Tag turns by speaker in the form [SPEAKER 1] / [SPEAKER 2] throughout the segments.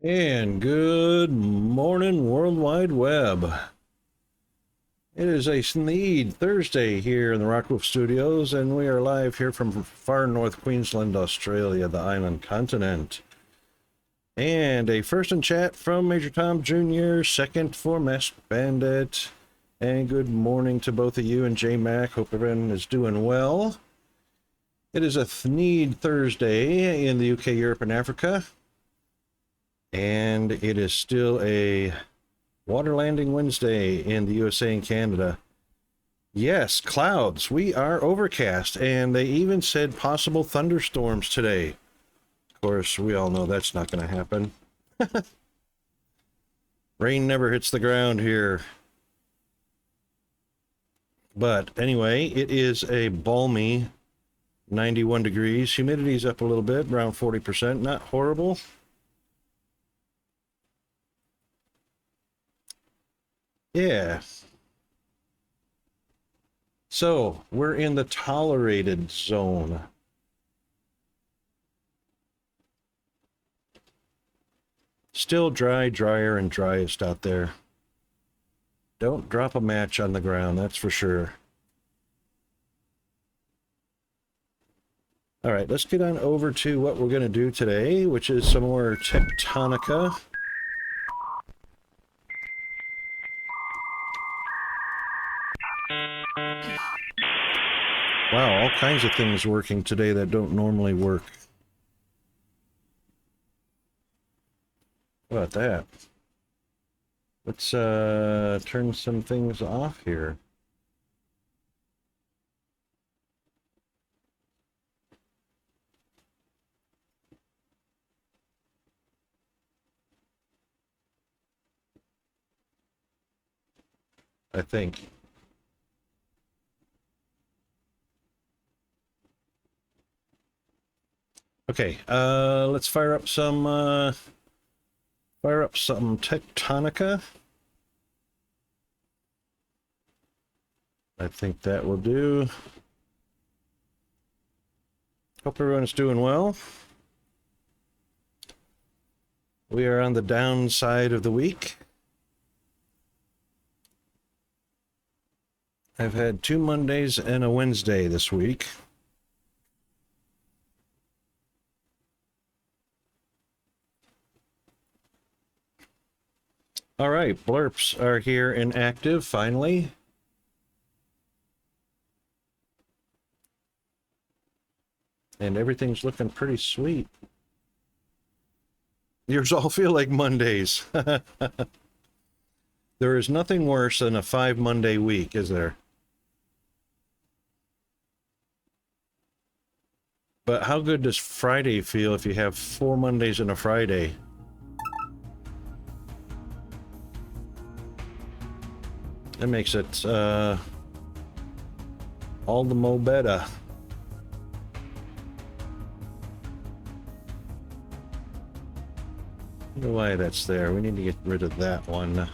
[SPEAKER 1] And good morning, World Wide Web. It is a Thneed Thursday here in the Rockwolf Studios, and we are live here from far north Queensland, Australia, the island continent. And a first in chat from Major Tom Jr., second for Mesh Bandit. And good morning to both of you and J Mac. Hope everyone is doing well. It is a Thneed Thursday in the UK, Europe, and Africa. And it is still a water landing Wednesday in the USA and Canada. Yes, clouds. We are overcast, and they even said possible thunderstorms today. Of course, we all know that's not going to happen. Rain never hits the ground here. But anyway, it is a balmy 91 degrees. Humidity's up a little bit, around 40%. Not horrible. Yeah. So, we're in the tolerated zone. Still dry, drier, and driest out there. Don't drop a match on the ground, that's for sure. All right, let's get on over to what we're going to do today, which is some more Techtonica. Wow, all kinds of things working today that don't normally work. How about that? Let's turn some things off here. I think. Okay, let's fire up some Techtonica. I think that will do. Hope everyone's doing well. We are on the downside of the week. I've had 2 Mondays and a Wednesday this week. All right, Blerps are here and active, finally. And everything's looking pretty sweet. Yours all feel like Mondays. There is nothing worse than a 5-Monday week, is there? But how good does Friday feel if you have 4 Mondays and a Friday? That makes it all the more better. I don't know why that's there. We need to get rid of that one.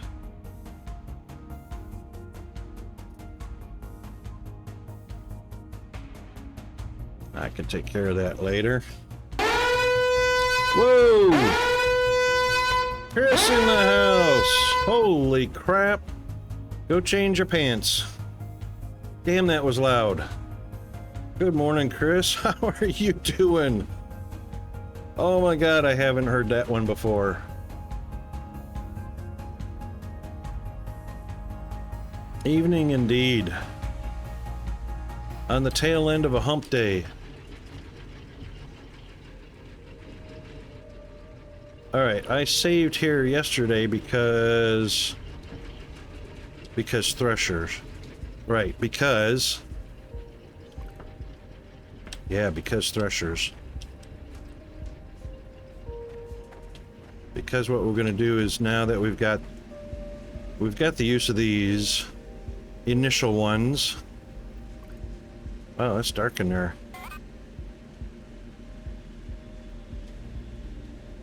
[SPEAKER 1] I can take care of that later. Whoa! Chris in the house! Holy crap! Go change your pants. Damn, that was loud. Good morning, Chris. How are you doing? Oh my god, I haven't heard that one before. Evening indeed. On the tail end of a hump day. Alright, I saved here yesterday because threshers. Right, because... Yeah, because threshers. Because what we're going to do is, now that we've got the use of these initial ones. Wow, it's dark in there.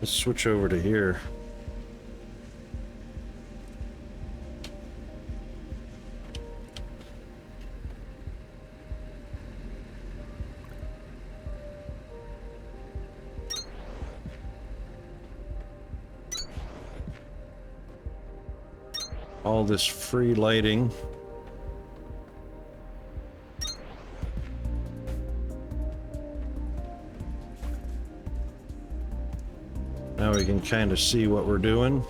[SPEAKER 1] Let's switch over to here. all this free lighting. Now we can kind of see what we're doing.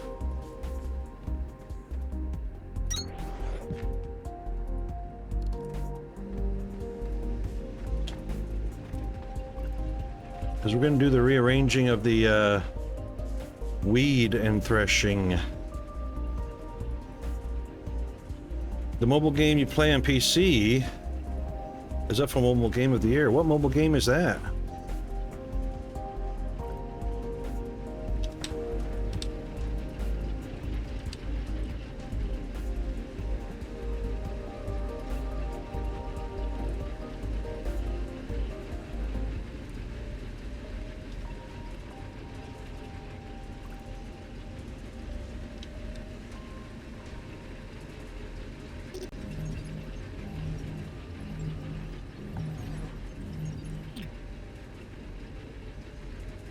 [SPEAKER 1] Because we're going to do the rearranging of the weed and threshing. The mobile game you play on PC is up for Mobile Game of the Year. What mobile game is that?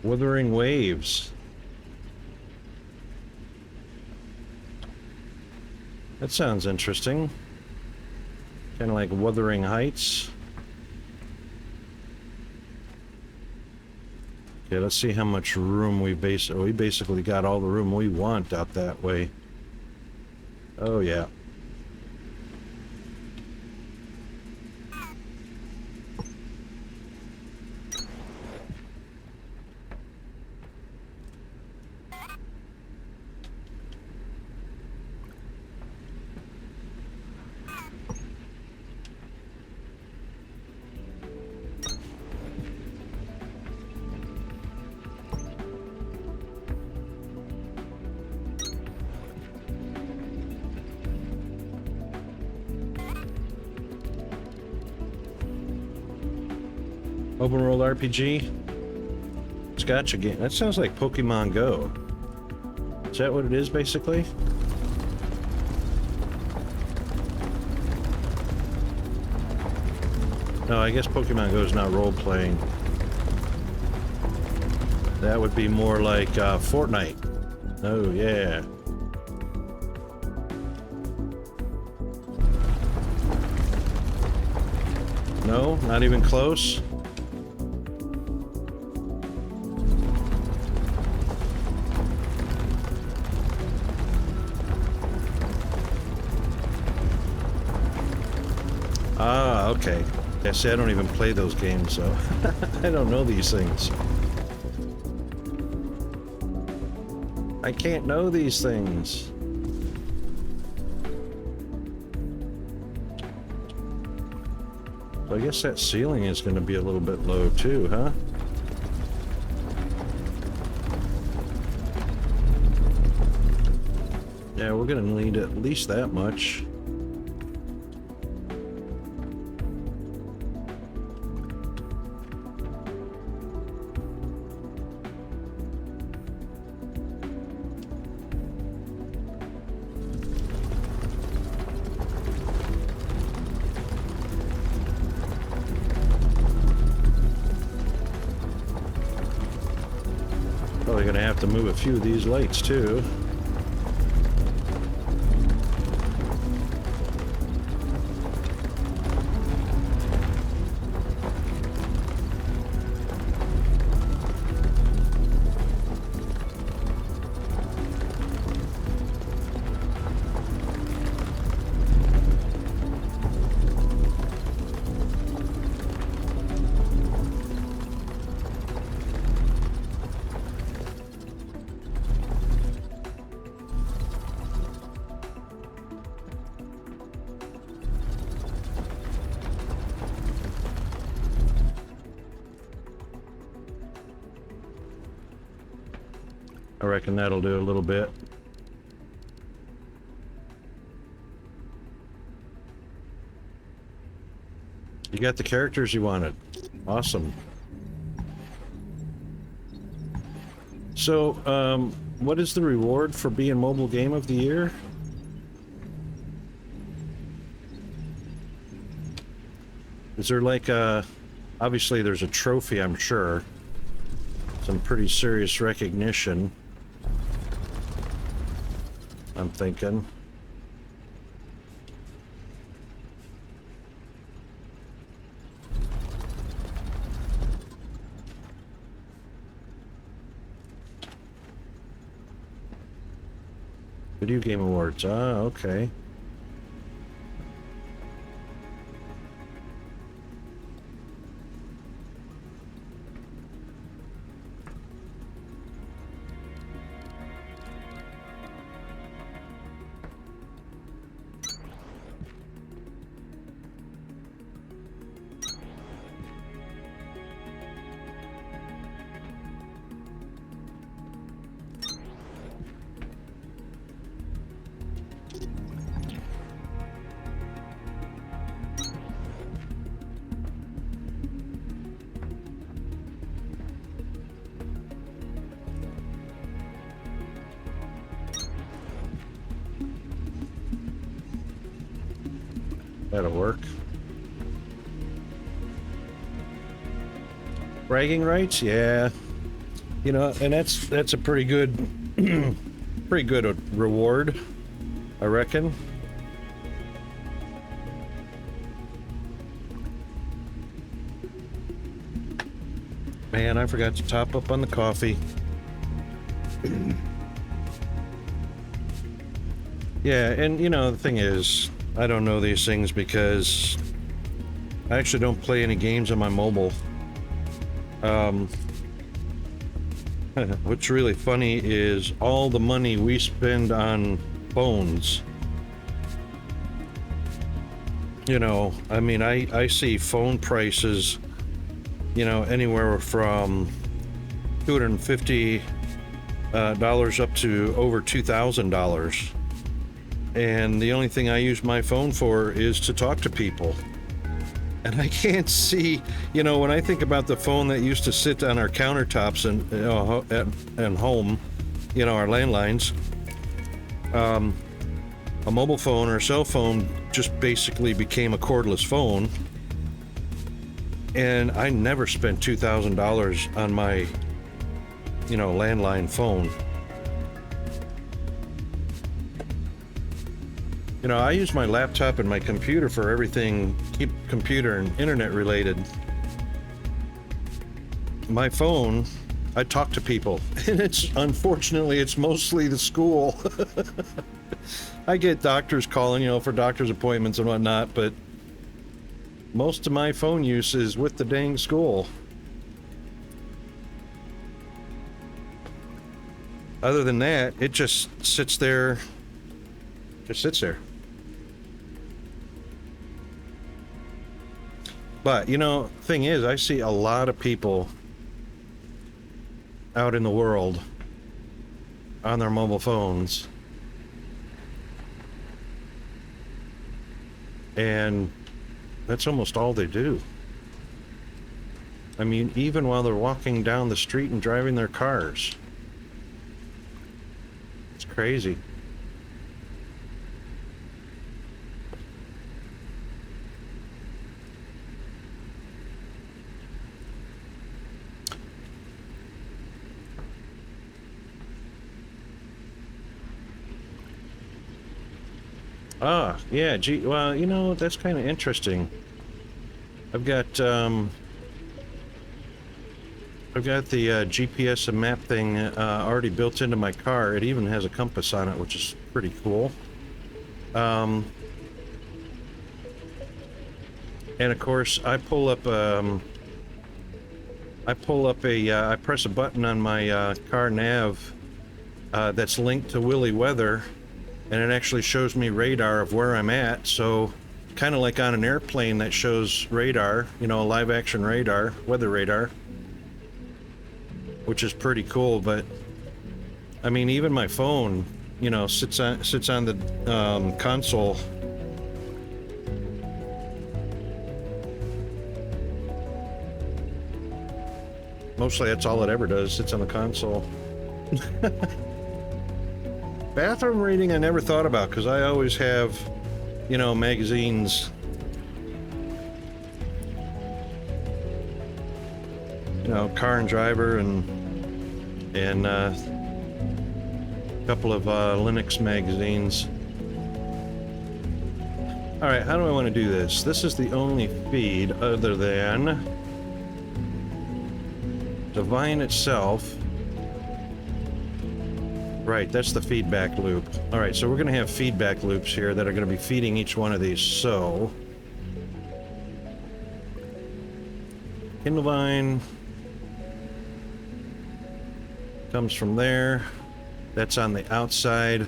[SPEAKER 1] Wuthering Waves. That sounds interesting. Kind of like Wuthering Heights. Okay, let's see how much room we basically got all the room we want out that way. Oh yeah. Open world RPG. It's gotcha game. That sounds like Pokemon Go. Is that what it is, basically? No, I guess Pokemon Go is not role-playing. That would be more like Fortnite. Oh, yeah. No, not even close. Ah, okay. Yeah, see, I don't even play those games, so I don't know these things. I can't know these things. So I guess that ceiling is going to be a little bit low too, huh? Yeah, we're going to need at least that much. Probably gonna have to move a few of these lights too. I reckon that'll do a little bit. You got the characters you wanted. Awesome. So, what is the reward for being Mobile Game of the Year? Is there like a... Obviously there's a trophy, I'm sure. Some pretty serious recognition, I'm thinking. Video Game Awards. Ah, okay. That'll work. Bragging rights, yeah. You know, and that's a pretty good, pretty good reward, I reckon. Man, I forgot to top up on the coffee. Yeah, and you know, the thing is, I don't know these things because I actually don't play any games on my mobile. What's really funny is all the money we spend on phones. You know, I mean, I see phone prices, you know, anywhere from $250 up to over $2,000. And the only thing I use my phone for is to talk to people. And I can't see, you know, when I think about the phone that used to sit on our countertops and, you know, and home, you know, our landlines, a mobile phone or a cell phone just basically became a cordless phone. And I never spent $2,000 on my, you know, landline phone. You know, I use my laptop and my computer for everything, keep computer and internet related. My phone, I talk to people, and unfortunately, it's mostly the school. I get doctors calling, you know, for doctor's appointments and whatnot, but most of my phone use is with the dang school. Other than that, it just sits there. But, you know, thing is, I see a lot of people out in the world on their mobile phones. And that's almost all they do. I mean, even while they're walking down the street and driving their cars. It's crazy. Ah, yeah, gee, well, you know, that's kind of interesting. I've got the GPS and map thing already built into my car. It even has a compass on it, which is pretty cool. And of course, I press a button on my car nav that's linked to Willy Weather, and it actually shows me radar of where I'm at. So kind of like on an airplane that shows radar, you know, live action radar, weather radar, which is pretty cool. But I mean, even my phone, you know, sits on the console. Mostly that's all it ever does, sits on the console. Bathroom reading I never thought about, because I always have, you know, magazines. You know, Car and Driver and a couple of Linux magazines. All right, how do I want to do this? This is the only feed other than Divine itself. Right, that's the feedback loop. All right, so we're going to have feedback loops here that are going to be feeding each one of these. So, Kindlevine comes from there. That's on the outside.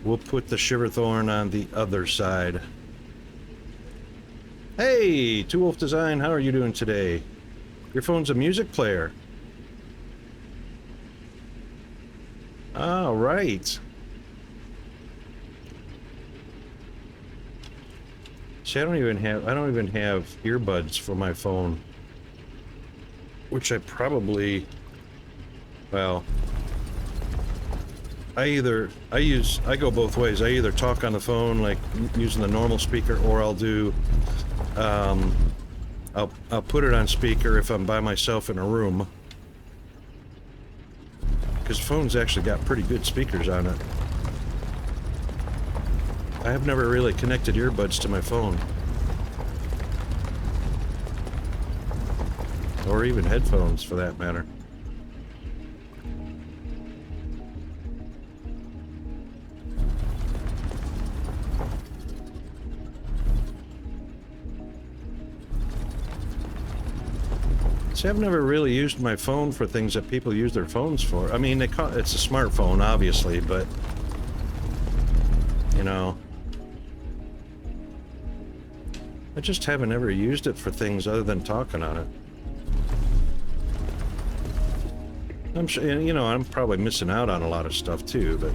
[SPEAKER 1] We'll put the Shiverthorn on the other side. Hey, Two Wolf Design, how are you doing today? Your phone's a music player. All right. See, I don't even have earbuds for my phone. Which I probably, well, I go both ways. I either talk on the phone, like using the normal speaker, or I'll do, I'll put it on speaker if I'm by myself in a room. Because the phone's actually got pretty good speakers on it. I have never really connected earbuds to my phone. Or even headphones, for that matter. See, I've never really used my phone for things that people use their phones for. I mean, it's a smartphone, obviously, but, you know, I just haven't ever used it for things other than talking on it. I'm sure, you know, I'm probably missing out on a lot of stuff too, but...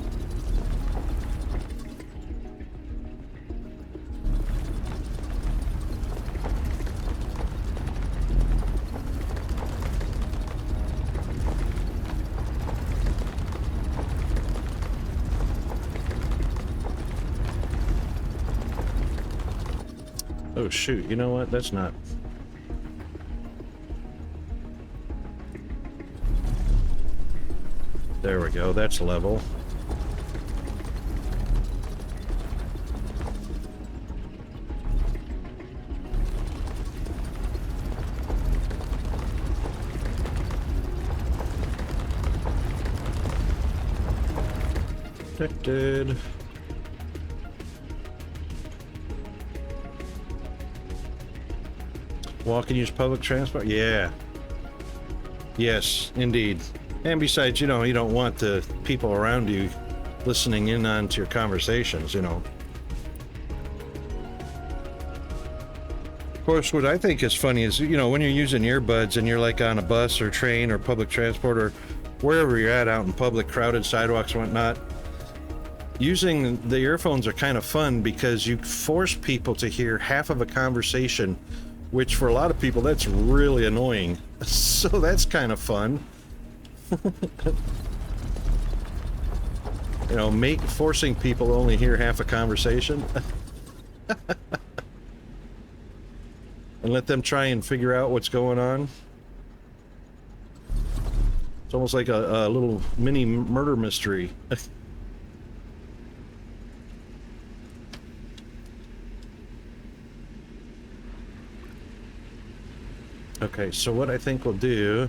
[SPEAKER 1] Oh shoot, you know what? That's not... There we go, that's level. Protected. Walk and use public transport? Yeah. Yes, indeed. And besides, you know, you don't want the people around you listening in on to your conversations, you know. Of course, what I think is funny is, you know, when you're using earbuds and you're like on a bus or train or public transport or wherever you're at out in public, crowded sidewalks and whatnot, using the earphones are kind of fun because you force people to hear half of a conversation, which for a lot of people, that's really annoying. So that's kind of fun. You know, forcing people to only hear half a conversation. And let them try and figure out what's going on. It's almost like a little mini murder mystery. Okay, so what I think we'll do,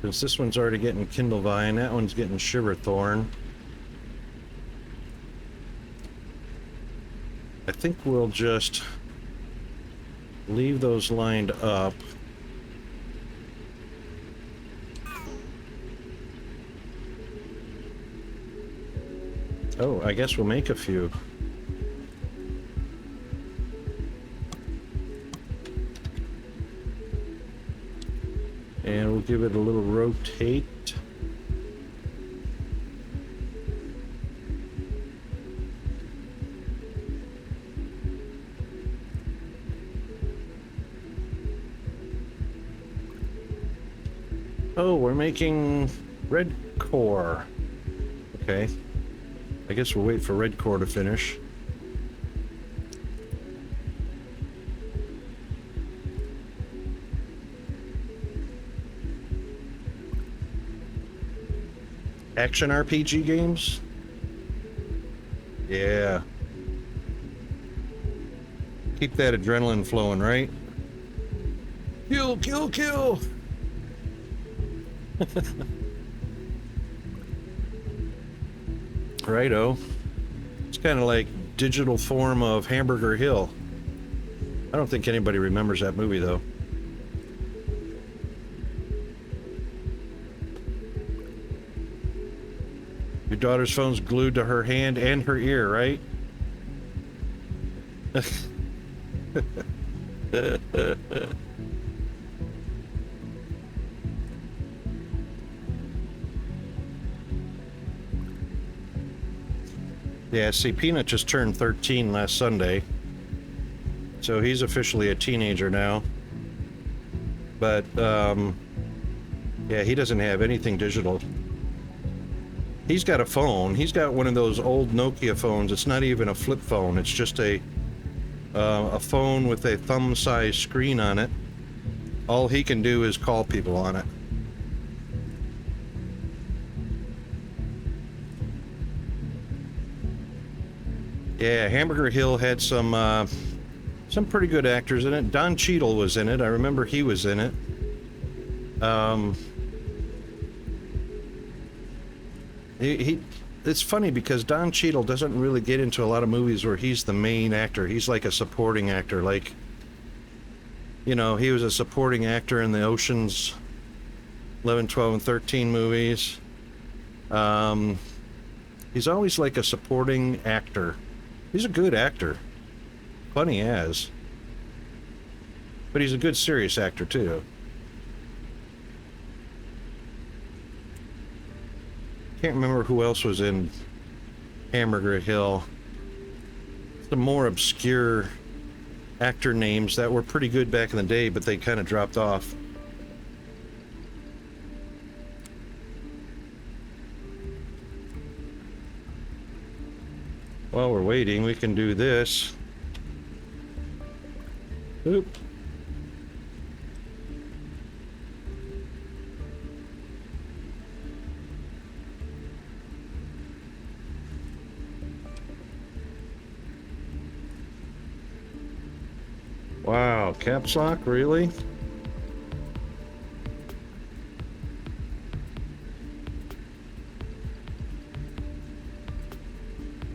[SPEAKER 1] since this one's already getting Kindlevine, that one's getting Shiverthorn, I think we'll just leave those lined up. Oh, I guess we'll make a few. And we'll give it a little rotate. Oh, we're making red core. Okay. I guess we'll wait for red core to finish. Action RPG games? Yeah. Keep that adrenaline flowing, right? Kill, kill, kill! Righto. It's kind of like digital form of Hamburger Hill. I don't think anybody remembers that movie, though. Your daughter's phone's glued to her hand and her ear, right? Yeah, see, Peanut just turned 13 last Sunday. So he's officially a teenager now. But, yeah, he doesn't have anything digital. He's got a phone. He's got one of those old Nokia phones. It's not even a flip phone. It's just a phone with a thumb-sized screen on it. All he can do is call people on it. Yeah, Hamburger Hill had some pretty good actors in it. Don Cheadle was in it. I remember he was in it. It's funny because Don Cheadle doesn't really get into a lot of movies where he's the main actor. He's like a supporting actor. Like, you know, he was a supporting actor in the Ocean's 11, 12, and 13 movies. He's always like a supporting actor. He's a good actor. Funny as. But he's a good serious actor too. Can't remember who else was in Hamburger Hill. Some more obscure actor names that were pretty good back in the day, but they kind of dropped off. While we're waiting, we can do this. Oop. Wow, caps lock, really?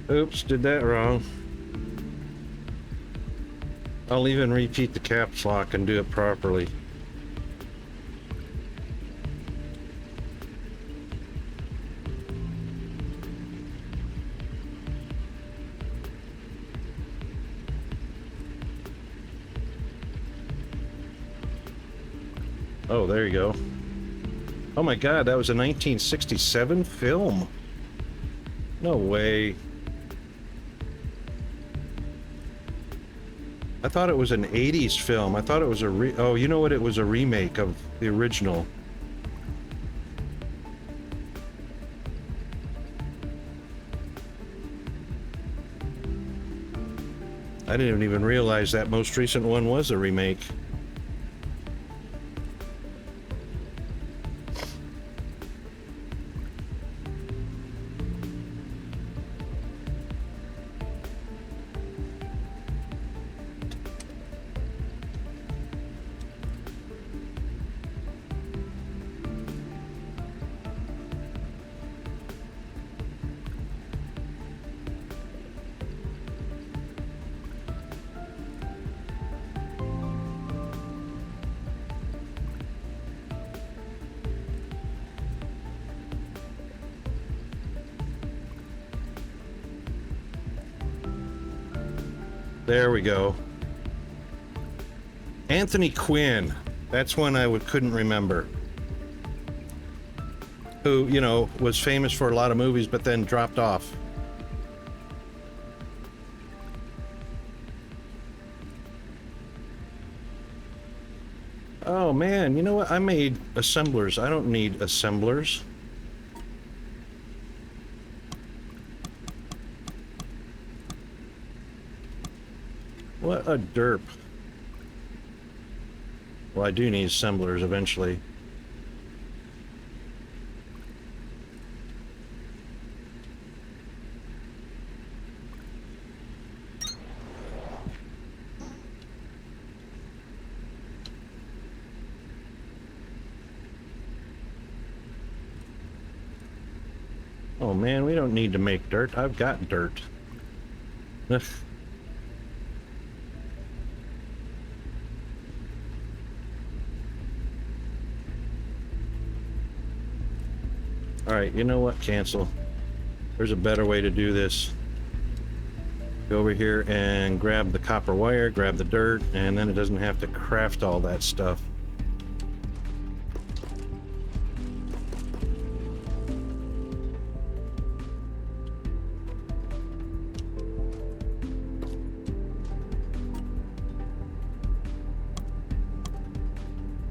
[SPEAKER 1] Oops, did that wrong. I'll even repeat the caps lock and do it properly. Oh, there you go. Oh my God, that was a 1967 film. No way. I thought it was an 80s film. I thought it was oh, you know what? It was a remake of the original. I didn't even realize that most recent one was a remake. There we go. Anthony Quinn. That's one I couldn't remember. Who, you know, was famous for a lot of movies, but then dropped off. Oh man, you know what? I made assemblers. I don't need assemblers. What a derp. Well, I do need assemblers eventually. Oh man, we don't need to make dirt. I've got dirt. Alright, you know what? Cancel. There's a better way to do this. Go over here and grab the copper wire, grab the dirt, and then it doesn't have to craft all that stuff.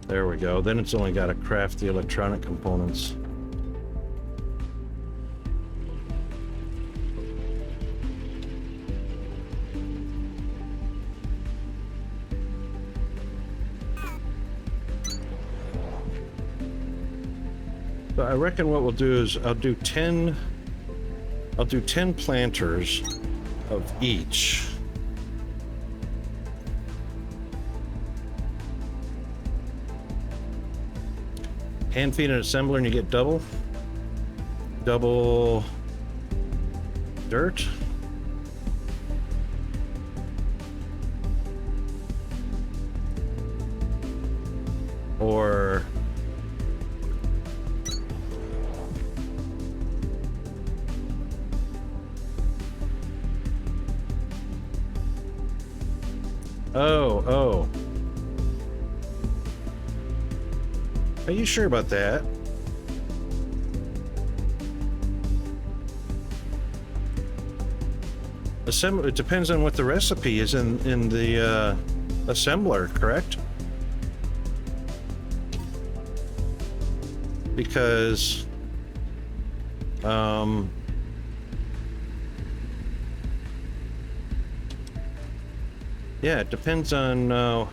[SPEAKER 1] There we go. Then it's only got to craft the electronic components. So I reckon what we'll do is I'll do 10 planters of each. Hand feed an assembler and you get double dirt. Or oh. Are you sure about that? It depends on what the recipe is in the assembler, correct? Because yeah, it depends on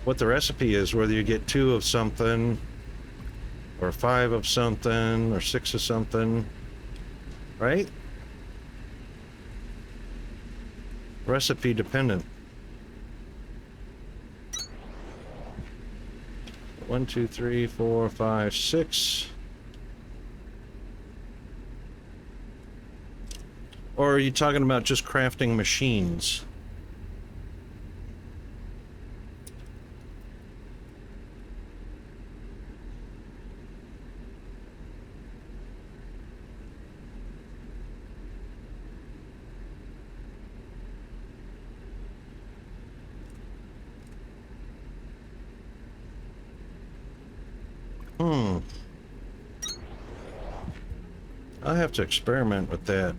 [SPEAKER 1] what the recipe is, whether you get 2 of something, or 5 of something, or 6 of something, right? Recipe dependent. 1, 2, 3, 4, 5, 6. Or are you talking about just crafting machines? I'll have to experiment with that.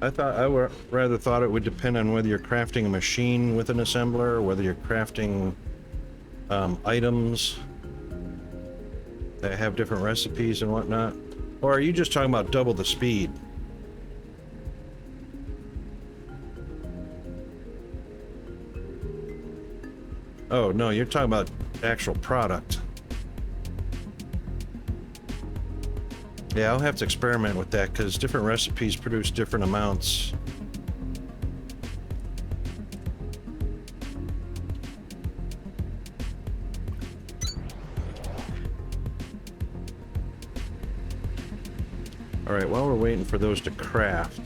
[SPEAKER 1] I rather thought it would depend on whether you're crafting a machine with an assembler or whether you're crafting items that have different recipes and whatnot. Or are you just talking about double the speed? Oh, no, you're talking about actual product. Yeah, I'll have to experiment with that because different recipes produce different amounts. Alright, while we're waiting for those to craft,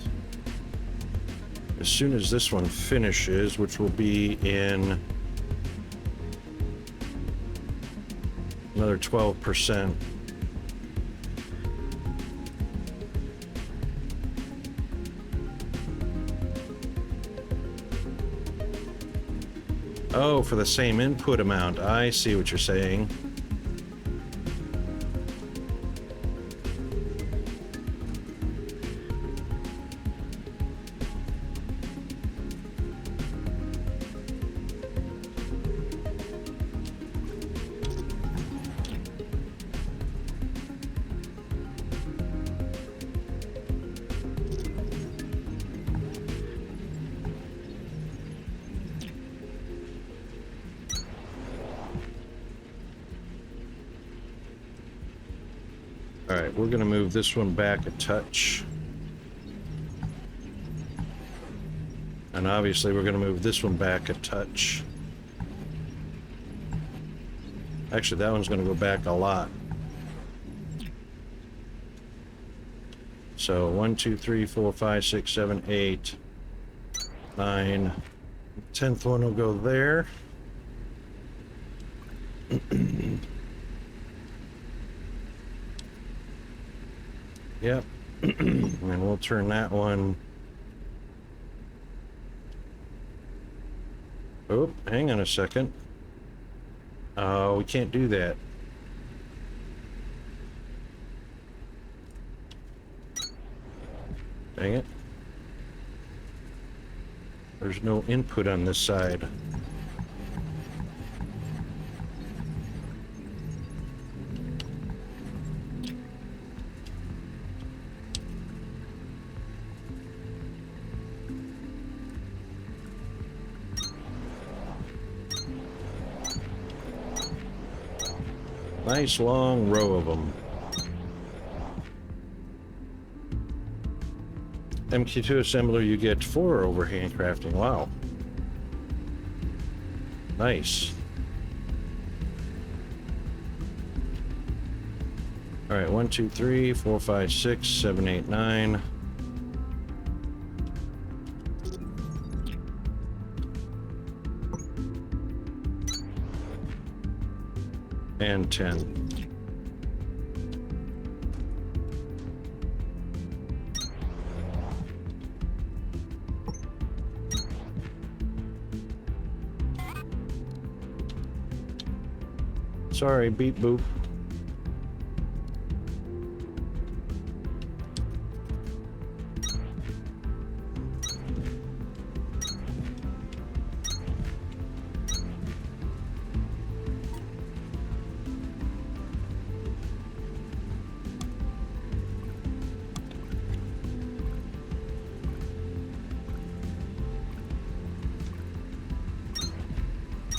[SPEAKER 1] as soon as this one finishes, which will be in another 12%. Oh, for the same input amount. I see what you're saying. Alright, we're gonna move this one back a touch. And obviously we're gonna move this one back a touch. Actually, that one's gonna go back a lot. So 1, 2, 3, 4, 5, 6, 7, 8, 9. 10th one will go there. Yep. And we'll turn that one. Oh, hang on a second. Oh, we can't do that. Dang it. There's no input on this side. Nice long row of them. MQ2 assembler, you get 4 over handcrafting. Wow. Nice. All right, 1, 2, 3, 4, 5, 6, 7, 8, 9. And 10. Sorry, beep boop.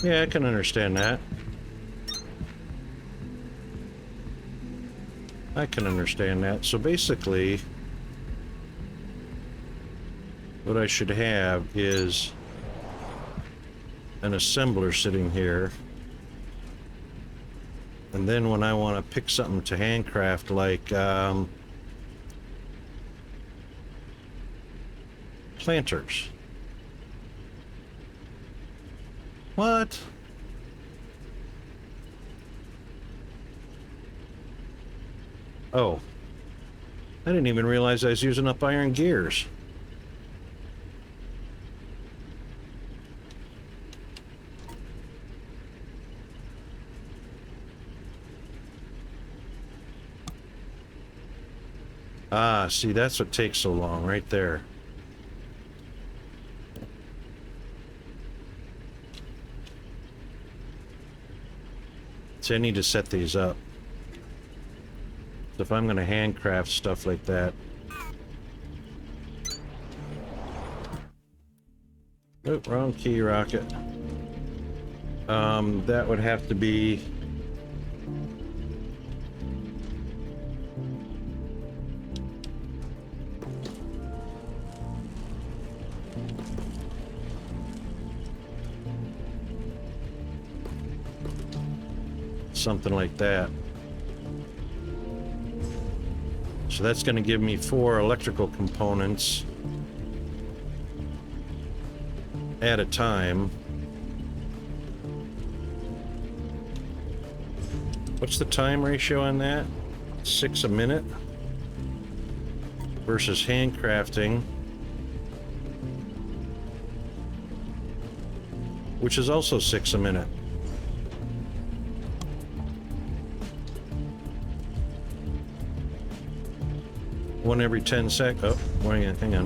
[SPEAKER 1] Yeah, I can understand that. I can understand that. So basically, what I should have is an assembler sitting here. And then when I want to pick something to handcraft, like planters. What? Oh. I didn't even realize I was using up iron gears. Ah, see, that's what takes so long, right there. So I need to set these up. So if I'm going to handcraft stuff like that. Oh, wrong key, rocket. That would have to be... something like that. So that's going to give me 4 electrical components at a time. What's the time ratio on that? 6 a minute versus handcrafting, which is also 6 a minute. One every 10 sec. Oh, hang on.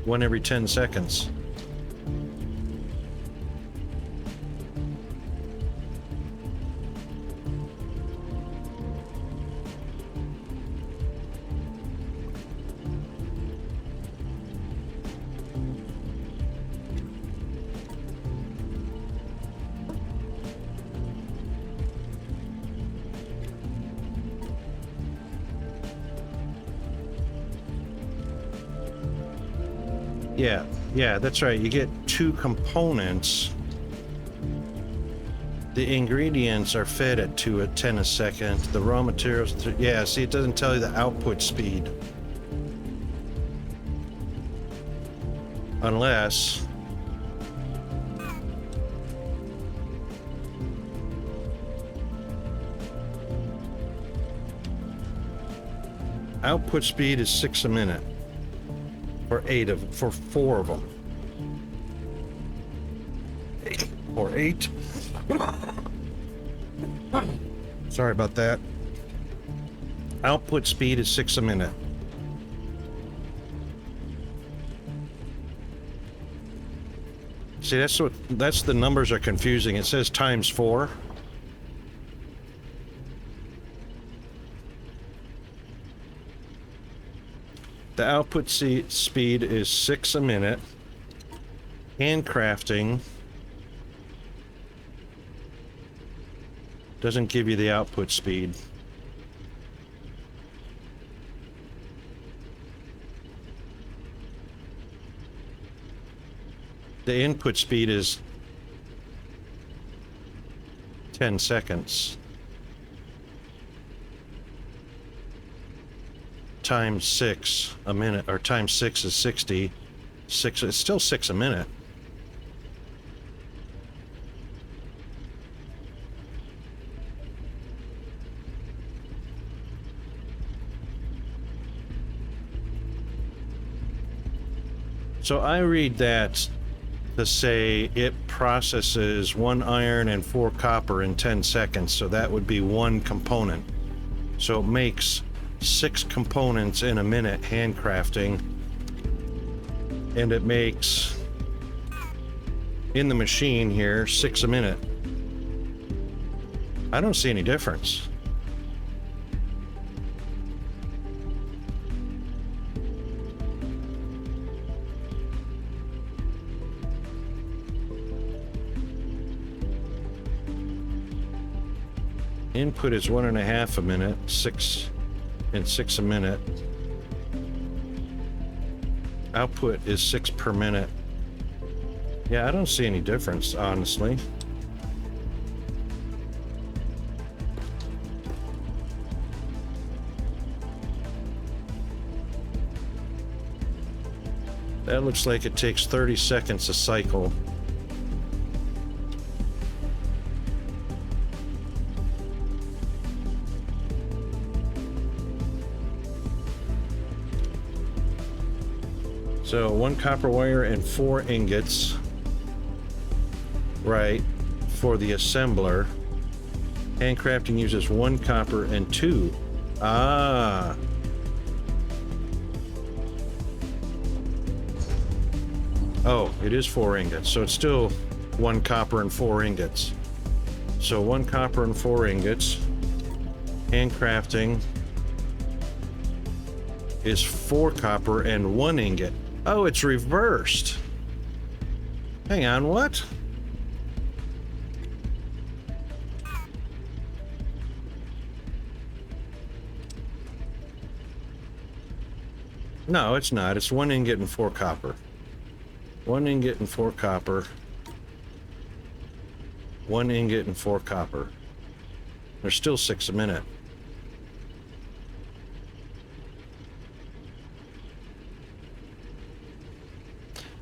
[SPEAKER 1] 1 every 10 seconds. Yeah, that's right. You get 2 components. The ingredients are fed at 2 at 10 a second. The raw materials, yeah, see, it doesn't tell you the output speed. Unless output speed is 6 a minute for for 4 of them. Or 8. Sorry about that. Output speed is 6 a minute. See, that's the numbers are confusing. It says times 4. The output speed is 6 a minute. Handcrafting doesn't give you the output speed. The input speed is 10 seconds. Times 6 a minute, or times 6 is 60. 6, it's still 6 a minute. So I read that to say it processes 1 iron and 4 copper in 10 seconds. So that would be 1 component. So it makes 6 components in a minute handcrafting, and it makes in the machine here 6 a minute. I don't see any difference. Input is 1.5 a minute, 6 a minute. Output is 6 per minute. Yeah, I don't see any difference, honestly. That looks like it takes 30 seconds a cycle. So 1 copper wire and 4 ingots, right, for the assembler. Handcrafting uses 1 copper and 2. Ah. Oh, it is 4 ingots, so it's still 1 copper and 4 ingots. So 1 copper and 4 ingots. Handcrafting is 4 copper and 1 ingot. Oh, it's reversed. Hang on, what? No, it's not. It's 1 ingot and 4 copper. 1 ingot and 4 copper. 1 ingot and 4 copper. There's still 6 a minute.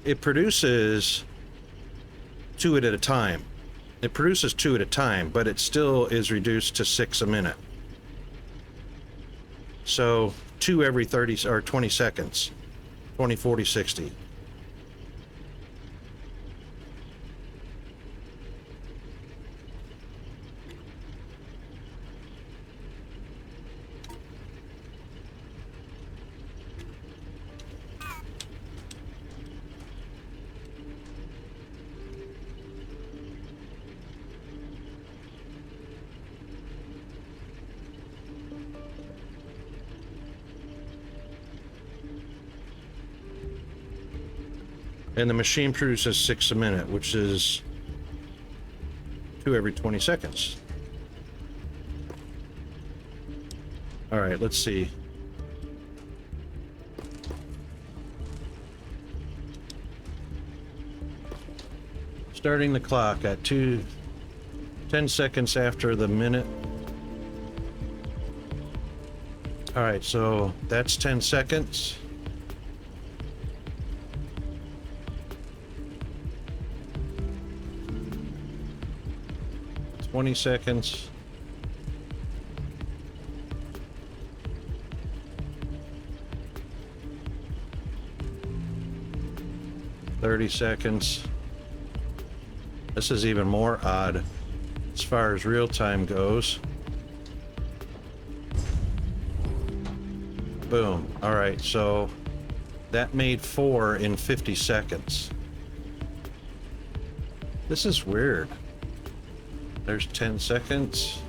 [SPEAKER 1] It produces 2 at a time. It produces 2 at a time, but it still is reduced to 6 a minute. So 2 every 30 or 20 seconds. 20, 40, 60. And the machine produces 6 a minute, which is 2 every 20 seconds. All right, let's see. Starting the clock at 10 seconds after the minute. All right, so that's 10 seconds. 20 seconds. $30. This is even more odd as far as real time goes. Boom. All right, so that made 4 in 50 seconds. This is weird. There's 10 seconds.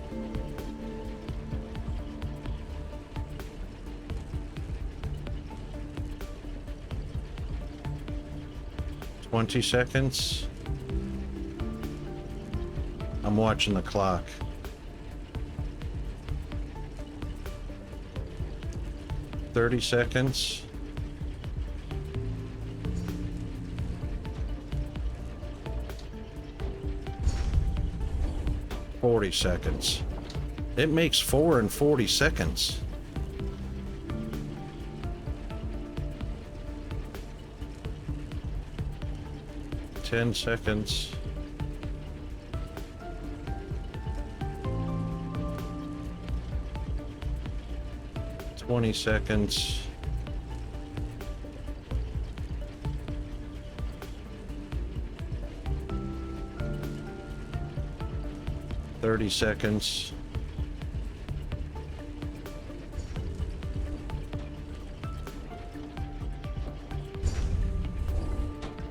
[SPEAKER 1] $20 seconds. I'm watching the clock. $30 seconds. $40 seconds. It makes 4 in 40 seconds. $10 seconds. $20 seconds. $30 seconds.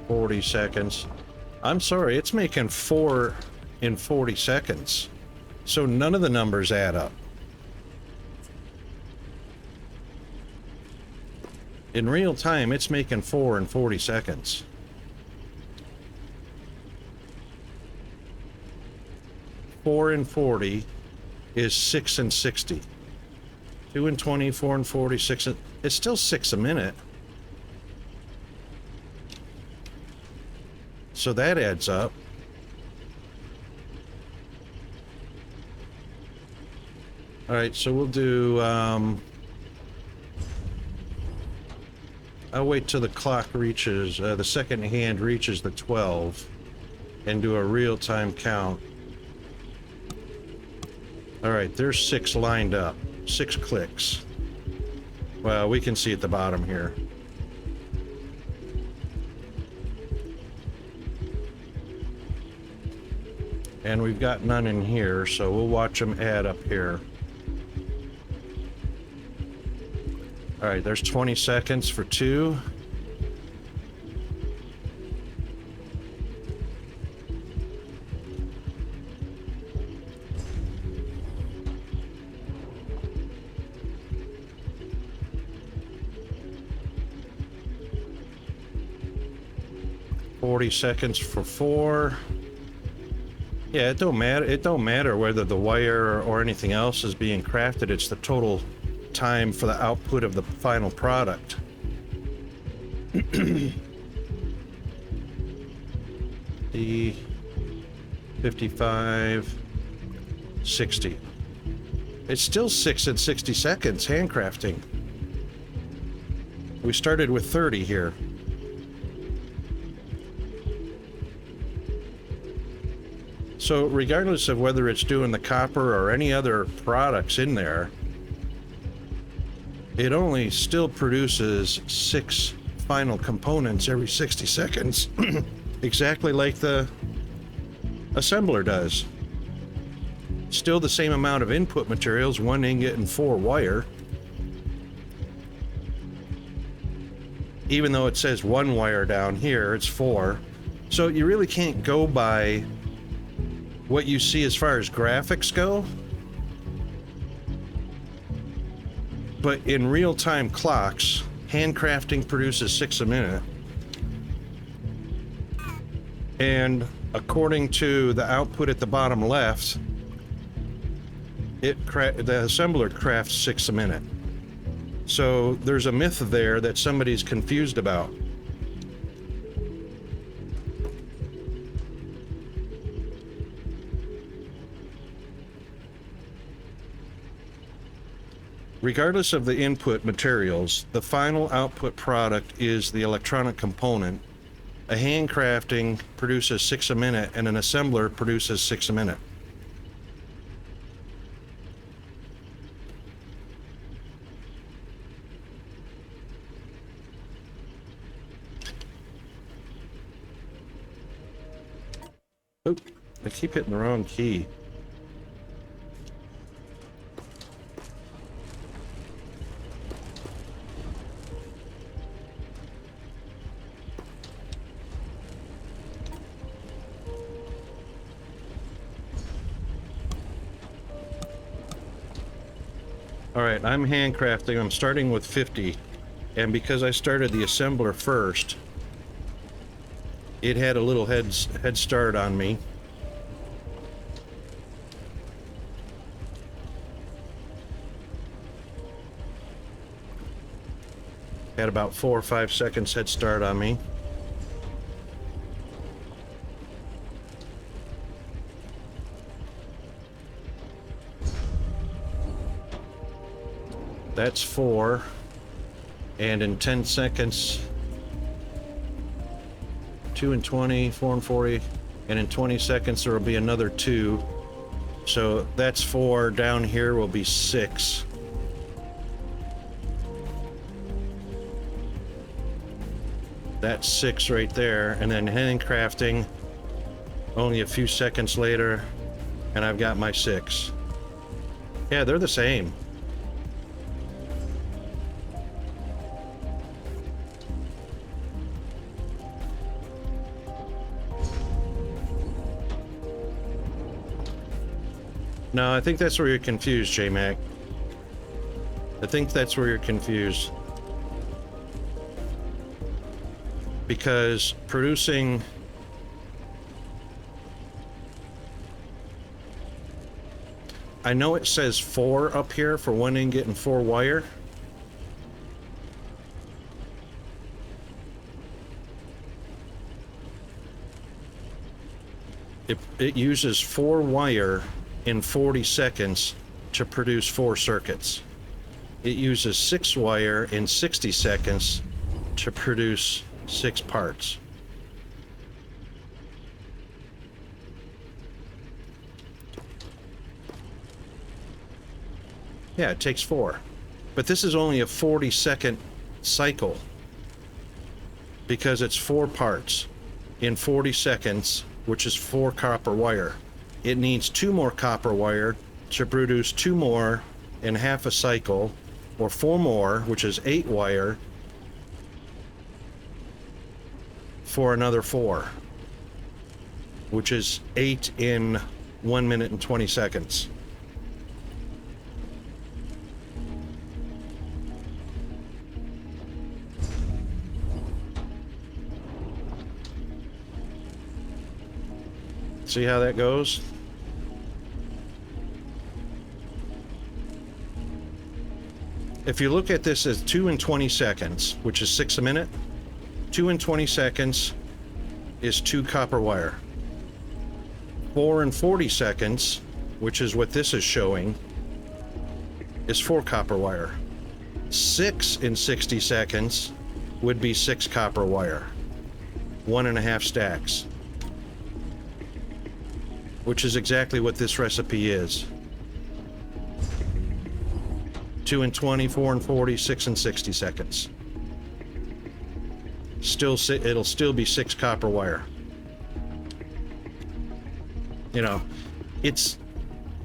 [SPEAKER 1] $40 seconds. I'm sorry, it's making 4 in 40 seconds. So none of the numbers add up. In real time, it's making 4 in 40 seconds. Four in 40 is 6 in 60. 2 in 20, 4 in 40, 6 in... It's still 6 a minute. So that adds up. All right, so we'll do... I'll wait till the clock reaches, the second hand reaches the 12 and do a real-time count. All right, there's 6 lined up, 6 clicks. Well, we can see at the bottom here. And we've got none in here, so we'll watch them add up here. All right, there's 20 seconds for 2. $40 seconds for 4. Yeah, it don't matter. It don't matter whether the wire or anything else is being crafted. It's the total time for the output of the final product. 55, 60. It's still 6 in 60 seconds handcrafting. We started with 30 here. So regardless of whether it's doing the copper or any other products in there, it only still produces 6 final components every 60 seconds, exactly like the assembler does. Still the same amount of input materials, 1 ingot and 4 wire. Even though it says 1 wire down here, it's 4. So you really can't go by what you see as far as graphics go. But in real-time clocks, handcrafting produces 6 a minute. And according to the output at the bottom left, the assembler crafts 6 a minute. So there's a myth there that somebody's confused about. Regardless of the input materials, the final output product is the electronic component. A handcrafting produces 6 a minute and an assembler produces 6 a minute. I keep hitting the wrong key. Alright, I'm handcrafting. I'm starting with 50. And because I started the assembler first, it had a little head start on me. Had about 4 or 5 seconds head start on me. That's 4. And in 10 seconds, 2 and 20, 4 and 40, and in 20 seconds there will be another 2. So that's 4. Down here will be 6. That's 6 right there. And then handcrafting only a few seconds later, and I've got my 6. Yeah, they're the same. No, I think that's where you're confused, J-Mac. I think that's where you're confused. Because producing... I know it says 4 up here for 1 ingot and 4 wire. It uses 4 wire in 40 seconds to produce 4 circuits. It uses 6 wire in 60 seconds to produce 6 parts. Yeah, it takes 4. But this is only a 40-second cycle because it's 4 parts in 40 seconds, which is 4 copper wire. It needs 2 more copper wire to produce 2 more in half a cycle, or 4 more, which is 8 wire, for another 4, which is 8 in 1 minute and 20 seconds. See how that goes? If you look at this as 2 and 20 seconds, which is 6 a minute, 2 and 20 seconds is 2 copper wire. 4 and 40 seconds, which is what this is showing, is 4 copper wire. 6 in 60 seconds would be 6 copper wire. 1.5 stacks. Which is exactly what this recipe is. 2 and 20, 4 and 40, 6 and 60 seconds. It'll still be 6 copper wire. You know, it's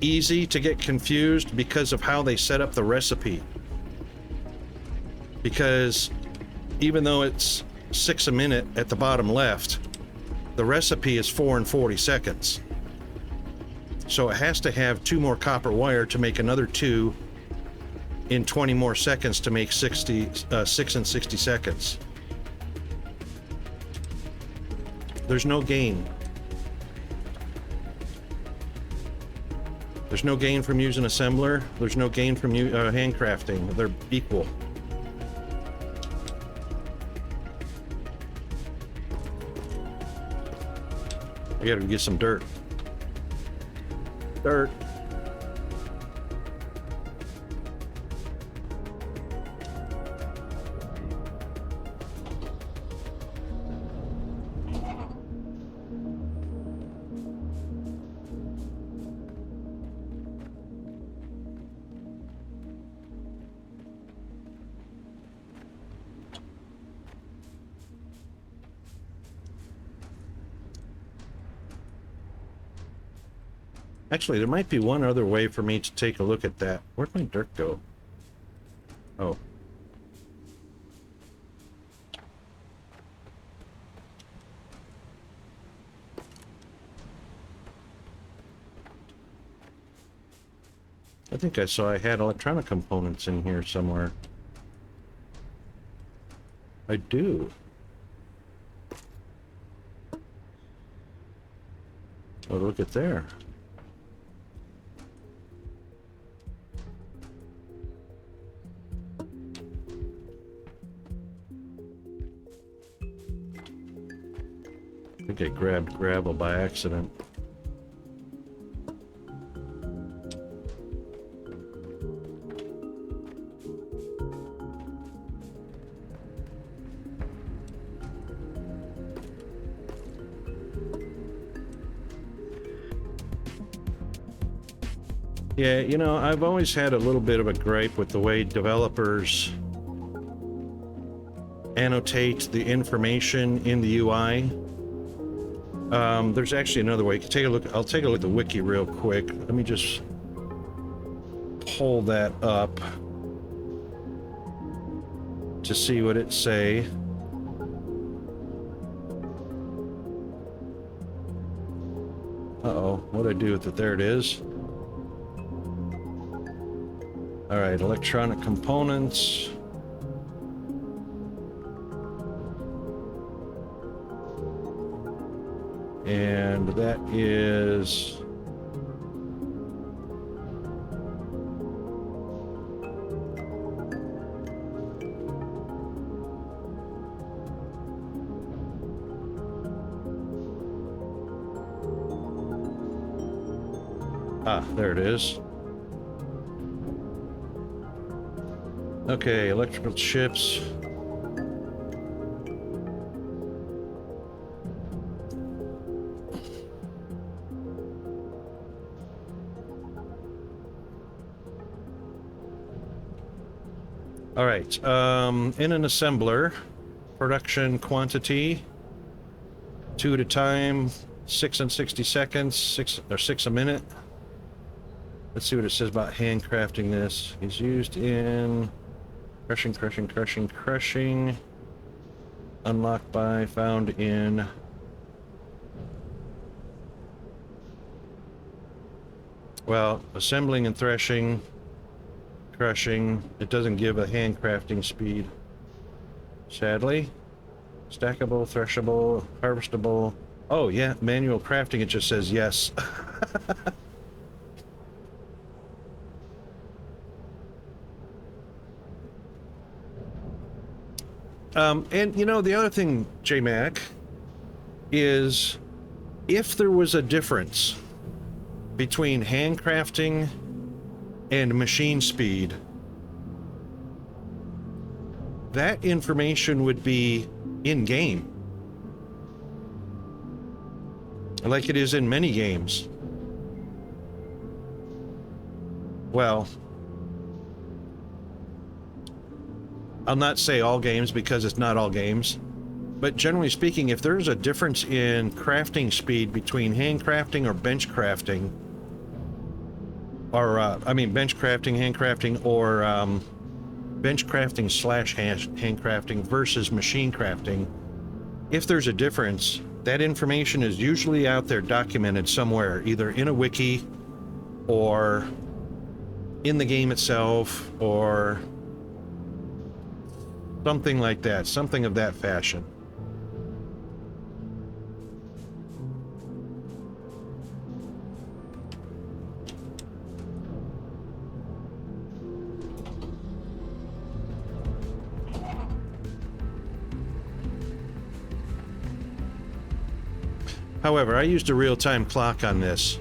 [SPEAKER 1] easy to get confused because of how they set up the recipe. Because even though it's 6 a minute at the bottom left, the recipe is 4 and 40 seconds. So it has to have 2 more copper wire to make another 2 in 20 more seconds to make 6 and 60 seconds. There's no gain. There's no gain from using assembler. There's no gain from handcrafting. They're equal. I gotta get some dirt. Dirt. Actually, there might be one other way for me to take a look at that. Where'd my dirt go? Oh. I think I saw I had electronic components in here somewhere. I do. Oh, look at there. I think I grabbed gravel by accident. Yeah, you know, I've always had a little bit of a gripe with the way developers annotate the information in the UI. There's actually another way. Take a look. I'll take a look at the wiki real quick. Let me just pull that up to see what it say. Uh-oh, what'd I do with it? There it is. All right, electronic components. And that is... Ah, there it is. Okay, electrical chips. All right, in an assembler, production quantity, 2 at a time, 6 and 60 seconds, 6 a minute. Let's see what it says about handcrafting this. Is used in crushing. Unlocked by, found in... Well, assembling and threshing, crushing. It doesn't give a handcrafting speed, sadly. Stackable, threshable, harvestable. Oh yeah, manual crafting, it just says yes. And you know, the other thing, J-Mac, is if there was a difference between handcrafting and machine speed, that information would be in-game, like it is in many games. Well, I'll not say all games because it's not all games, but generally speaking, if there's a difference in crafting speed between handcrafting or bench crafting, or bench crafting, handcrafting, or bench crafting slash handcrafting versus machine crafting, if there's a difference, that information is usually out there documented somewhere, either in a wiki or in the game itself, or something like that, something of that fashion. However, I used a real-time clock on this.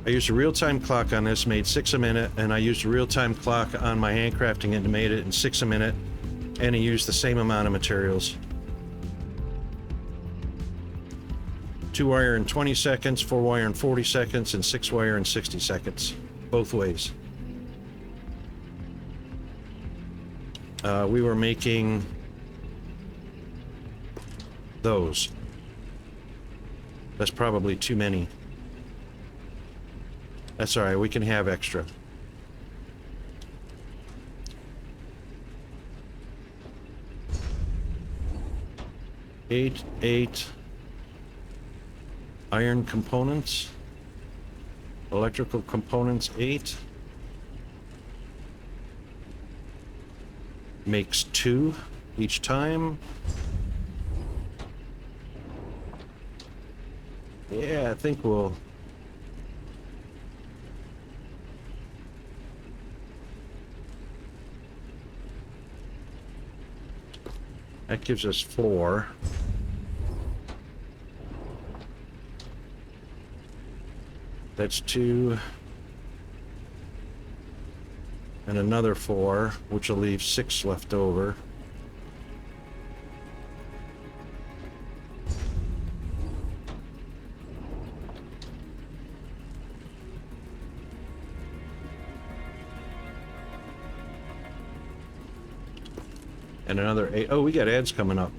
[SPEAKER 1] Made 6 a minute, and I used a real-time clock on my handcrafting and made it in 6 a minute, and I used the same amount of materials. 2-wire in 20 seconds, 4-wire in 40 seconds, and 6-wire in 60 seconds. Both ways. We were making those. That's probably too many. That's all right. We can have extra. Eight iron components. Electrical components, 8. Makes 2 each time. Yeah, I think we'll... That gives us 4. That's 2. And another 4, which will leave 6 left over. And another 8. Oh, we got ads coming up.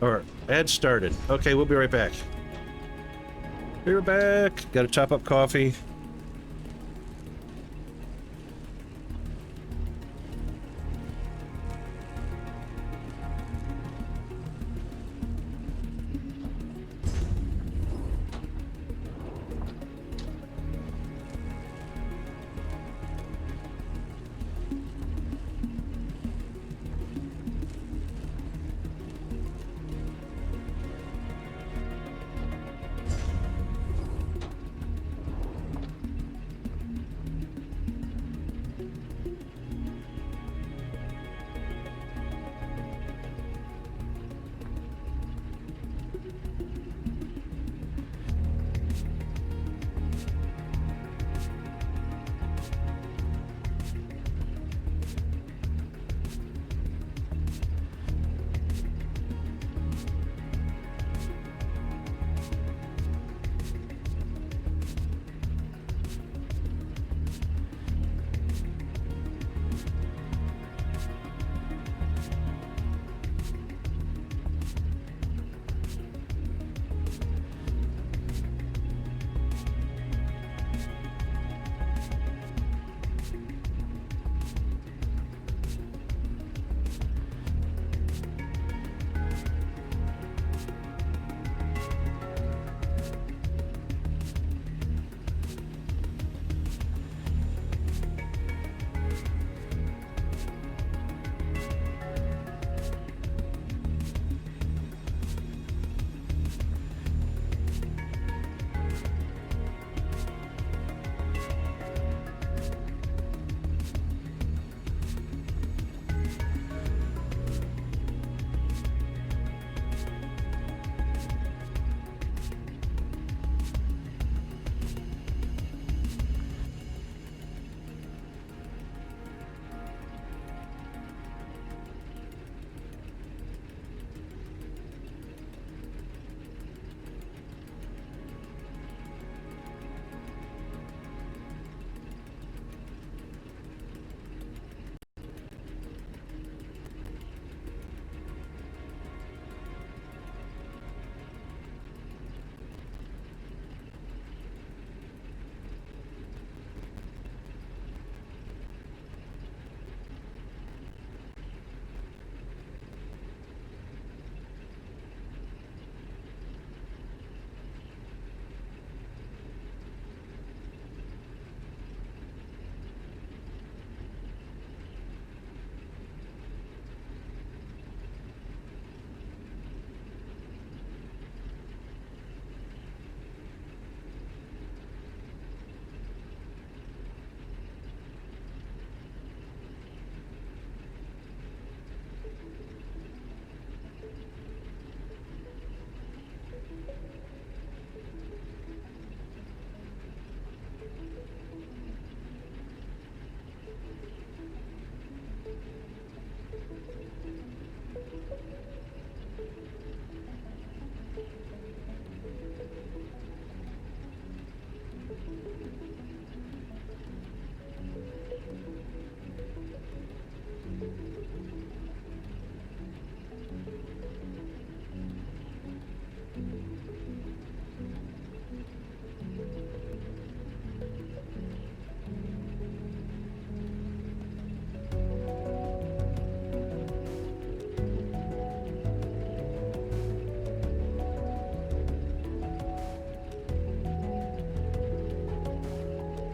[SPEAKER 1] Or, ads started. Okay, we'll be right back. Be right back. Got to chop up coffee.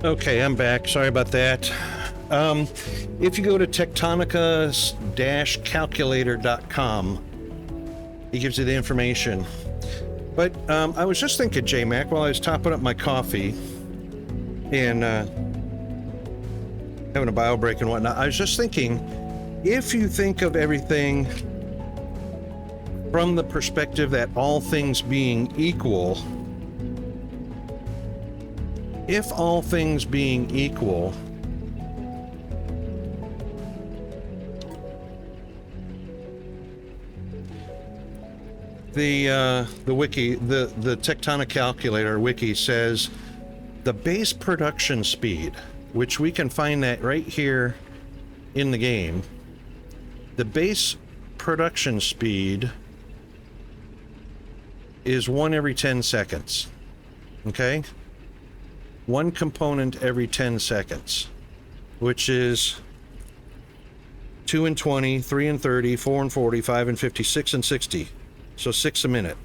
[SPEAKER 1] Okay, I'm back. Sorry about that. If you go to Techtonica-calculator.com, it gives you the information. But I was just thinking, J-Mac, while I was topping up my coffee and having a bio break and whatnot, I was just thinking, if you think of everything from the perspective that all things being equal, if all things being equal, the wiki, the Techtonica calculator wiki says the base production speed, which we can find that right here in the game, the base production speed is 1 every 10 seconds. Okay? One component every 10 seconds, which is 2 and 20, 3 and 30, 4 and 40, 5 and 50, 6 and 60. So 6 a minute.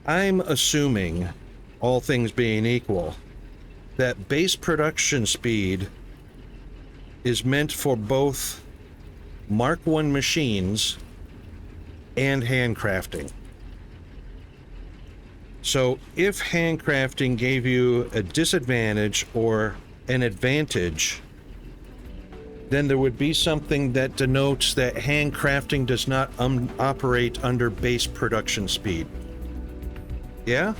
[SPEAKER 1] I'm assuming, all things being equal, that base production speed is meant for both Mark I machines and handcrafting. So if handcrafting gave you a disadvantage or an advantage, then there would be something that denotes that handcrafting does not operate under base production speed. Yeah?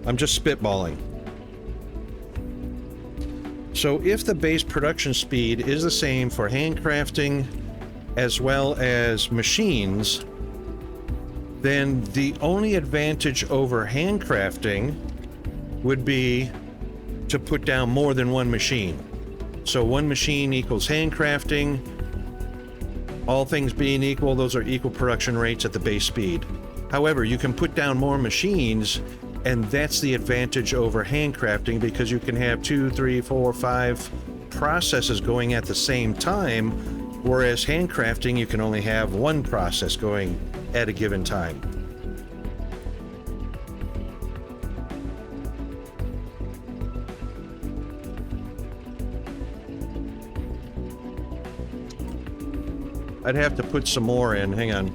[SPEAKER 1] I'm just spitballing. So if the base production speed is the same for handcrafting as well as machines, then the only advantage over handcrafting would be to put down more than one machine. So one machine equals handcrafting. All things being equal, those are equal production rates at the base speed. However, you can put down more machines, and that's the advantage over handcrafting, because you can have 2, 3, 4, 5 processes going at the same time, whereas handcrafting, you can only have one process going at a given time. I'd have to put some more in. Hang on.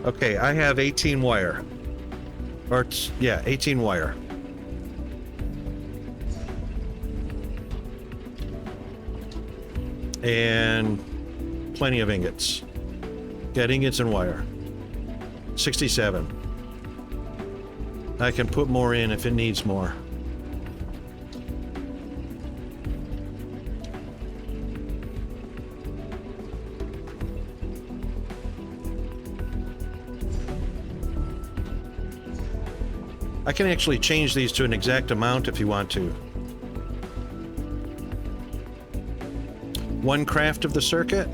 [SPEAKER 1] Okay, I have 18 wire. Or, yeah, 18 wire. And plenty of ingots. Got ingots and wire. 67. I can put more in if it needs more. I can actually change these to an exact amount if you want to. One craft of the circuit.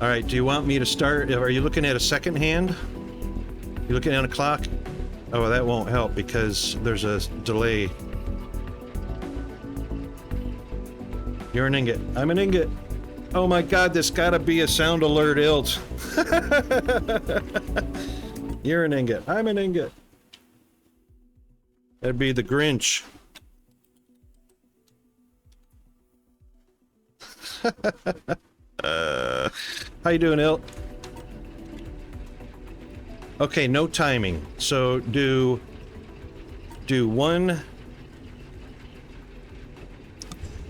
[SPEAKER 1] All right, do you want me to start? Are you looking at a second hand? You looking at a clock? Oh, that won't help because there's a delay. You're an ingot. I'm an ingot. Oh my God, this gotta be a sound alert ilt. You're an ingot. I'm an ingot. That'd be the Grinch. How you doing, Ilt? Okay, no timing. So do one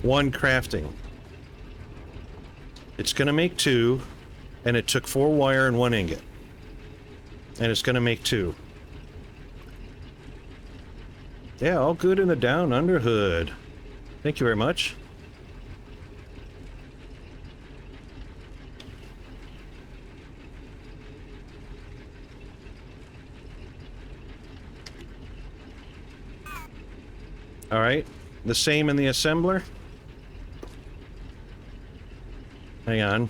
[SPEAKER 1] crafting. It's gonna make 2, and it took 4 wire and 1 ingot. And it's gonna make 2. Yeah, all good in the down under hood. Thank you very much. All right, the same in the assembler. Hang on.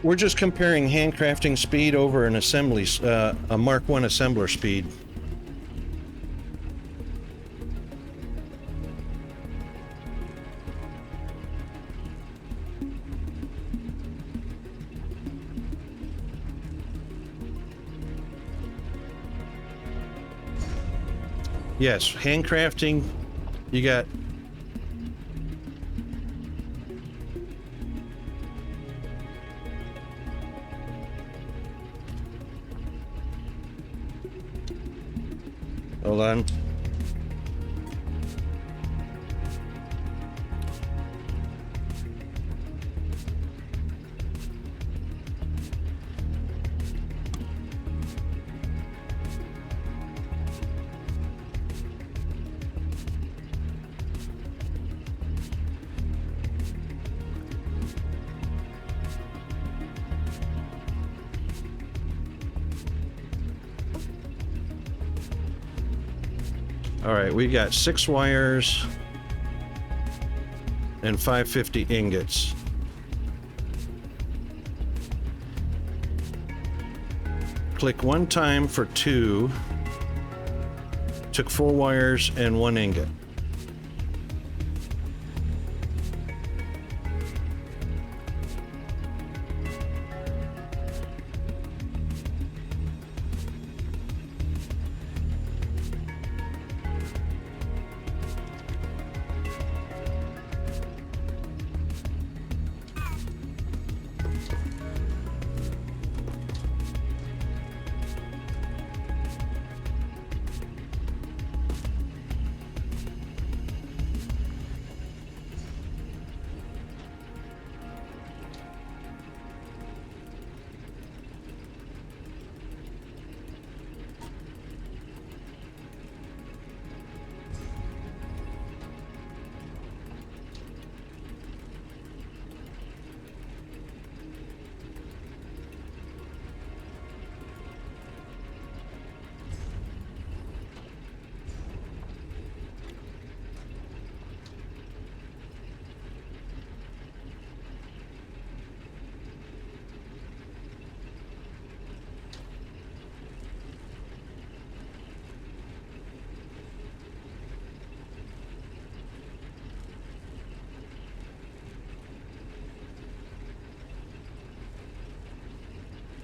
[SPEAKER 1] We're just comparing handcrafting speed over an assembly, a Mark I assembler speed. Yes, handcrafting, you got hold on. All right, we got 6 wires and 550 ingots. Click 1 time for 2. Took 4 wires and 1 ingot.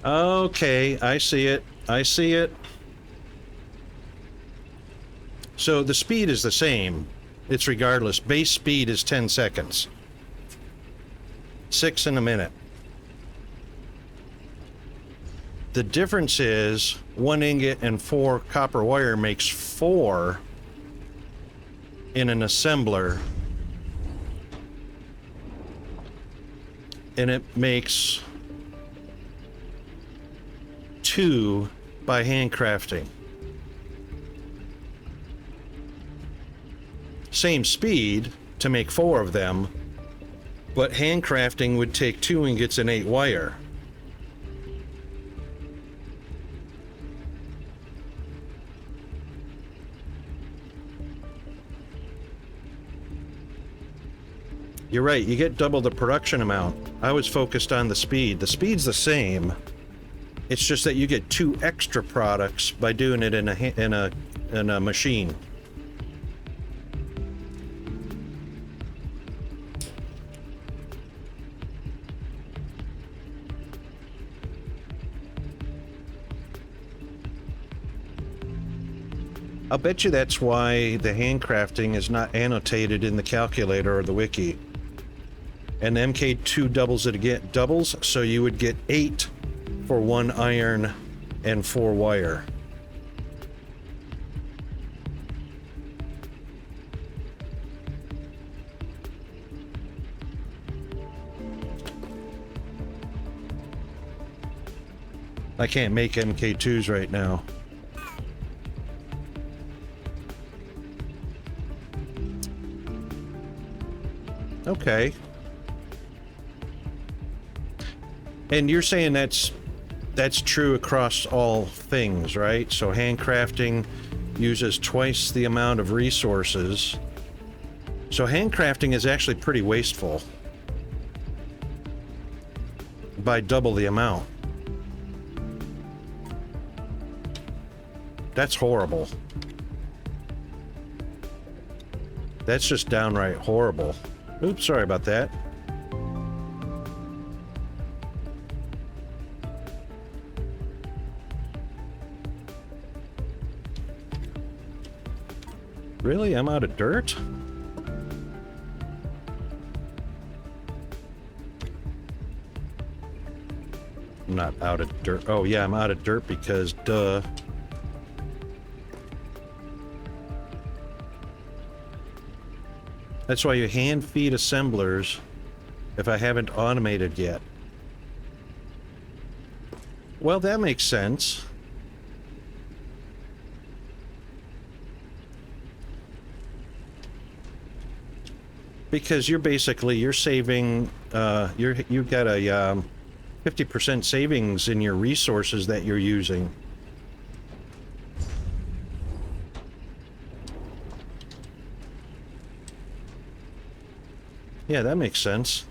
[SPEAKER 1] Okay, I see it. I see it. So the speed is the same. It's regardless. Base speed is 10 seconds. 6 in a minute. The difference is 1 ingot and 4 copper wire makes 4 in an assembler. And it makes 2 by handcrafting. Same speed to make 4 of them, but handcrafting would take 2 ingots and 8 wire. You're right, you get double the production amount. I was focused on the speed. The speed's the same. It's just that you get 2 extra products by doing it in a machine. I'll bet you that's why the handcrafting is not annotated in the calculator or the wiki. And the MK2 doubles it again, doubles, so you would get 8 for 1 iron and 4 wire. I can't make MK2s right now. Okay. And you're saying that's true across all things, right? So handcrafting uses twice the amount of resources. So handcrafting is actually pretty wasteful by double the amount. That's horrible. That's just downright horrible. Oops, sorry about that. Really? I'm out of dirt? I'm not out of dirt. Oh yeah, I'm out of dirt because duh. That's why you hand feed assemblers if I haven't automated yet. Well, that makes sense. Because you're saving, you've got a 50% savings in your resources that you're using. Yeah, that makes sense.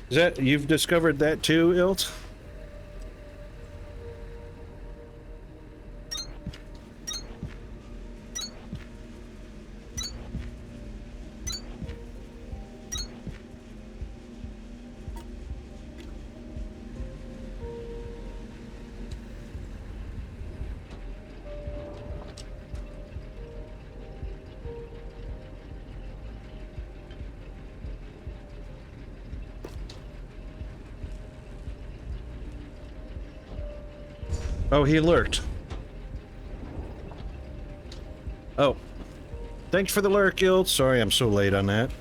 [SPEAKER 1] Is that, you've discovered that too, Ilt? Oh, he lurked. Oh. Thanks for the lurk, Guild. Sorry I'm so late on that.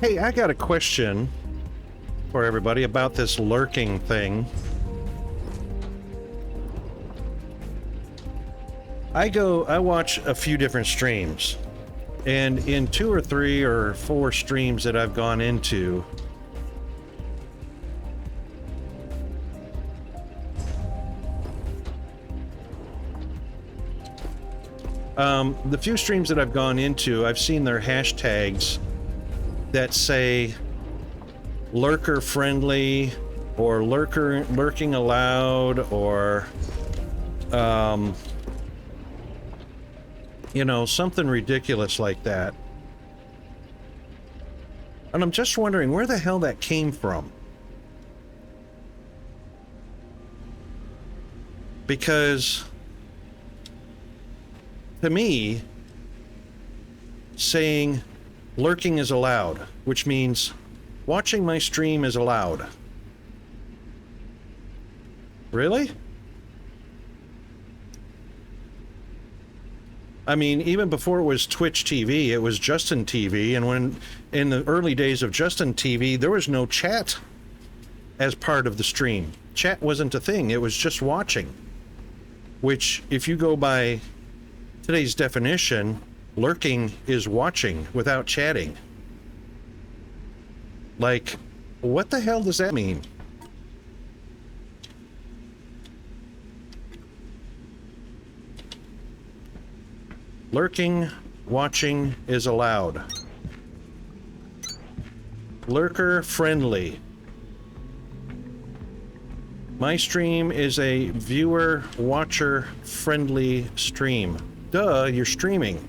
[SPEAKER 1] Hey, I got a question for everybody about this lurking thing. I watch a few different streams, and in 2 or 3 or 4 streams that I've gone into, the few streams that I've gone into, I've seen their hashtags that say lurker friendly or lurking allowed, or you know, something ridiculous like that. And I'm just wondering where the hell that came from. Because to me, saying lurking is allowed, which means watching my stream is allowed. Really? I mean, even before it was Twitch TV, it was Justin TV, and when in the early days of Justin TV, there was no chat as part of the stream. Chat wasn't a thing, it was just watching. Which, if you go by today's definition, lurking is watching without chatting. Like, what the hell does that mean? Lurking, watching is allowed. Lurker friendly. My stream is a viewer watcher friendly stream. Duh, you're streaming.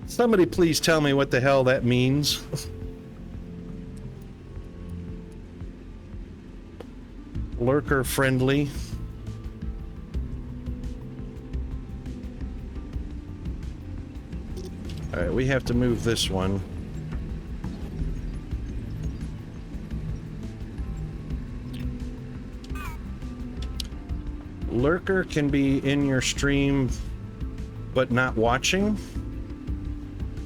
[SPEAKER 1] Somebody please tell me what the hell that means. Lurker friendly. All right, we have to move this one. Lurker can be in your stream, but not watching?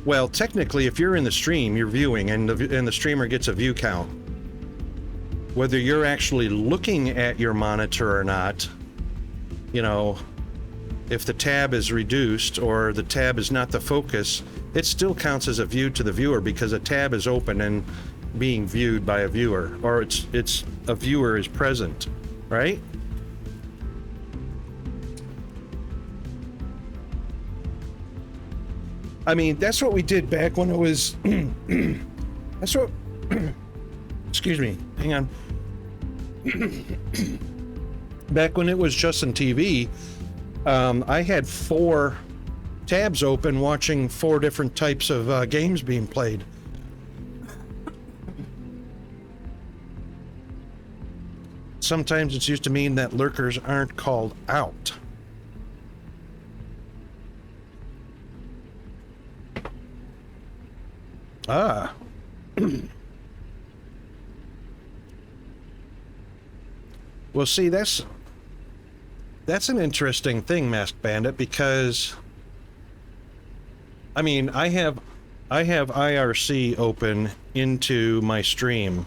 [SPEAKER 1] Well, technically, if you're in the stream, you're viewing, and the streamer gets a view count. whether you're actually looking at your monitor or not, you know, if the tab is reduced or the tab is not the focus, it still counts as a view to the viewer because a tab is open and being viewed by a viewer, or it's a viewer is present, right? I mean, that's what we did back when it was that's what excuse me, hang on. Back when it was Justin TV, I had 4 tabs open watching 4 different types of games being played. Sometimes it's used to mean that lurkers aren't called out. Ah. Well, see, that's an interesting thing, Masked Bandit, because I mean, I have IRC open into my stream.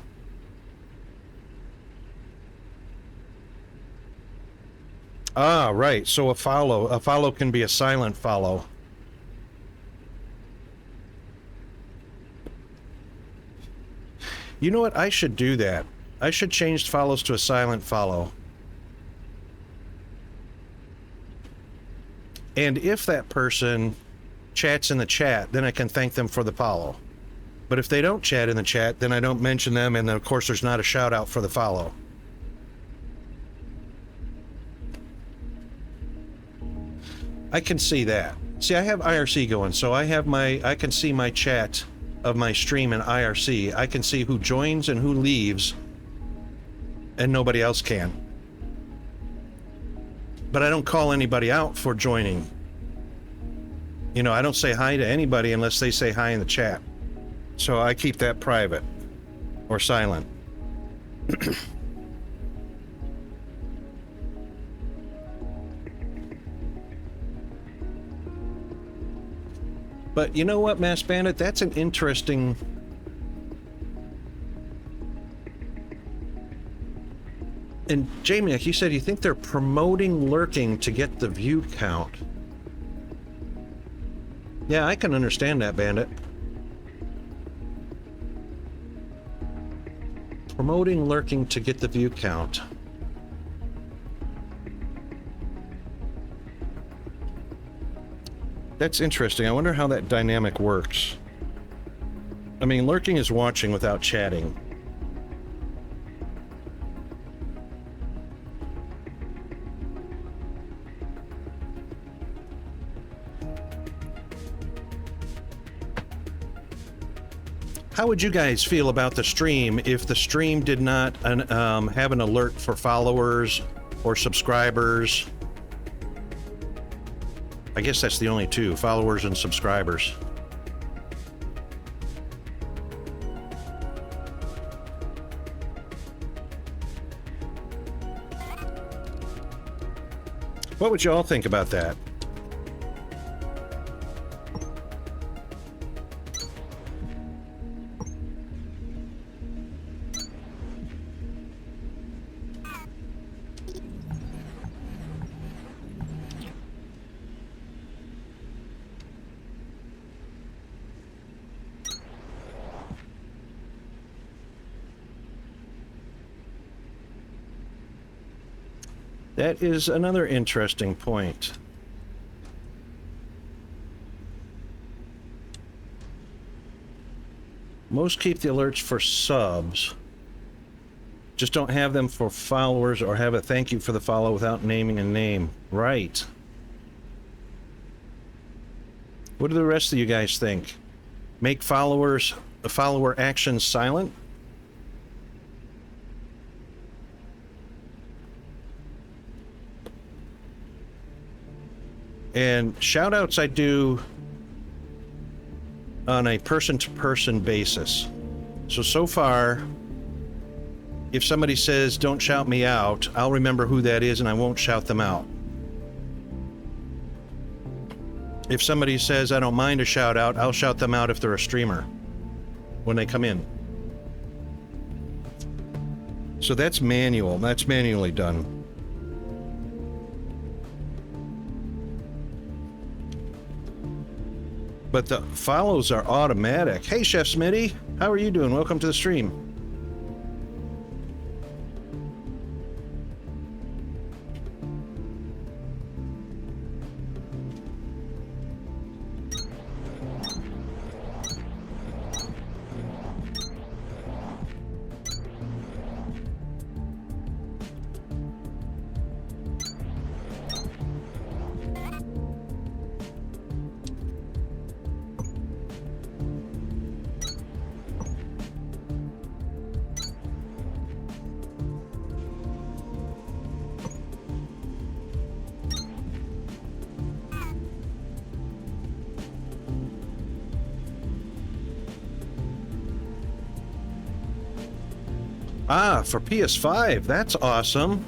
[SPEAKER 1] Ah, right. So a follow can be a silent follow. You know what? I should do that. I should change follows to a silent follow. And if that person chats in the chat, then I can thank them for the follow. But if they don't chat in the chat, then I don't mention them, and then of course there's not a shout out for the follow. I can see that. See, I have IRC going, so I can see my chat of my stream in IRC. I can see who joins and who leaves, and nobody else can. But I don't call anybody out for joining. You know, I don't say hi to anybody unless they say hi in the chat. So I keep that private or silent. But you know what, Masked Bandit? That's an interesting... And Jamie, you said you think they're promoting lurking to get the view count. Yeah, I can understand that, Bandit. Promoting lurking to get the view count. That's interesting. I wonder how that dynamic works. I mean, lurking is watching without chatting. How would you guys feel about the stream if the stream did not have an alert for followers or subscribers? I guess that's the only two, followers and subscribers. What would you all think about that? That is another interesting point. Most keep the alerts for subs. Just don't have them for followers or have a thank you for the follow without naming a name. Right. What do the rest of you guys think? Make follower actions silent? And shout-outs I do on a person-to-person basis. So far, if somebody says, don't shout me out, I'll remember who that is and I won't shout them out. If somebody says, I don't mind a shout-out, I'll shout them out if they're a streamer when they come in. So that's manual. That's manually done. But the follows are automatic. Hey, Chef Smitty. How are you doing? Welcome to the stream. Ah, for PS5. That's awesome.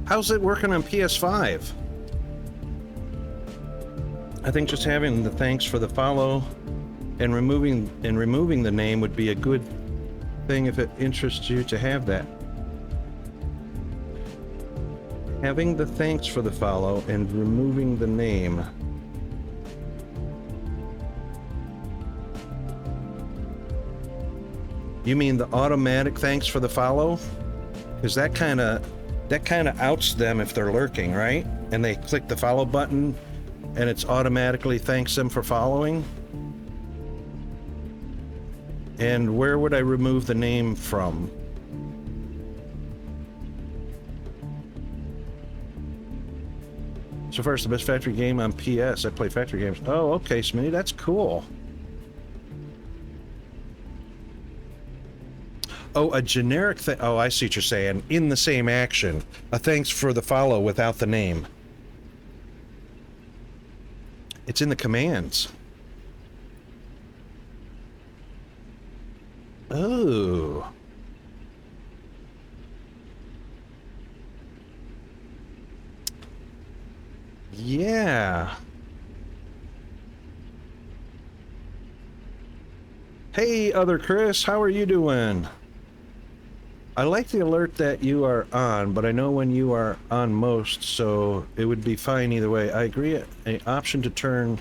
[SPEAKER 1] How's it working on PS5? I think just having the thanks for the follow and removing the name would be a good thing if it interests you to have that. Having the thanks for the follow and removing the name. You mean the automatic thanks for the follow? Because that kind of outs them if they're lurking, right? And they click the follow button and it's automatically thanks them for following. And where would I remove the name from? So first, the best factory game on PS. I play factory games. Oh, okay, Smitty, that's cool. Oh, a generic thing. Oh, I see what you're saying. In the same action. A thanks for the follow without the name. It's in the commands. Oh. Yeah. Hey, other Chris, how are you doing? I like the alert that you are on, but I know when you are on most, so it would be fine either way. I agree, an option to turn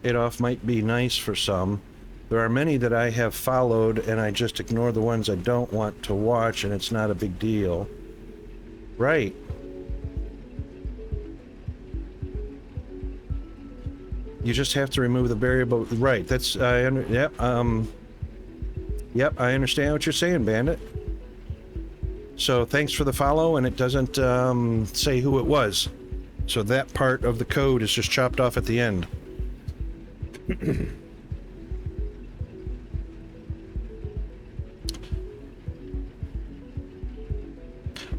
[SPEAKER 1] it off might be nice for some. There are many that I have followed, and I just ignore the ones I don't want to watch, and it's not a big deal. Right. You just have to remove the variable. Right, that's, yep, I understand what you're saying, Bandit. So thanks for the follow, and it doesn't say who it was. So that part of the code is just chopped off at the end.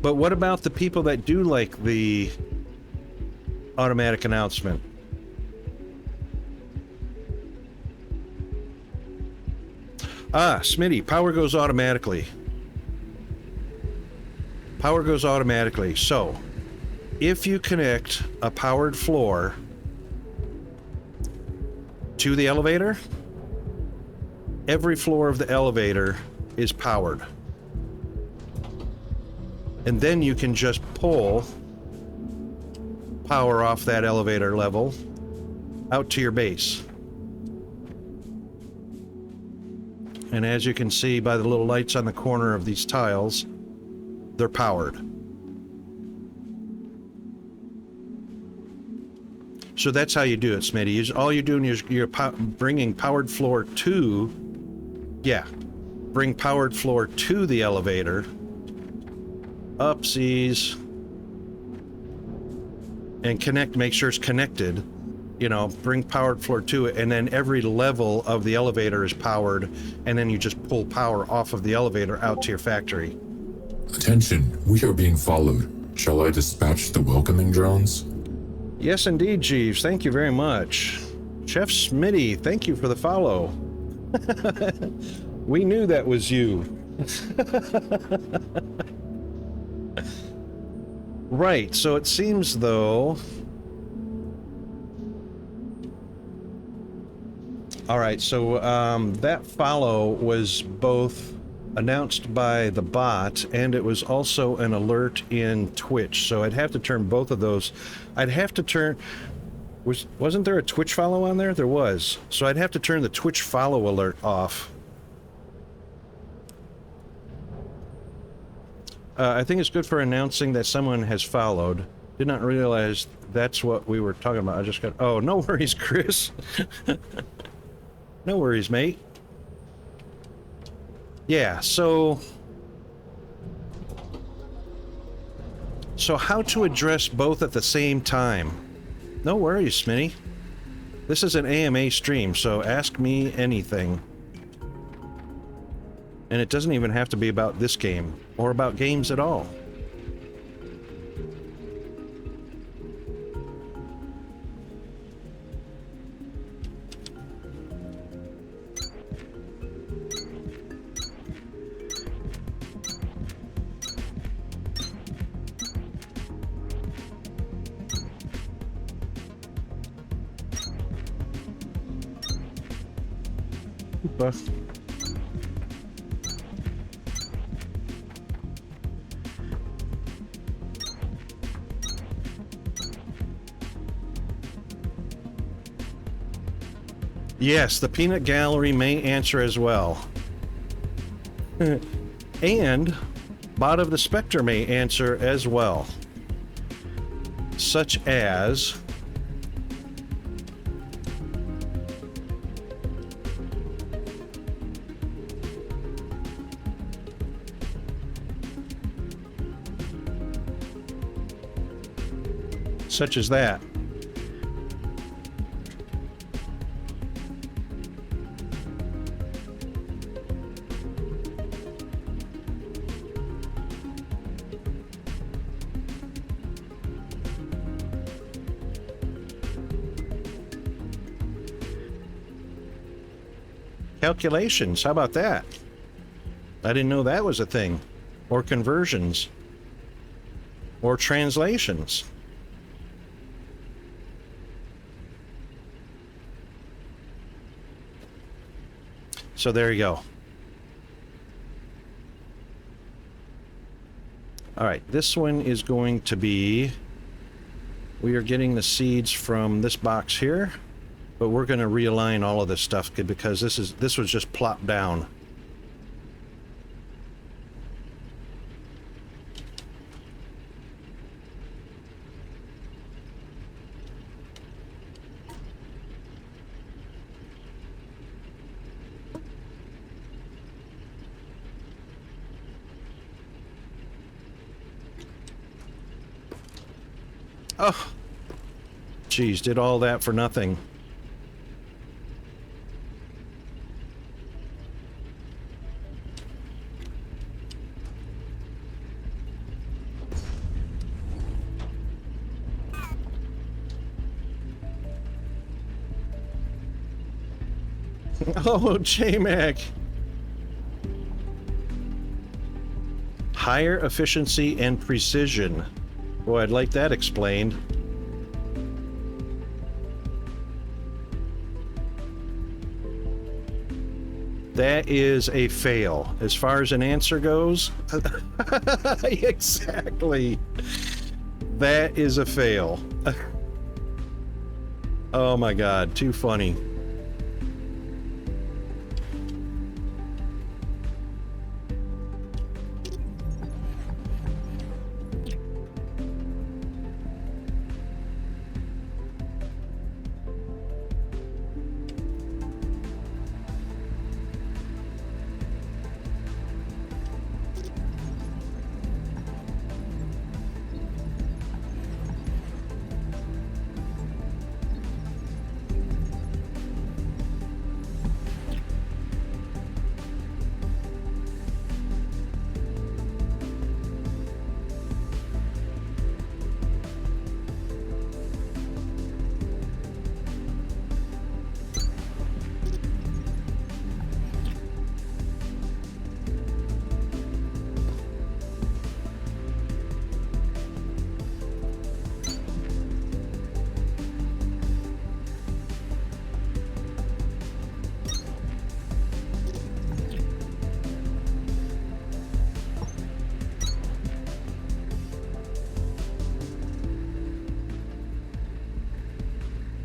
[SPEAKER 1] But what about the people that do like the automatic announcement? Ah, Smitty, power goes automatically. Power goes automatically. So, if you connect a powered floor to the elevator, every floor of the elevator is powered. And then you can just pull power off that elevator level out to your base. And as you can see by the little lights on the corner of these tiles, they're powered. So that's how you do it, Smitty. All you're doing is you're bringing powered floor to, bring powered floor to the elevator. Upsies. And connect, make sure it's connected. You know, bring powered floor to it, and then every level of the elevator is powered, and then you just pull power off of the elevator out to your factory.
[SPEAKER 2] Attention, we are being followed. Shall I dispatch the welcoming drones?
[SPEAKER 1] Yes, indeed, Jeeves. Thank you very much. Chef Smitty, thank you for the follow. We knew that was you. Right, so it seems though... Alright, so that follow was both announced by the bot, and it was also an alert in Twitch. So I'd have to turn both of those. I'd have to turn... Wasn't there a Twitch follow on there? There was. So I'd have to turn the Twitch follow alert off. I think it's good for announcing that someone has followed. Did not realize that's what we were talking about. I just got... Oh, no worries, Chris. No worries, mate. Yeah, so how to address both at the same time? No worries, Smitty. This is an AMA stream, so ask me anything. And it doesn't even have to be about this game, or about games at all. Buff. Yes, the peanut gallery may answer as well. And Bot of the Spectre may answer as well. Such as... such as that. Calculations, how about that? I didn't know that was a thing. Or conversions. Or translations. So there you go. All right, this one is going to be... We are getting the seeds from this box here, but we're going to realign all of this stuff because this was just plopped down. Oh, geez, did all that for nothing. Oh, J-Mac. Higher efficiency and precision. Boy, I'd like that explained. That is a fail. As far as an answer goes, exactly. That is a fail. Oh my God, too funny.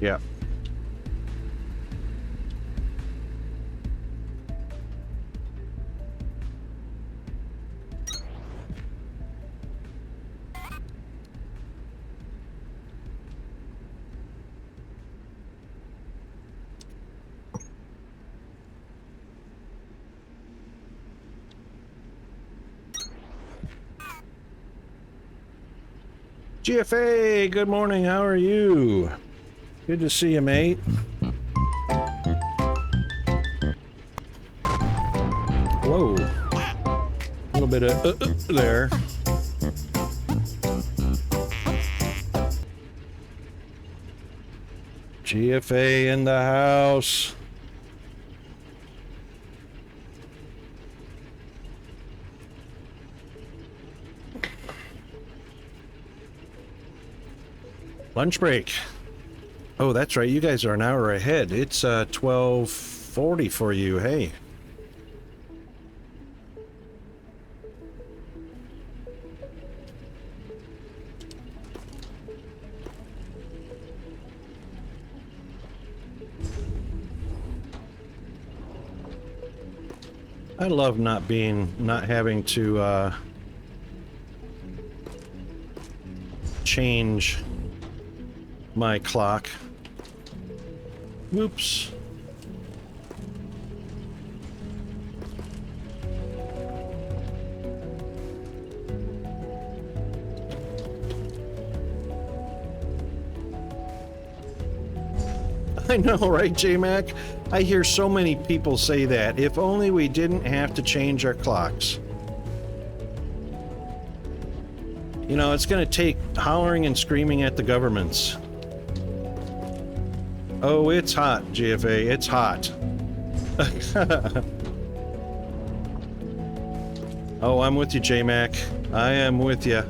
[SPEAKER 1] Yeah. GFA, good morning. How are you? Good to see you, mate. Whoa. A little bit of there. GFA in the house. Lunch break. Oh, that's right. You guys are an hour ahead. It's 12:40 for you. Hey. I love not having to change my clock. Whoops. I know, right, J-Mac? I hear so many people say that. If only we didn't have to change our clocks. You know, it's going to take hollering and screaming at the governments. Oh, it's hot, GFA. It's hot. Oh, I'm with you, J-Mac. I am with you.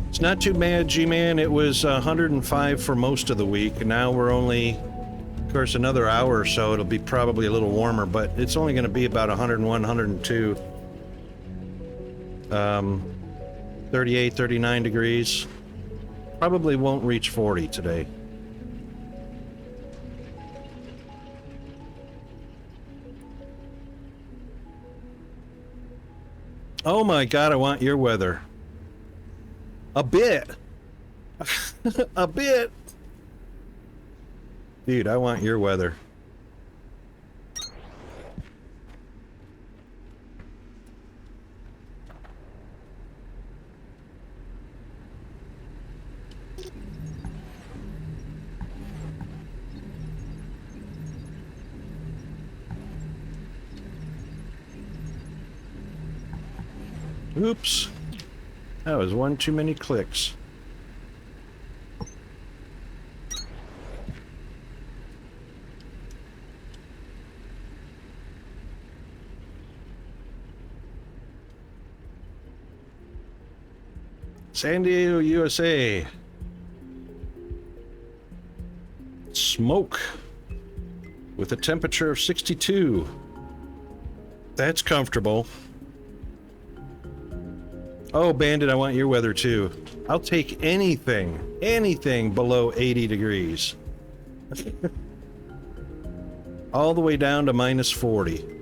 [SPEAKER 1] It's not too bad, G-Man. It was 105 for most of the week. Now we're only, of course, another hour or so. It'll be probably a little warmer, but it's only going to be about 101, 102. 38, 39 degrees. Probably won't reach 40 today. Oh my God, I want your weather. A bit. A bit. Dude, I want your weather. Oops. That was one too many clicks. San Diego, USA. Smoke with a temperature of 62. That's comfortable. Oh, Bandit, I want your weather too. I'll take anything below 80 degrees. All the way down to minus 40.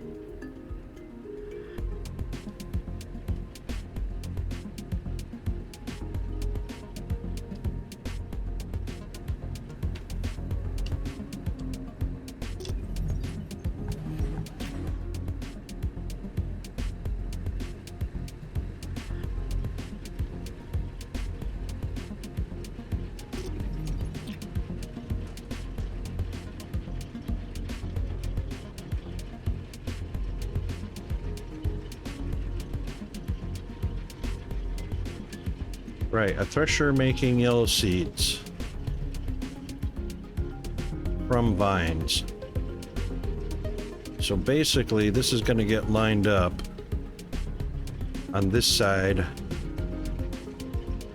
[SPEAKER 1] Right, a thresher making yellow seeds from vines. So basically, this is going to get lined up on this side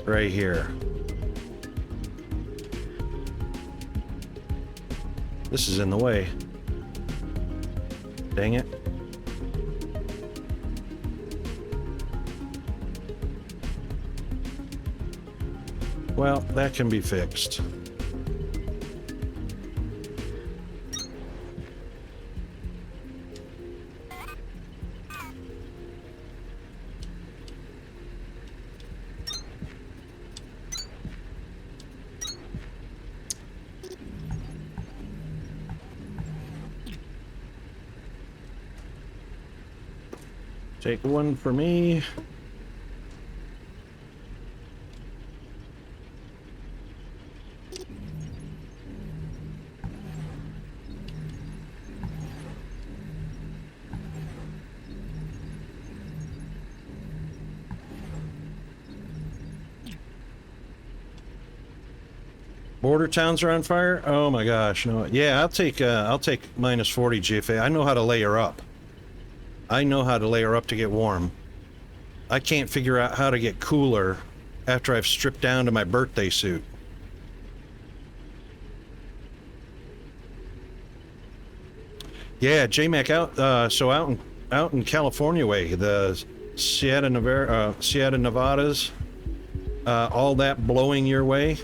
[SPEAKER 1] right here. This is in the way. Dang it. Well, that can be fixed. Take one for me. Border towns are on fire? Oh my gosh, no. Yeah, I'll take minus 40 GFA. I know how to layer up. I know how to layer up to get warm. I can't figure out how to get cooler after I've stripped down to my birthday suit. Yeah, JMac out in California way, the Sierra Nevadas, all that blowing your way.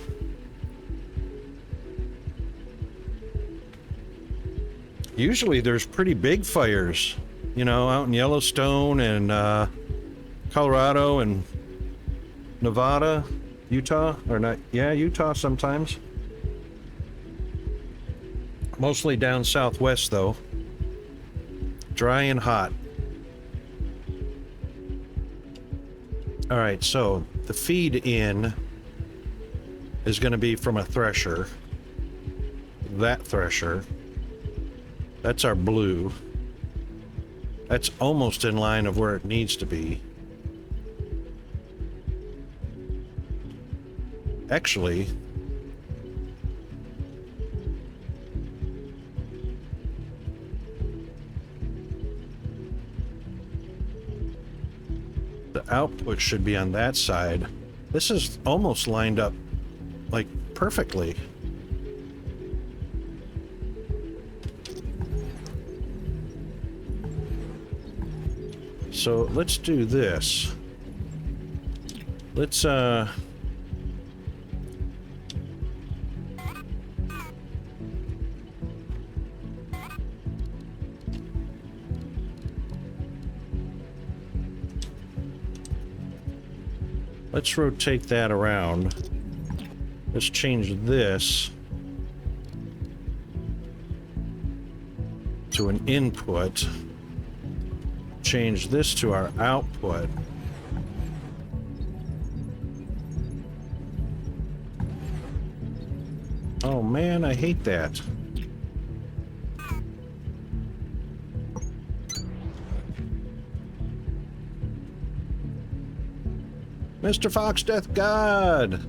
[SPEAKER 1] Usually there's pretty big fires, you know, out in Yellowstone and Colorado and Nevada, Utah, or not, yeah, Utah sometimes. Mostly down southwest though. Dry and hot. All right, so the feed in is going to be from a thresher. That thresher. That's our blue. That's almost in line of where it needs to be. Actually, the output should be on that side. This is almost lined up like perfectly. So let's do this. Let's rotate that around. Let's change this to an input. Change this to our output. Oh man, I hate that. Mr. Fox Death God!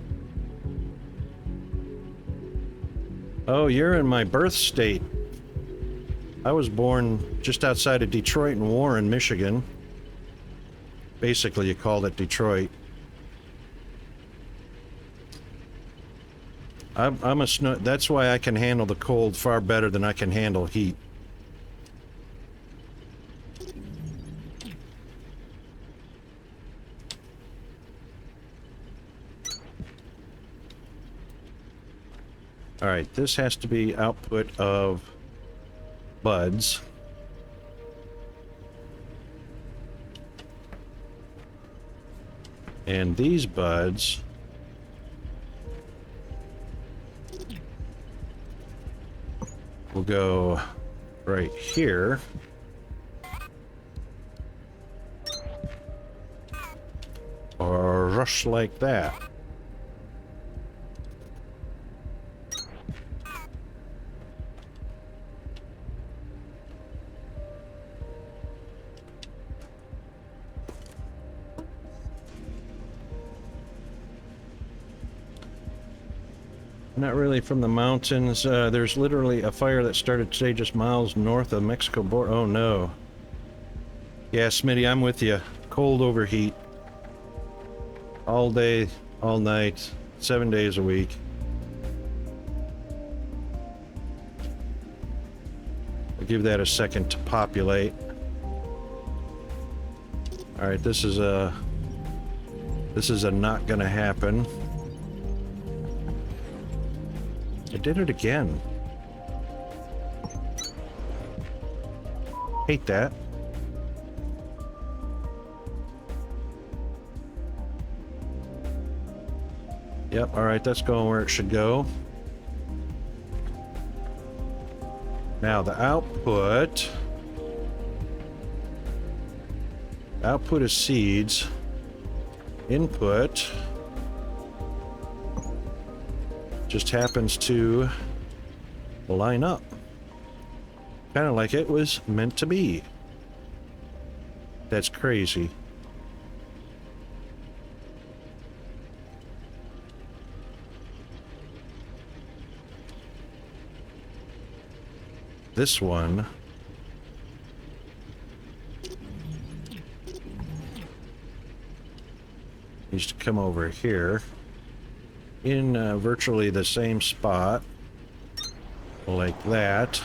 [SPEAKER 1] Oh, you're in my birth state. I was born just outside of Detroit in Warren, Michigan. Basically, you called it Detroit. I'm a snow. That's why I can handle the cold far better than I can handle heat. All right, this has to be output of buds. And these buds will go right here. Or rush like that. Not really from the mountains. There's literally a fire that started today just miles north of Mexico border. Oh no. Yeah, Smitty, I'm with you. Cold overheat. All day, all night, 7 days a week. I'll give that a second to populate. Alright, this is a not gonna happen. I did it again. Hate that. Yep, alright, that's going where it should go. Now the output Output of seeds. Input. Just happens to line up. Kind of like it was meant to be. That's crazy. This one needs to come over here in virtually the same spot, like that.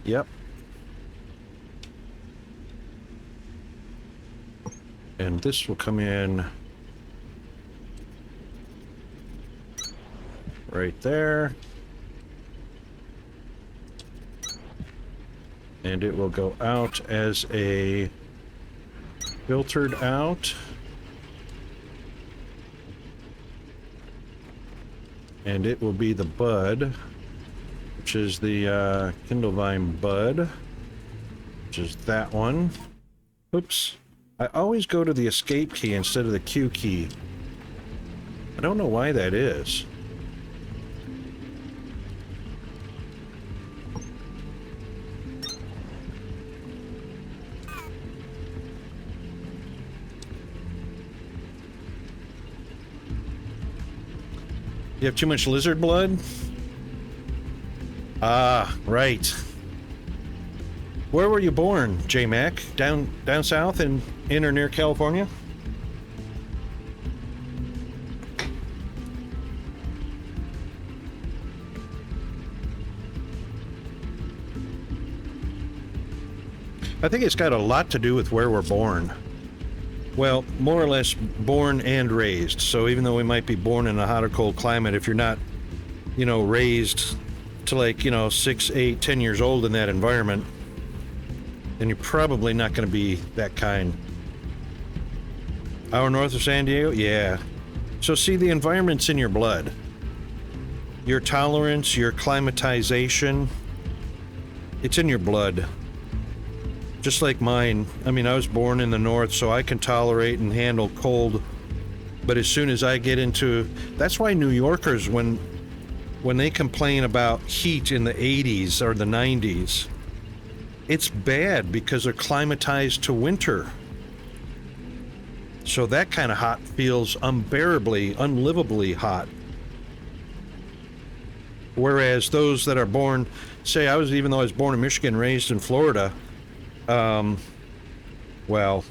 [SPEAKER 1] Yep. And this will come in right there. And it will go out as a filtered out. And it will be the bud, which is the Kindlevine bud, which is that one. Oops. I always go to the escape key instead of the Q key. I don't know why that is. You have too much lizard blood? Ah, right. Where were you born, J-Mac? Down south in or near California? I think it's got a lot to do with where we're born. Well, more or less born and raised. So even though we might be born in a hot or cold climate, if you're not, you know, raised to like, you know, 6, 8, 10 years old in that environment, then you're probably not going to be that kind. Hour north of San Diego? Yeah. So see, the environment's in your blood. Your tolerance, your climatization, it's in your blood. Just like mine. I mean, I was born in the north, so I can tolerate and handle cold. But as soon as I get into... That's why New Yorkers, when they complain about heat in the 80s or the 90s, it's bad because they're climatized to winter. So that kind of hot feels unbearably, unlivably hot. Whereas those that are born... Say, even though I was born in Michigan, raised in Florida... well,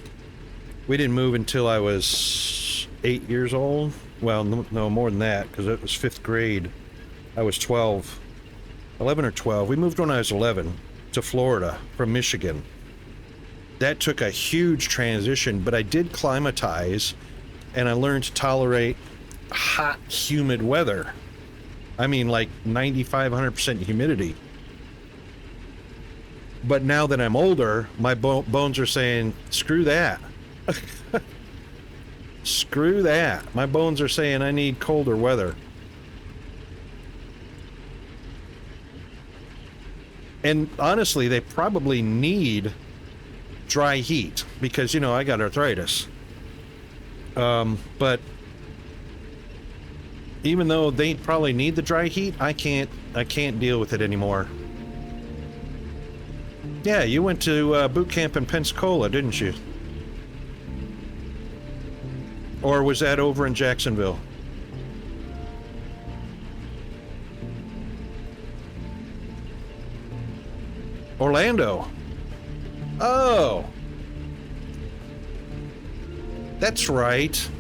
[SPEAKER 1] we didn't move until I was 8 years old. Well, no, more than that, because it was 5th grade. I was 12, 11 or 12. We moved when I was 11 to Florida from Michigan. That took a huge transition, but I did climatize, and I learned to tolerate hot, humid weather. I mean, like 95, 100% humidity. But now that I'm older, my bones are saying, screw that. Screw that. My bones are saying I need colder weather. And honestly, they probably need dry heat because, you know, I got arthritis. But even though they probably need the dry heat, I can't deal with it anymore. Yeah, you went to boot camp in Pensacola, didn't you? Or was that over in Jacksonville? Orlando. Oh. That's right.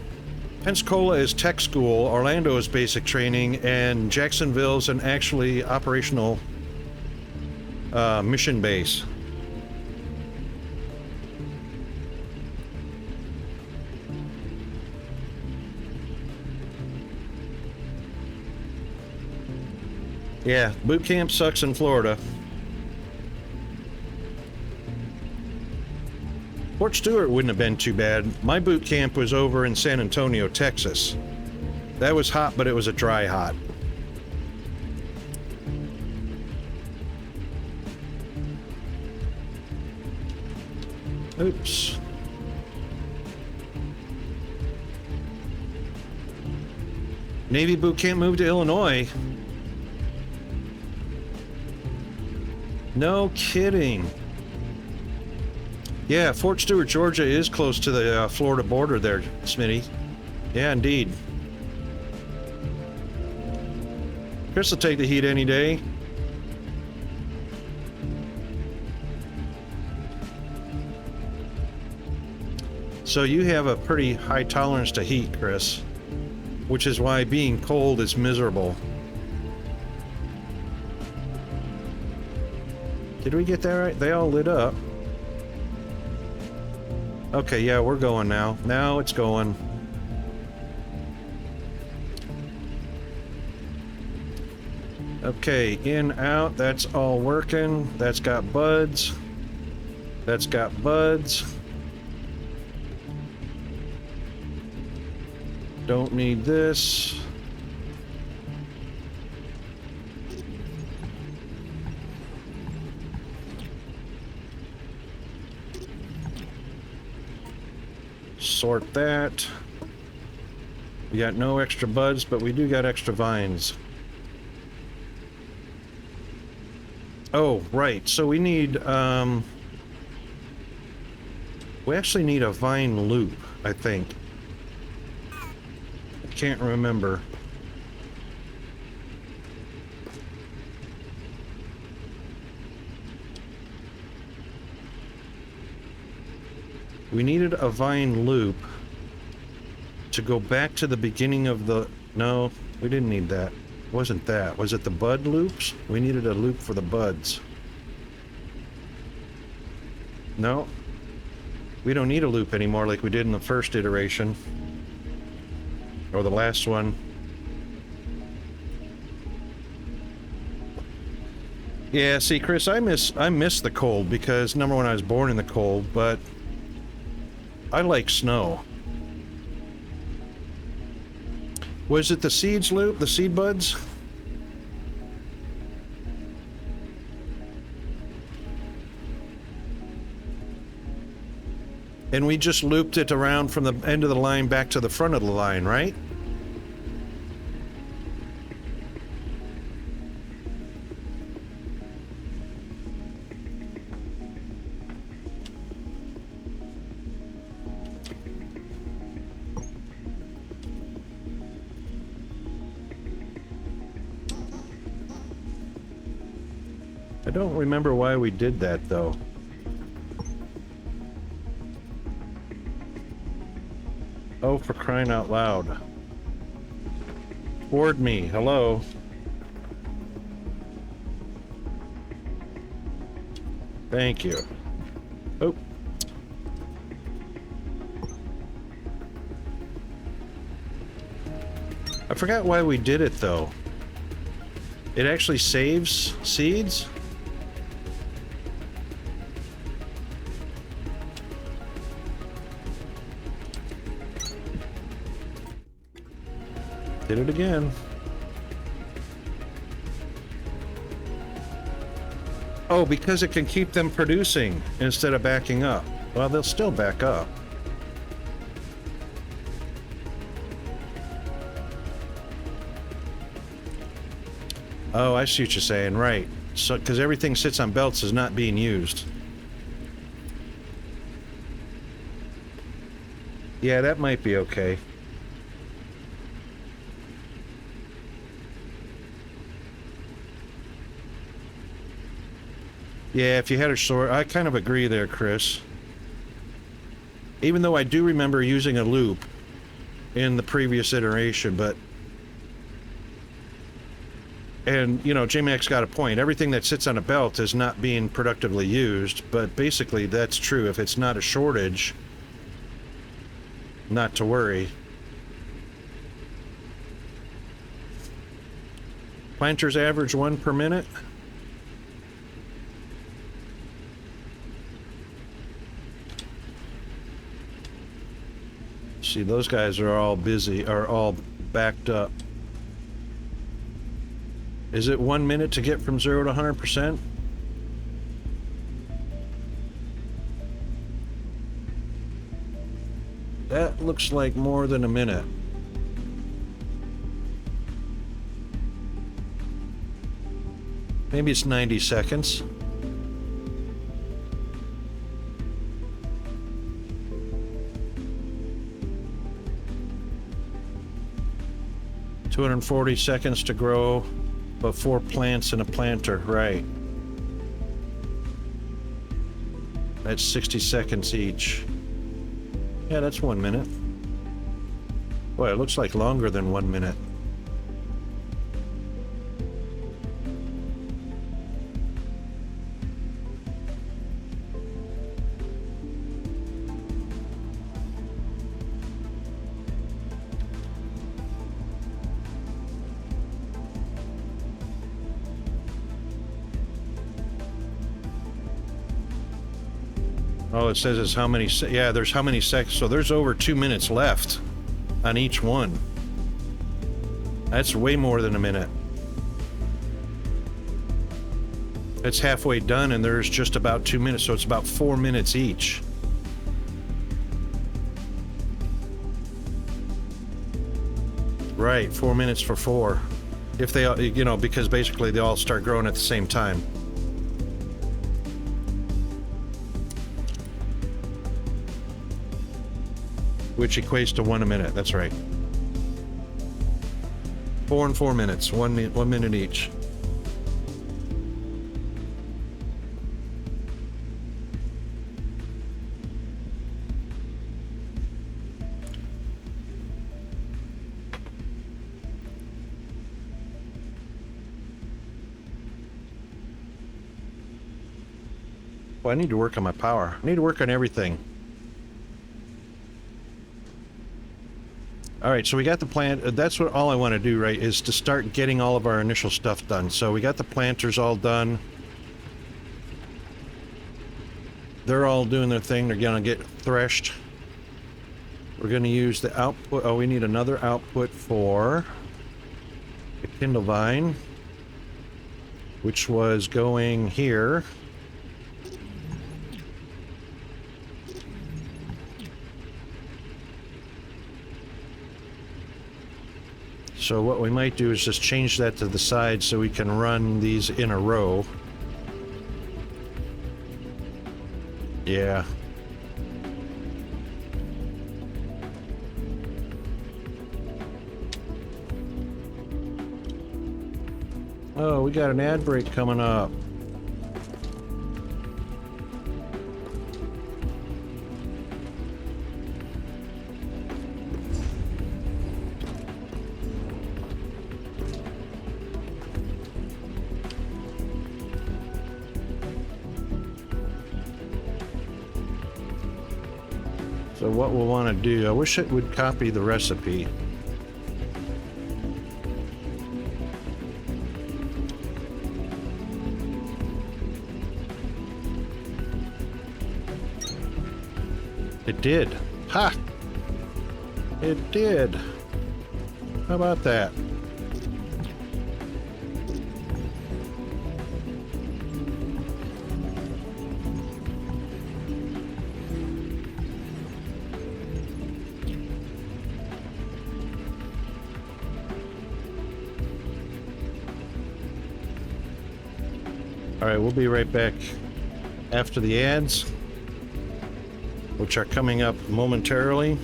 [SPEAKER 1] Pensacola is tech school, Orlando is basic training, and Jacksonville's an actually operational mission base. Yeah, boot camp sucks in Florida. Fort Stewart wouldn't have been too bad. My boot camp was over in San Antonio, Texas. That was hot, but it was a dry hot. Oops. Navy boot can't move to Illinois. No kidding. Yeah, Fort Stewart, Georgia is close to the Florida border there, Smitty. Yeah, indeed. Chris will take the heat any day. So you have a pretty high tolerance to heat, Chris, which is why being cold is miserable. Did we get that right? They all lit up. Okay, yeah, we're going now. Now it's going. Okay, in, out, that's all working. That's got buds. That's got buds. Don't need this. Sort that. We got no extra buds, but we do got extra vines. Oh, right. So we need, we actually need a vine loop, I think. I can't remember. We needed a vine loop to go back to the beginning of the... No, we didn't need that. Wasn't that. Was it the bud loops? We needed a loop for the buds. No. We don't need a loop anymore like we did in the first iteration. Or the last one. Yeah, see, Chris, I miss the cold because, number one, I was born in the cold, but I like snow. Was it the seeds loop, the seed buds? And we just looped it around from the end of the line back to the front of the line, right? I don't remember why we did that, though. Oh, for crying out loud. Board me, hello. Thank you. Oh. I forgot why we did it, though. It actually saves seeds? Did it again. Oh, because it can keep them producing instead of backing up. Well, they'll still back up. Oh, I see what you're saying, right. So, because everything sits on belts is not being used. Yeah, that might be okay. Yeah, if you had a short, I kind of agree there, Chris. Even though I do remember using a loop in the previous iteration, but... And, you know, J-Max got a point. Everything that sits on a belt is not being productively used, but basically that's true. If it's not a shortage, not to worry. Planters average 1 per minute. See, those guys are all busy, are all backed up. Is it 1 minute to get from 0 to 100%? That looks like more than a minute. Maybe it's 90 seconds. $240 to grow, but 4 plants in a planter, right. That's 60 seconds each. Yeah, that's 1 minute. Boy, it looks like longer than 1 minute. Oh, it says it's how many, yeah, there's how many seconds, so there's over 2 minutes left on each one. That's way more than a minute. It's halfway done and there's just about 2 minutes, so it's about 4 minutes each. Right, 4 minutes for 4. If they, you know, because basically they all start growing at the same time. Which equates to 1 minute, that's right. 4 and 4 minutes, 1 minute each. Well, I need to work on my power. I need to work on everything. All right, so we got the plant. That's what all I want to do, right, is to start getting all of our initial stuff done. So we got the planters all done. They're all doing their thing. They're gonna get threshed. We're gonna use the output. Oh, we need another output for the Kindle Vine, which was going here. So what we might do is just change that to the side so we can run these in a row. Yeah. Oh, we got an ad break coming up. So what we'll want to do, I wish it would copy the recipe. It did. Ha! It did. How about that? All right, we'll be right back after the ads, which are coming up momentarily.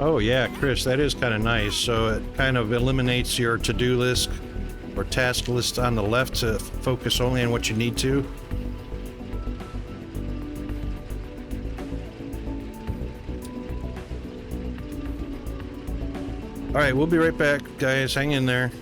[SPEAKER 1] Oh yeah, Chris, that is kind of nice. So it kind of eliminates your to-do list or task list on the left to focus only on what you need to. All right, we'll be right back, guys. Hang in there.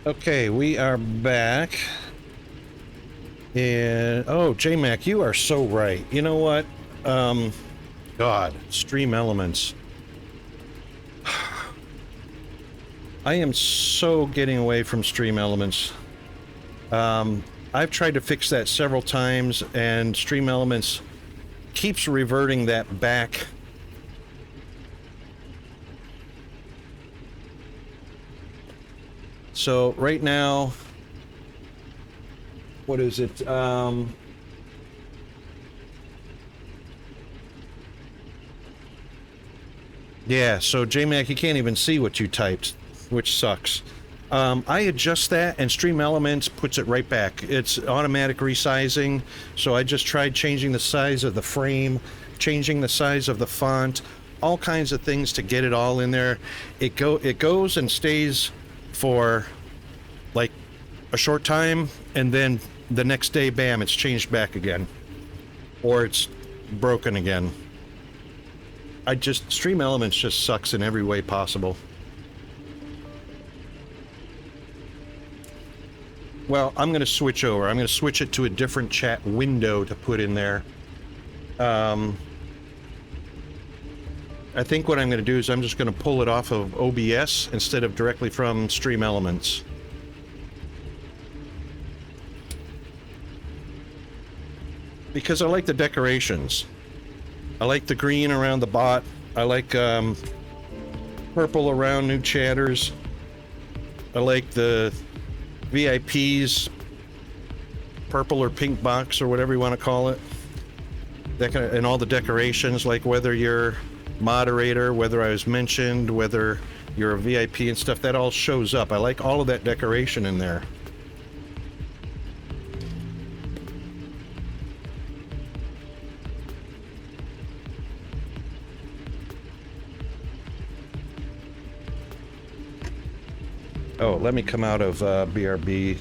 [SPEAKER 1] Okay, we are back. And oh, JMac, you are so right. You know what? God, Stream Elements. I am so getting away from Stream Elements. I've tried to fix that several times, and Stream Elements keeps reverting that back. So right now, what is it? Yeah, so JMac, you can't even see what you typed, which sucks. I adjust that, and Stream Elements puts it right back. It's automatic resizing, so I just tried changing the size of the frame, changing the size of the font, all kinds of things to get it all in there. It goes and stays for like a short time, and then the next day, bam, it's changed back again, or it's broken again. Stream Elements just sucks in every way possible. Well, I'm going to switch over. I'm going to switch it to a different chat window to put in there. I think what I'm going to do is I'm just going to pull it off of OBS instead of directly from Stream Elements. Because I like the decorations. I like the green around the bot. I like purple around new chatters. I like the VIPs, purple or pink box or whatever you want to call it. And all the decorations, like whether you're moderator, whether I was mentioned, whether you're a VIP and stuff, that all shows up. I like all of that decoration in there. Oh, let me come out of BRB.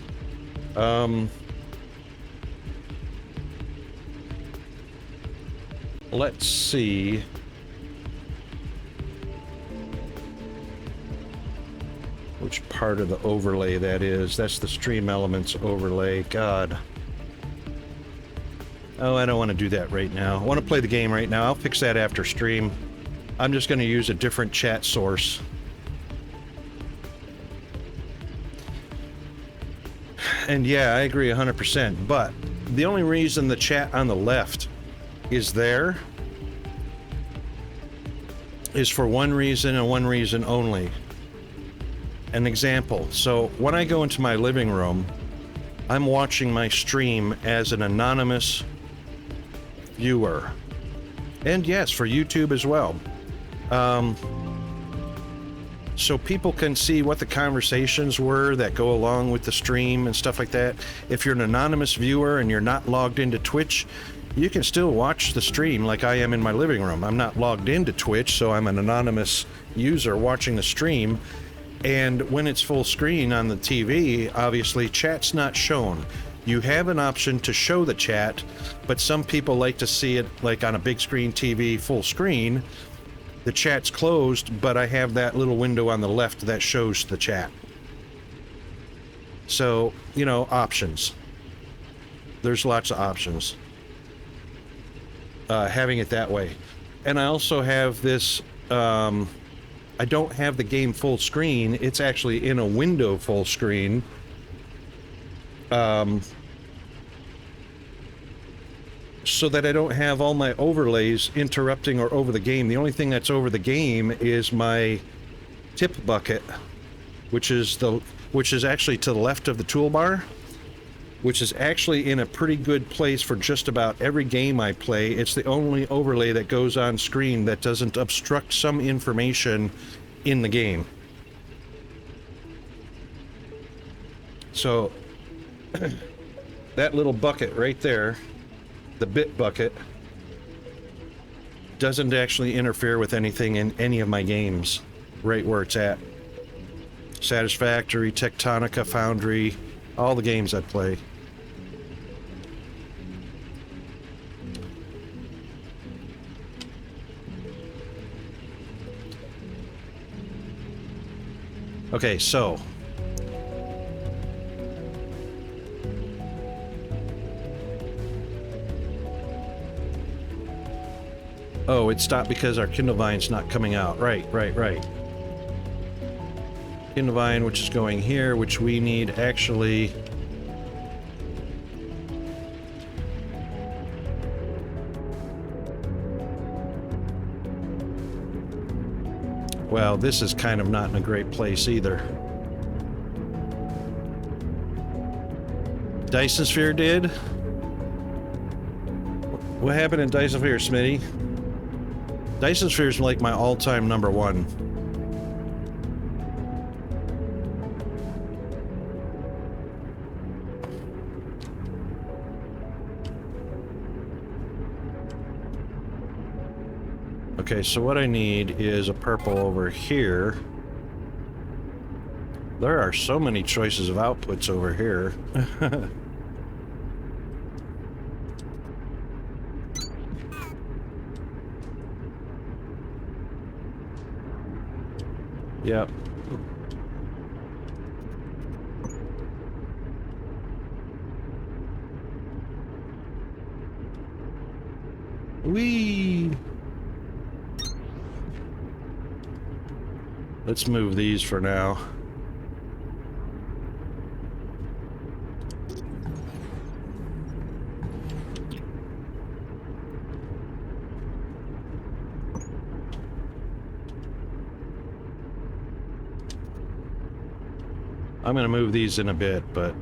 [SPEAKER 1] Let's see. Which part of the overlay that is. That's the Stream Elements overlay. God. Oh, I don't want to do that right now. I want to play the game right now. I'll fix that after stream. I'm just going to use a different chat source. And yeah, I agree 100%, but the only reason the chat on the left is there is for one reason and one reason only. An example. So when I go into my living room, I'm watching my stream as an anonymous viewer. And yes, for YouTube as well. So people can see what the conversations were that go along with the stream and stuff like that. If you're an anonymous viewer and you're not logged into Twitch, you can still watch the stream like I am in my living room. I'm not logged into Twitch, so I'm an anonymous user watching the stream. And when it's full screen on the TV, obviously chat's not shown. You have an option to show the chat, but some people like to see it like on a big screen TV, full screen. The chat's closed, but I have that little window on the left that shows the chat. So, you know, options. There's lots of options. Having it that way. And I also have this, I don't have the game full screen. It's actually in a window full screen. So that I don't have all my overlays interrupting or over the game. The only thing that's over the game is my tip bucket, which is actually to the left of the toolbar, which is actually in a pretty good place for just about every game I play. It's the only overlay that goes on screen that doesn't obstruct some information in the game. So that little bucket right there, the bit bucket, doesn't actually interfere with anything in any of my games right where it's at. Satisfactory, Techtonica, Foundry, all the games I play. Okay, so Oh, it stopped because our Kindle Vine's not coming out. Right. Kindle Vine, which is going here, which we need actually... Well, this is kind of not in a great place either. Dyson Sphere did? What happened in Dyson Sphere, Smitty? Dyson Sphere is like my all-time number one. Okay, so what I need is a purple over here. There are so many choices of outputs over here. Yep. Whee! Let's move these for now. I'm going to move these in a bit, but...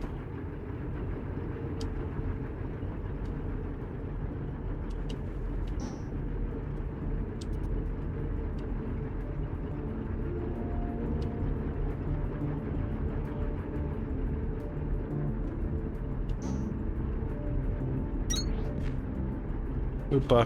[SPEAKER 1] Oopa.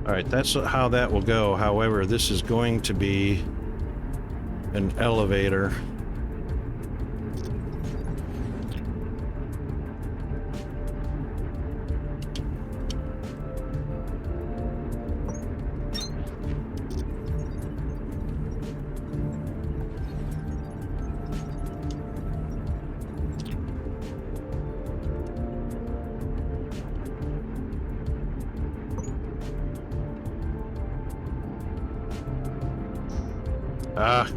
[SPEAKER 1] Alright, that's how that will go. However, this is going to be an elevator. Ah.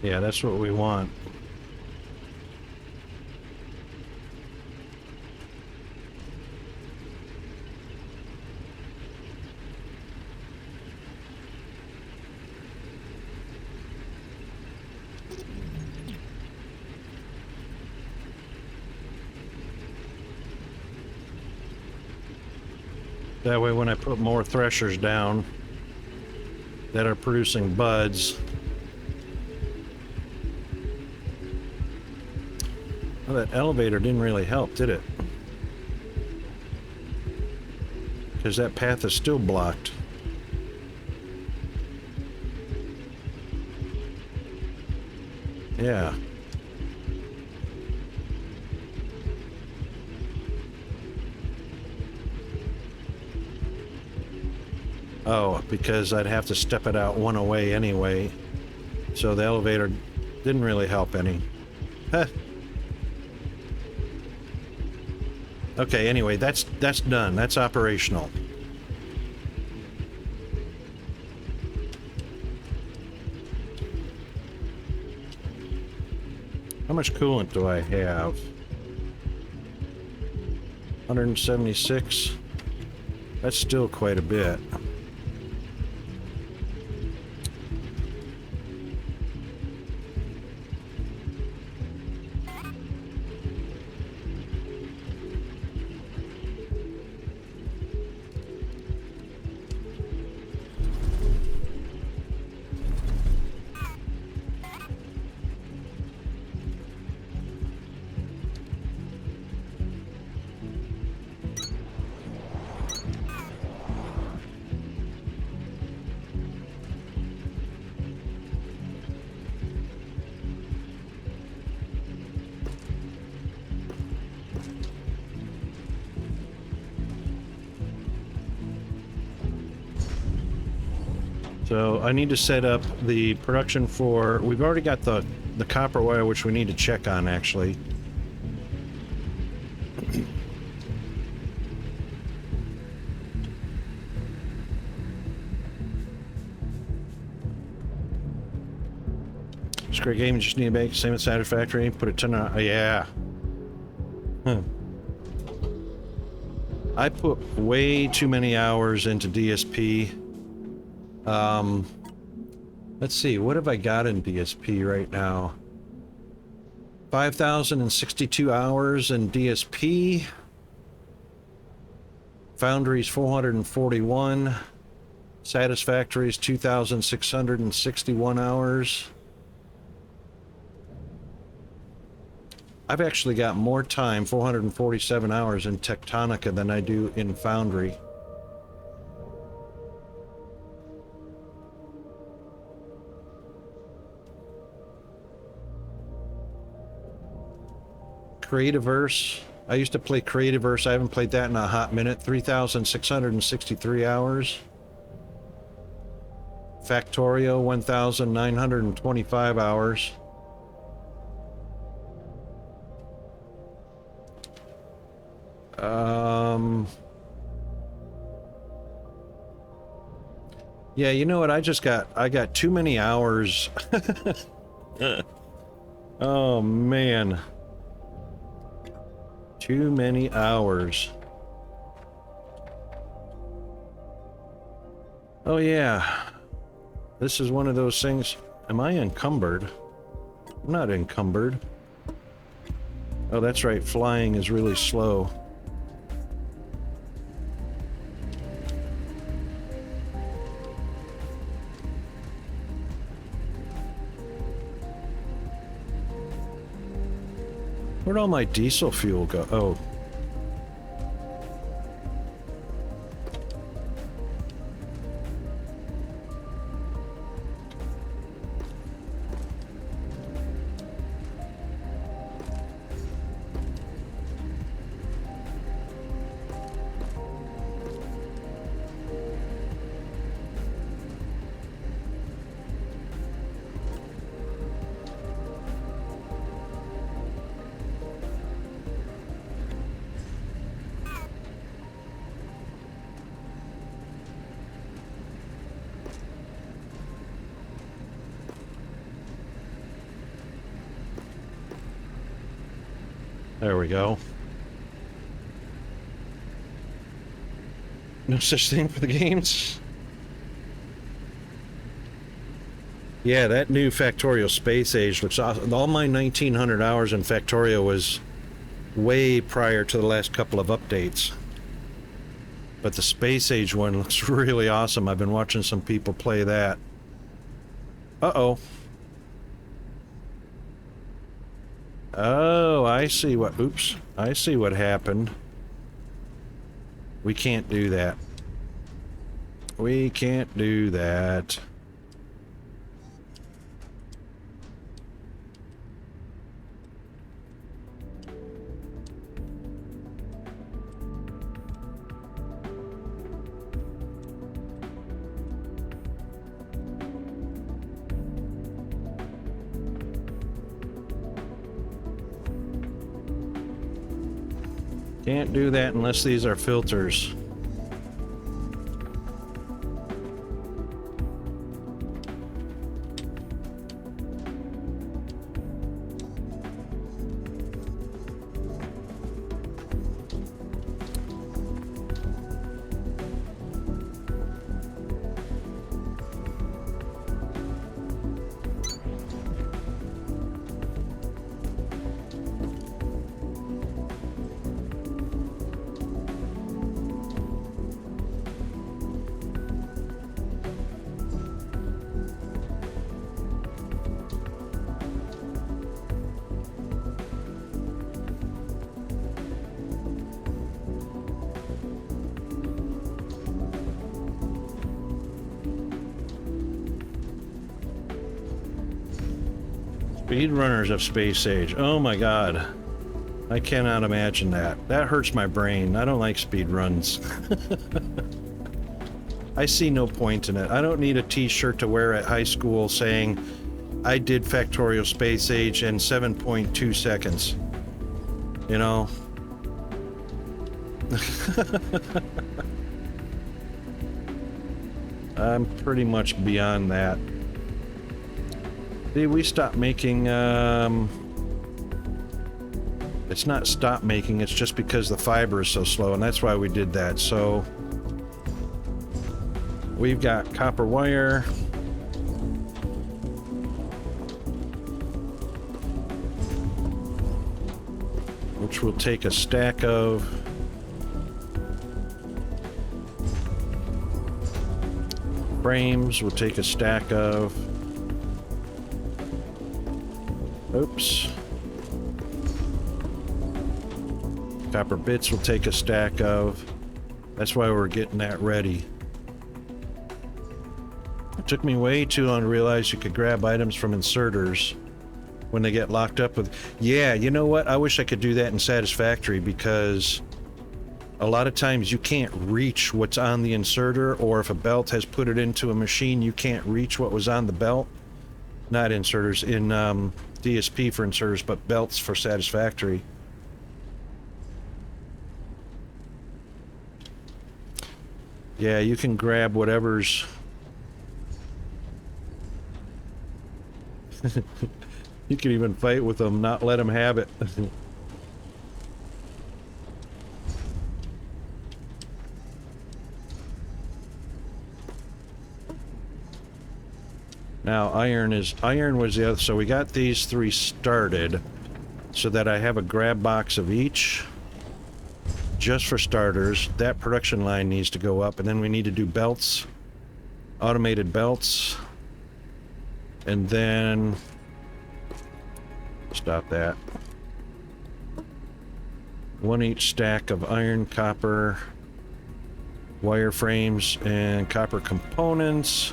[SPEAKER 1] Yeah, that's what we want. That way when I put more threshers down that are producing buds, Well, that elevator didn't really help, did it? Because that path is still blocked. Yeah. Oh, because I'd have to step it out one away anyway. So the elevator didn't really help any. Huh. Okay, anyway, that's done. That's operational. How much coolant do I have? 176. That's still quite a bit. So I need to set up the production for, we've already got the copper wire, which we need to check on actually. It's a great game, you just need to make same as Satisfactory, put a ton on, yeah. Huh. I put way too many hours into DSP. Let's see, what have I got in DSP right now? 5,062 hours in DSP. Foundry's 441. Satisfactory's 2,661 hours. I've actually got more time, 447 hours in Techtonica than I do in Foundry. Creativerse. I used to play Creativerse. I haven't played that in a hot minute. 3,663 hours. Factorio, 1,925 hours. Yeah, you know what? I got too many hours. Oh, man. Too many hours. Oh yeah. This is one of those things. Am I encumbered? I'm not encumbered. Oh, that's right. Flying is really slow. Where'd all my diesel fuel go? Oh. There we go. No such thing for the games. Yeah, that new Factorio Space Age looks awesome. All my 1,900 hours in Factorio was way prior to the last couple of updates. But the Space Age one looks really awesome. I've been watching some people play that. Uh-oh. Oh, I see what... Oops. I see what happened. We can't do that. We can't do that. Can't do that unless these are filters. Speedrunners of Space Age. Oh my god. I cannot imagine that. That hurts my brain. I don't like speedruns. I see no point in it. I don't need a t-shirt to wear at high school saying, I did Factorial Space Age in 7.2 seconds. You know? I'm pretty much beyond that. See, we stopped making, it's not stop making, it's just because the fiber is so slow, and that's why we did that. So, we've got copper wire. Which we'll take a stack of. Frames, we'll take a stack of. Oops. Copper bits we'll take a stack of. That's why we're getting that ready. It took me way too long to realize you could grab items from inserters when they get locked up with... Yeah, you know what? I wish I could do that in Satisfactory, because a lot of times you can't reach what's on the inserter, or if a belt has put it into a machine, you can't reach what was on the belt. Not inserters, in DSP for inserters, but belts for Satisfactory. Yeah, you can grab whatever's... You can even fight with them, not let them have it. Now, iron was the other, so we got these three started so that I have a grab box of each just for starters. That production line needs to go up, and then we need to do belts, automated belts, and then stop that. One each stack of iron, copper, wire frames, and copper components.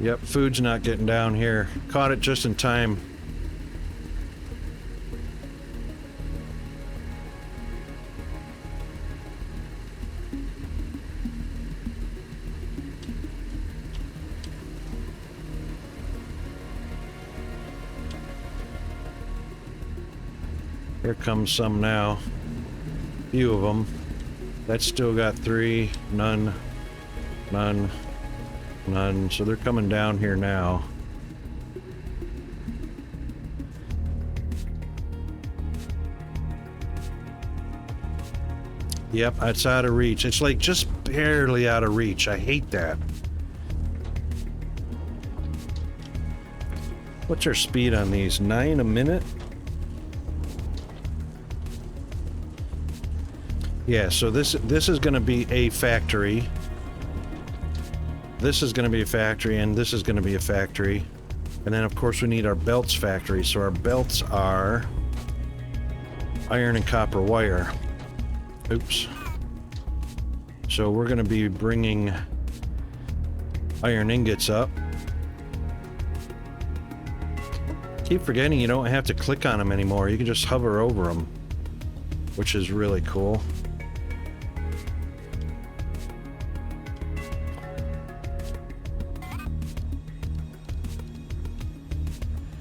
[SPEAKER 1] Yep, food's not getting down here. Caught it just in time. Here comes some now. Few of them. That's still got 3. None. None. None. So they're coming down here now. Yep, it's out of reach. It's like just barely out of reach. I hate that. What's our speed on these? 9 a minute? Yeah, so this is going to be a factory. This is going to be a factory, and this is going to be a factory. And then, of course, we need our belts factory. So our belts are iron and copper wire. Oops. So we're going to be bringing iron ingots up. Keep forgetting you don't have to click on them anymore. You can just hover over them, which is really cool.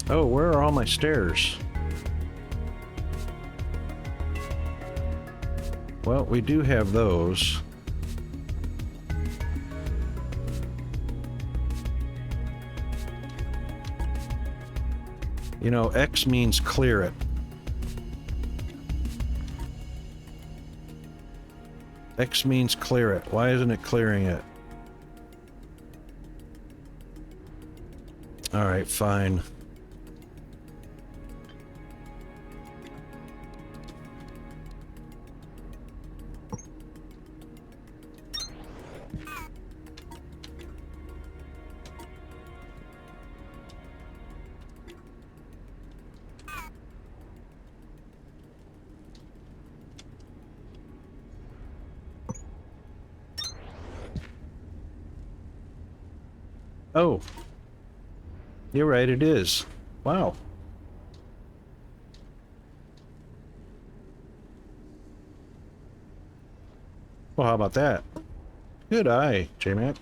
[SPEAKER 1] Oh, where are all my stairs? Well, we do have those. You know, X means clear it. X means clear it. Why isn't it clearing it? All right, fine. Oh, you're right, it is. Wow. Well, how about that? Good eye, J-Mac.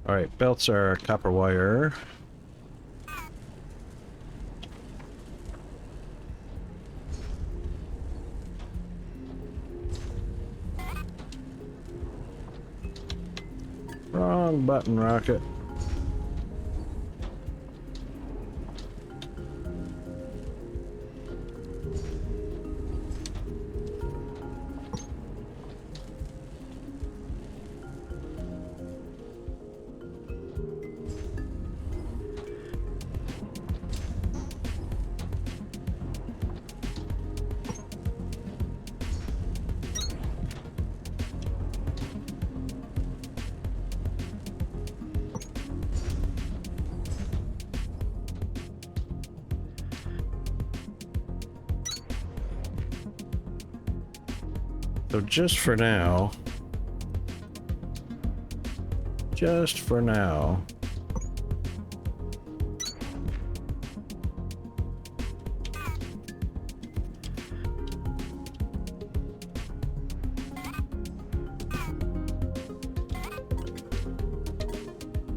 [SPEAKER 1] All right, belts are copper wire. Wrong button, Rocket. So just for now,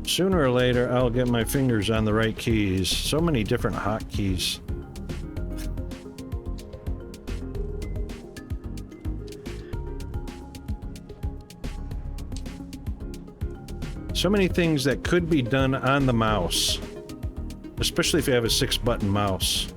[SPEAKER 1] sooner or later, I'll get my fingers on the right keys. So many different hotkeys. So many things that could be done on the mouse, especially if you have a 6-button mouse.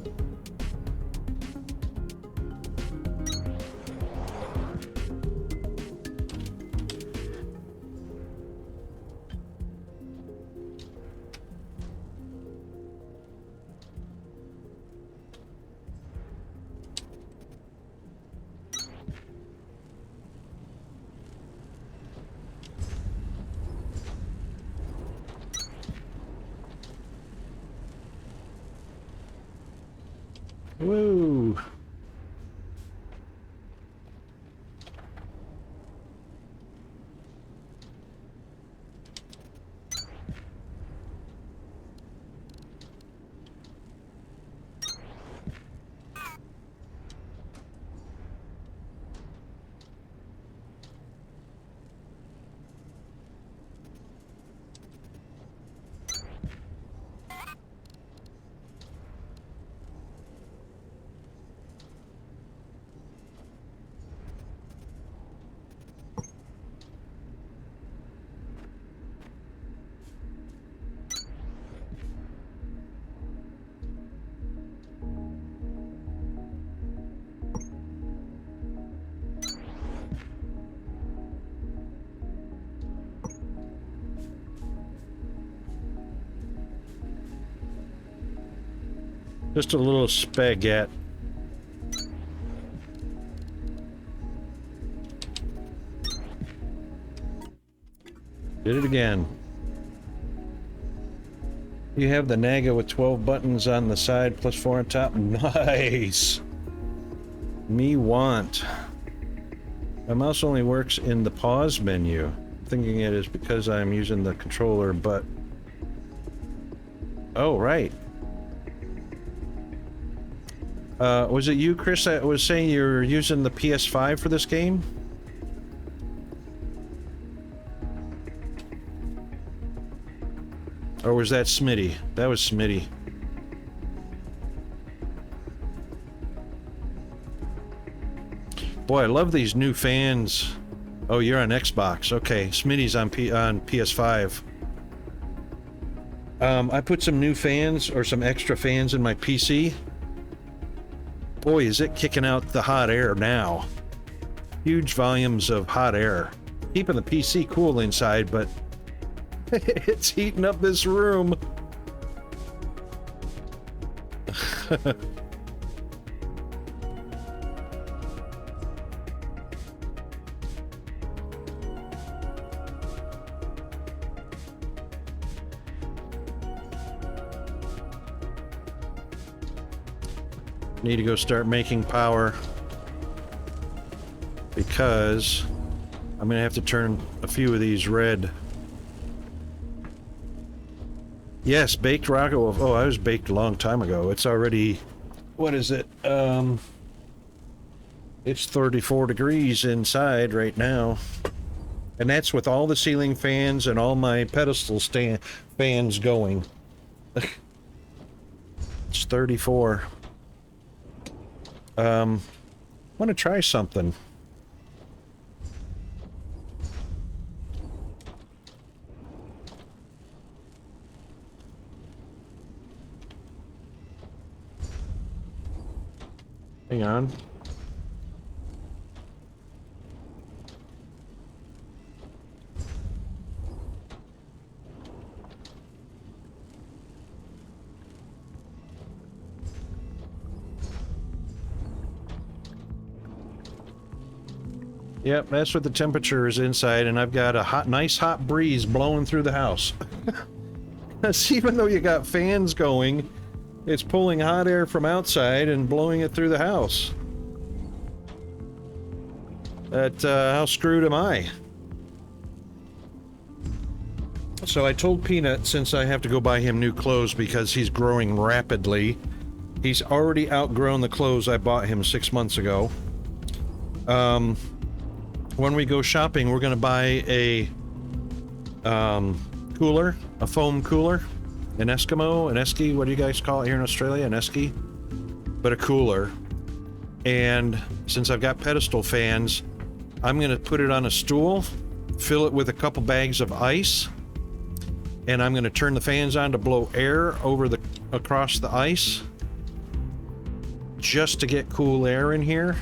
[SPEAKER 1] Woo! Just a little spaghetti. Did it again. You have the Naga with 12 buttons on the side plus 4 on top. Nice! Me want. My mouse only works in the pause menu. I'm thinking it is because I'm using the controller, but... Oh, right. Was it you, Chris, that was saying you're using the PS5 for this game? Or was that Smitty? That was Smitty. Boy, I love these new fans. Oh, you're on Xbox. Okay, Smitty's on PS5. I put some new fans, or some extra fans in my PC. Boy, is it kicking out the hot air now. Huge volumes of hot air. Keeping the PC cool inside, but it's heating up this room. Need to go start making power because I'm gonna have to turn a few of these red. Yes, baked rocket wolf. Oh, I was baked a long time ago. It's already, what is it? It's 34 degrees inside right now. And that's with all the ceiling fans and all my pedestal stand fans going. It's 34. I want to try something. Hang on. Yep, that's what the temperature is inside, and I've got a nice hot breeze blowing through the house. Even though you got fans going, it's pulling hot air from outside and blowing it through the house. How screwed am I? So I told Peanut, since I have to go buy him new clothes because he's growing rapidly, he's already outgrown the clothes I bought him 6 months ago. When we go shopping, we're going to buy a cooler, a foam cooler, an Eskimo, an Esky, what do you guys call it here in Australia? An Esky? But a cooler. And since I've got pedestal fans, I'm going to put it on a stool, fill it with a couple bags of ice, and I'm going to turn the fans on to blow air across the ice just to get cool air in here.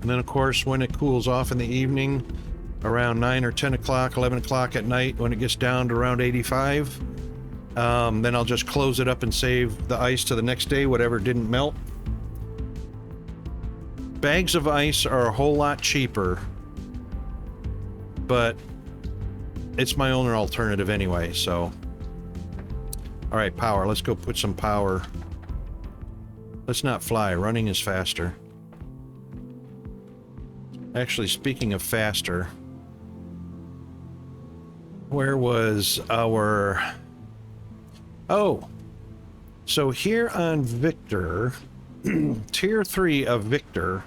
[SPEAKER 1] And then, of course, when it cools off in the evening, around 9 or 10 o'clock, 11 o'clock at night, when it gets down to around 85, then I'll just close it up and save the ice to the next day, whatever didn't melt. Bags of ice are a whole lot cheaper, but it's my only alternative anyway, so. All right, power. Let's go put some power. Let's not fly. Running is faster. Actually, speaking of faster, where was our... Oh, so here on Victor, tier 3 of Victor,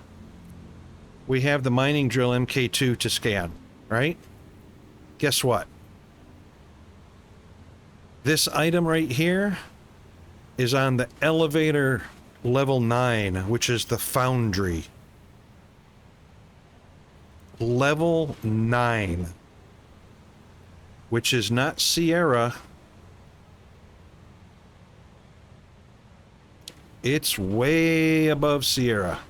[SPEAKER 1] we have the mining drill MK2 to scan, right? Guess what? This item right here is on the elevator level 9, which is the foundry. Level 9, which is not Sierra. It's way above Sierra.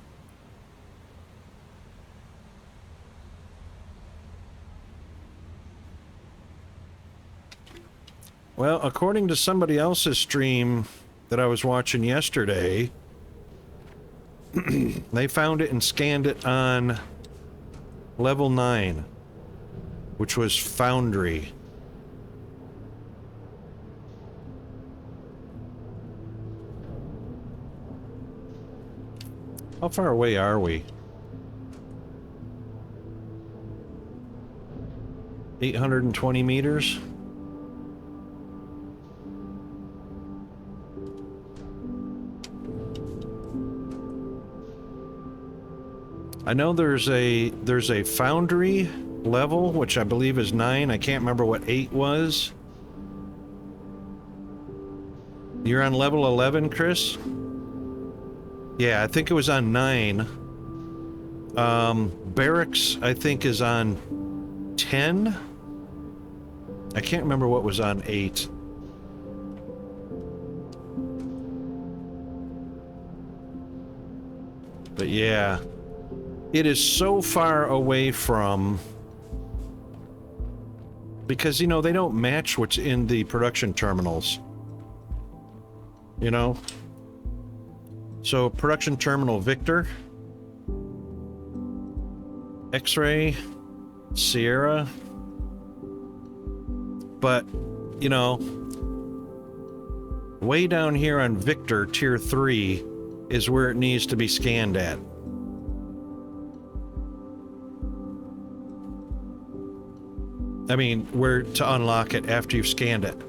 [SPEAKER 1] Well, according to somebody else's stream that I was watching yesterday, they found it and scanned it on level 9, which was Foundry. How far away are we? 820 meters? I know there's a Foundry level, which I believe is 9. I can't remember what 8 was. You're on level 11, Chris? Yeah, I think it was on 9. Barracks, I think, is on 10. I can't remember what was on 8. But yeah, it is so far away from... Because, you know, they don't match what's in the production terminals. You know? So, production terminal Victor, X-Ray, Sierra, but, you know, way down here on Victor, Tier 3, is where it needs to be scanned at. I mean, where to unlock it after you've scanned it.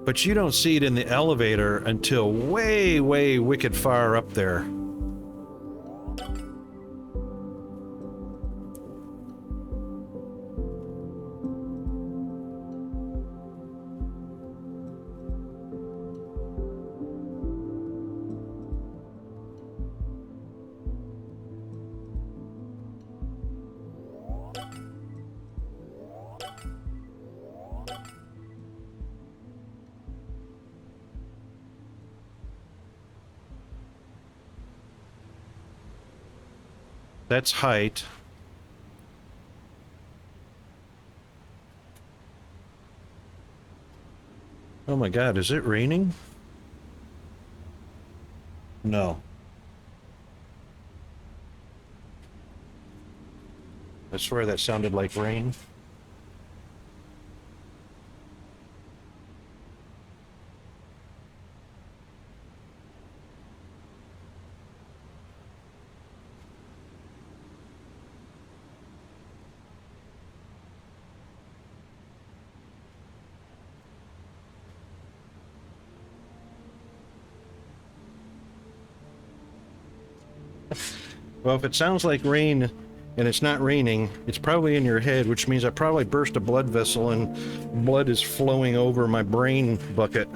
[SPEAKER 1] But you don't see it in the elevator until way, way wicked far up there. That's height. Oh my God, is it raining? No. I swear that sounded like rain. Well, if it sounds like rain and it's not raining, it's probably in your head, which means I probably burst a blood vessel and blood is flowing over my brain bucket.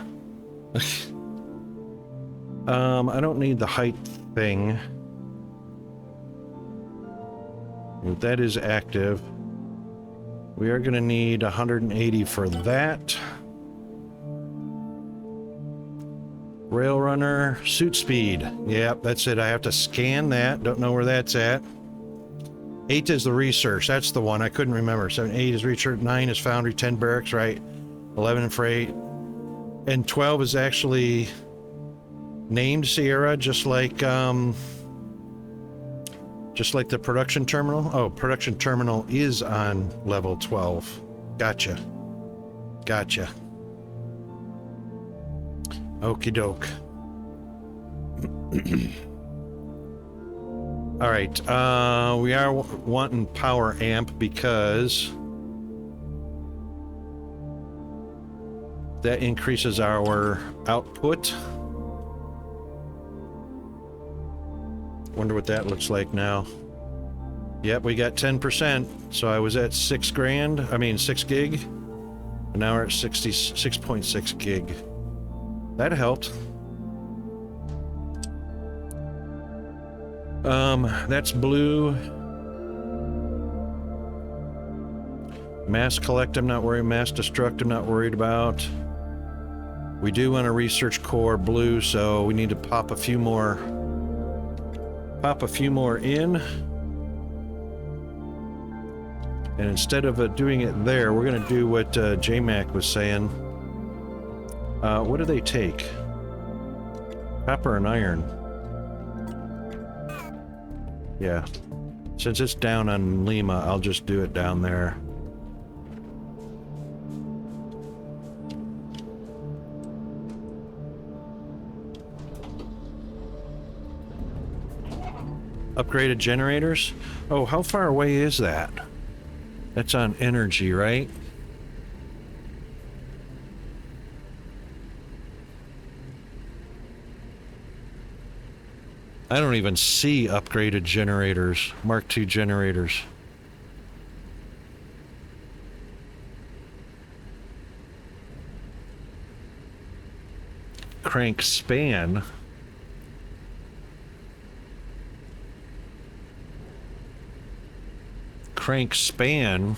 [SPEAKER 1] I don't need the height thing. That is active. We are going to need 180 for that. Rail runner, suit speed. Yep, that's it. I have to scan that. Don't know where that's at. 8 is the research. That's the one. I couldn't remember. 7, 8 is research. 9 is foundry. 10 barracks, right? 11 freight. And 12 is actually named Sierra, just like the production terminal. Oh, production terminal is on level 12. Gotcha. Gotcha. Okie doke. All right, we are wanting power amp because that increases our output. Wonder what that looks like now. Yep, we got 10%. So I was at 6 gig. And now we're at 66.6 gig. That helped. That's blue. Mass collect, I'm not worried. Mass destruct, I'm not worried about. We do want to research core blue, so we need to pop a few more. Pop a few more in. And instead of doing it there, we're going to do what JMac was saying. What do they take? Copper and iron. Yeah. Since it's down on Lima, I'll just do it down there. Upgraded generators? Oh, how far away is that? That's on energy, right? I don't even see upgraded generators, Mark II generators. Crank span. Crank span.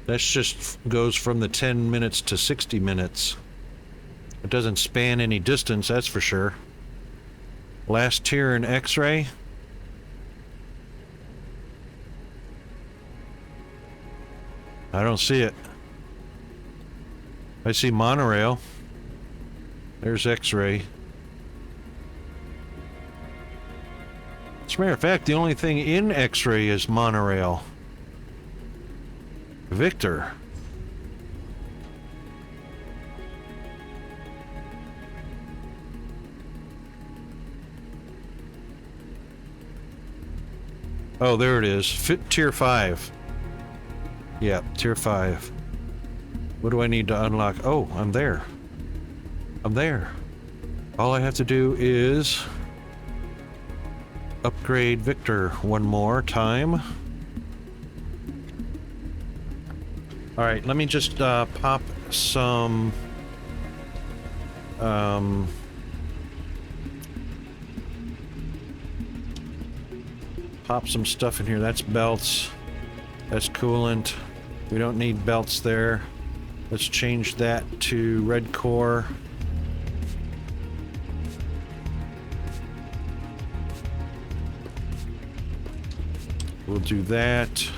[SPEAKER 1] That's just goes from the 10 minutes to 60 minutes. It doesn't span any distance, that's for sure. Last tier in X-ray. I don't see it. I see monorail. There's X-ray. As a matter of fact, the only thing in X-ray is monorail. Victor. Oh, there it is. Tier 5. Yeah, tier 5. What do I need to unlock? Oh, I'm there. I'm there. All I have to do is upgrade Victor one more time. All right, let me just pop some stuff in here. That's belts. That's coolant. We don't need belts there. Let's change that to red core. We'll do that.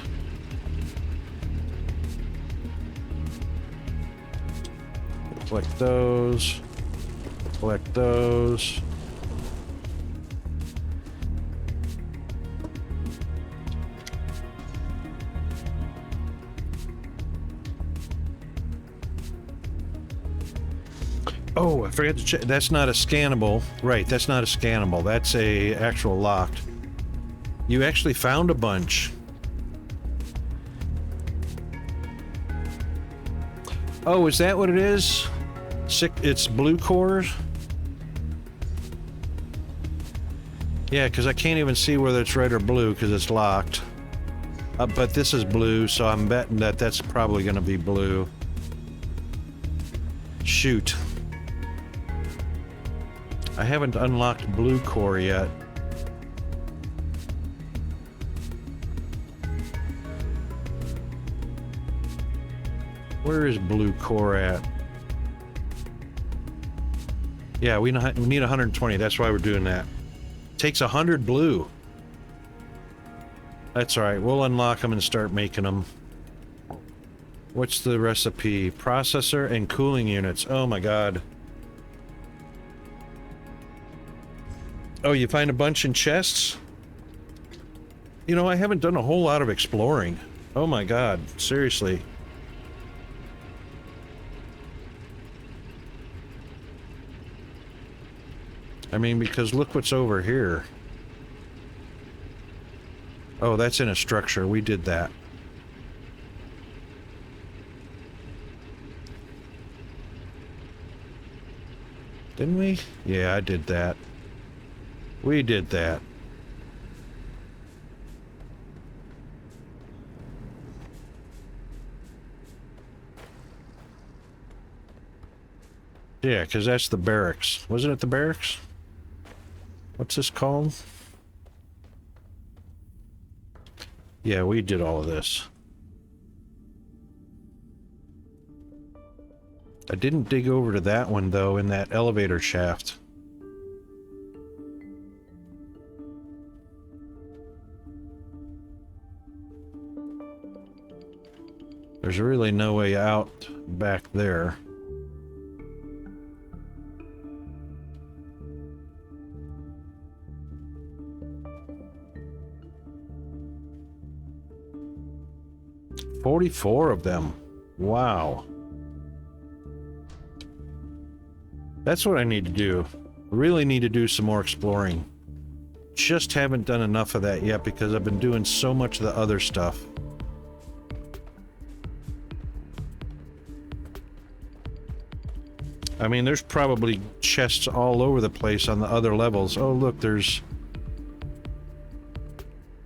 [SPEAKER 1] Collect those. Collect those. Oh, I forgot to check. That's not a scannable. Right, that's not a scannable. That's a actual locked. You actually found a bunch. Oh, is that what it is? It's blue cores? Yeah, because I can't even see whether it's red or blue because it's locked. But this is blue, so I'm betting that that's probably going to be blue. Shoot. I haven't unlocked blue core yet. Where is blue core at? Yeah, we need 120. That's why we're doing that. Takes 100 blue. That's all right. We'll unlock them and start making them. What's the recipe? Processor and cooling units. Oh my god. Oh, you find a bunch in chests? You know, I haven't done a whole lot of exploring. Oh my god. Seriously. I mean, because look what's over here. Oh, that's in a structure. We did that. Didn't we? Yeah, I did that. We did that. Yeah, because that's the barracks. Wasn't it the barracks? What's this called? Yeah, we did all of this. I didn't dig over to that one, though, in that elevator shaft. There's really no way out back there. "44 of them. Wow. That's what I need to do. I really need to do some more exploring. Just haven't done enough of that yet because I've been doing so much of the other stuff. I mean, there's probably chests all over the place on the other levels. Oh, look, there's...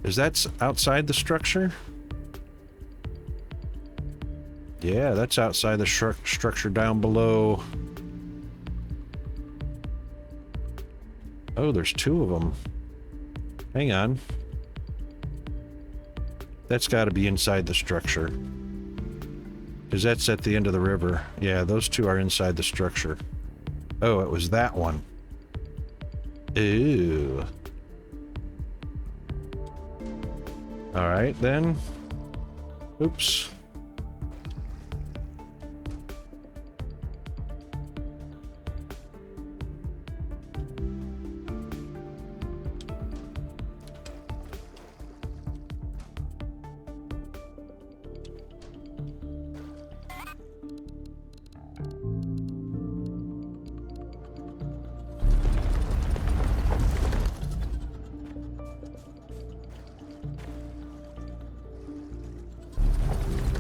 [SPEAKER 1] Is that outside the structure? Yeah, that's outside the structure down below. Oh, there's two of them. Hang on. That's got to be inside the structure. Because that's at the end of the river. Yeah, those two are inside the structure. Oh, it was that one. Ew. Alright, then. Oops.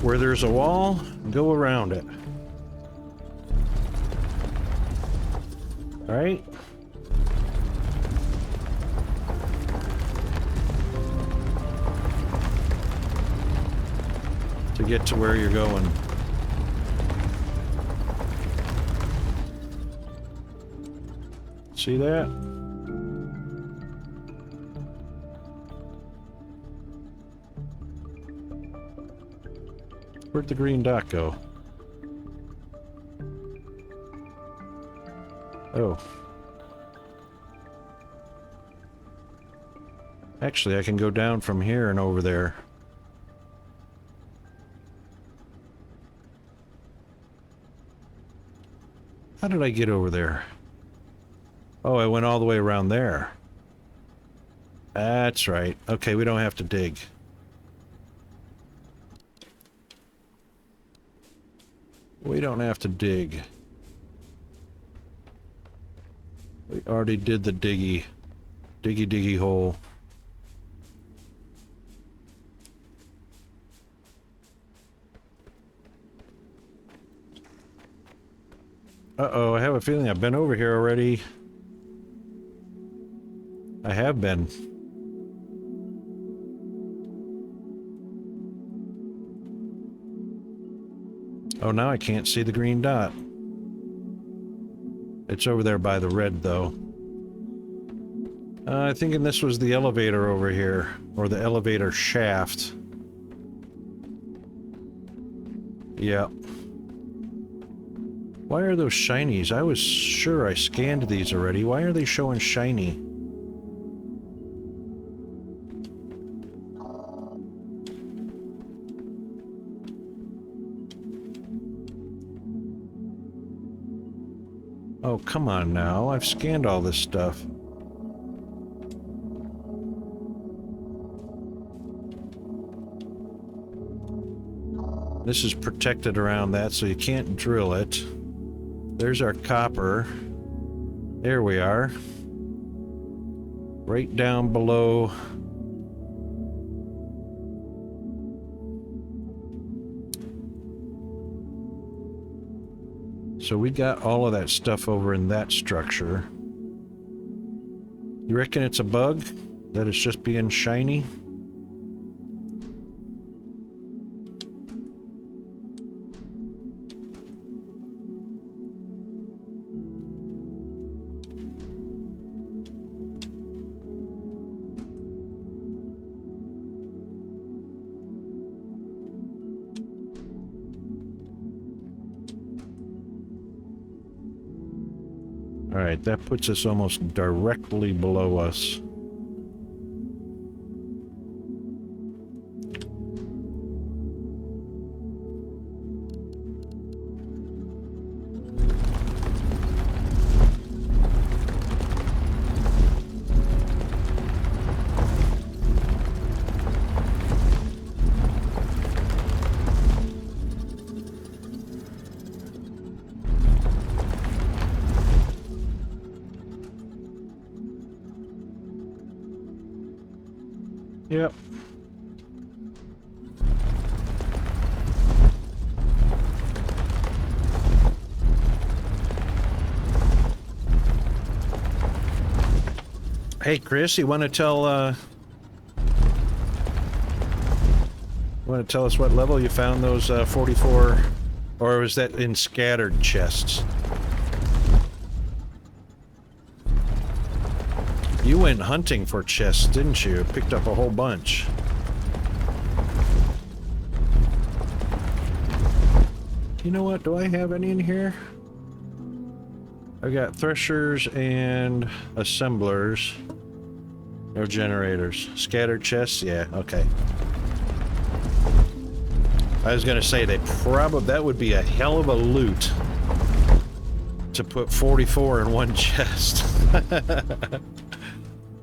[SPEAKER 1] Where there's a wall, go around it. All right? To get to where you're going. See that? Where'd the green dot go? Oh. Actually, I can go down from here and over there. How did I get over there? Oh, I went all the way around there. That's right. Okay, we don't have to dig. We don't have to dig. We already did the diggy hole. Uh-oh, I have a feeling I've been over here already. I have been. Oh, now I can't see the green dot. It's over there by the red, though. I'm thinking this was the elevator over here, or the elevator shaft. Yeah. Why are those shinies? I was sure I scanned these already. Why are they showing shiny? Oh, come on now. I've scanned all this stuff. This is protected around that, so you can't drill it. There's our copper. There we are. Right down below. So we got all of that stuff over in that structure. You reckon it's a bug? That it's just being shiny? Alright, that puts us almost directly below us. Yep. Hey, Chris, you want to tell us what level you found those 44, or was that in scattered chests? You went hunting for chests, didn't you? Picked up a whole bunch. You know what? Do I have any in here? I've got threshers and assemblers. No generators. Scattered chests? Yeah, okay. I was gonna say that would be a hell of a loot to put 44 in one chest.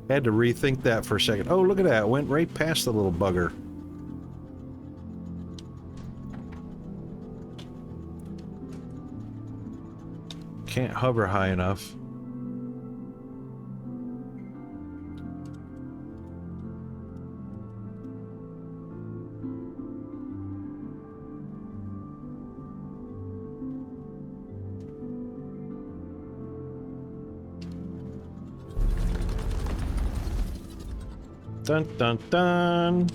[SPEAKER 1] Had to rethink that for a second. Oh, look at that. Went right past the little bugger. Can't hover high enough. Dun dun dun.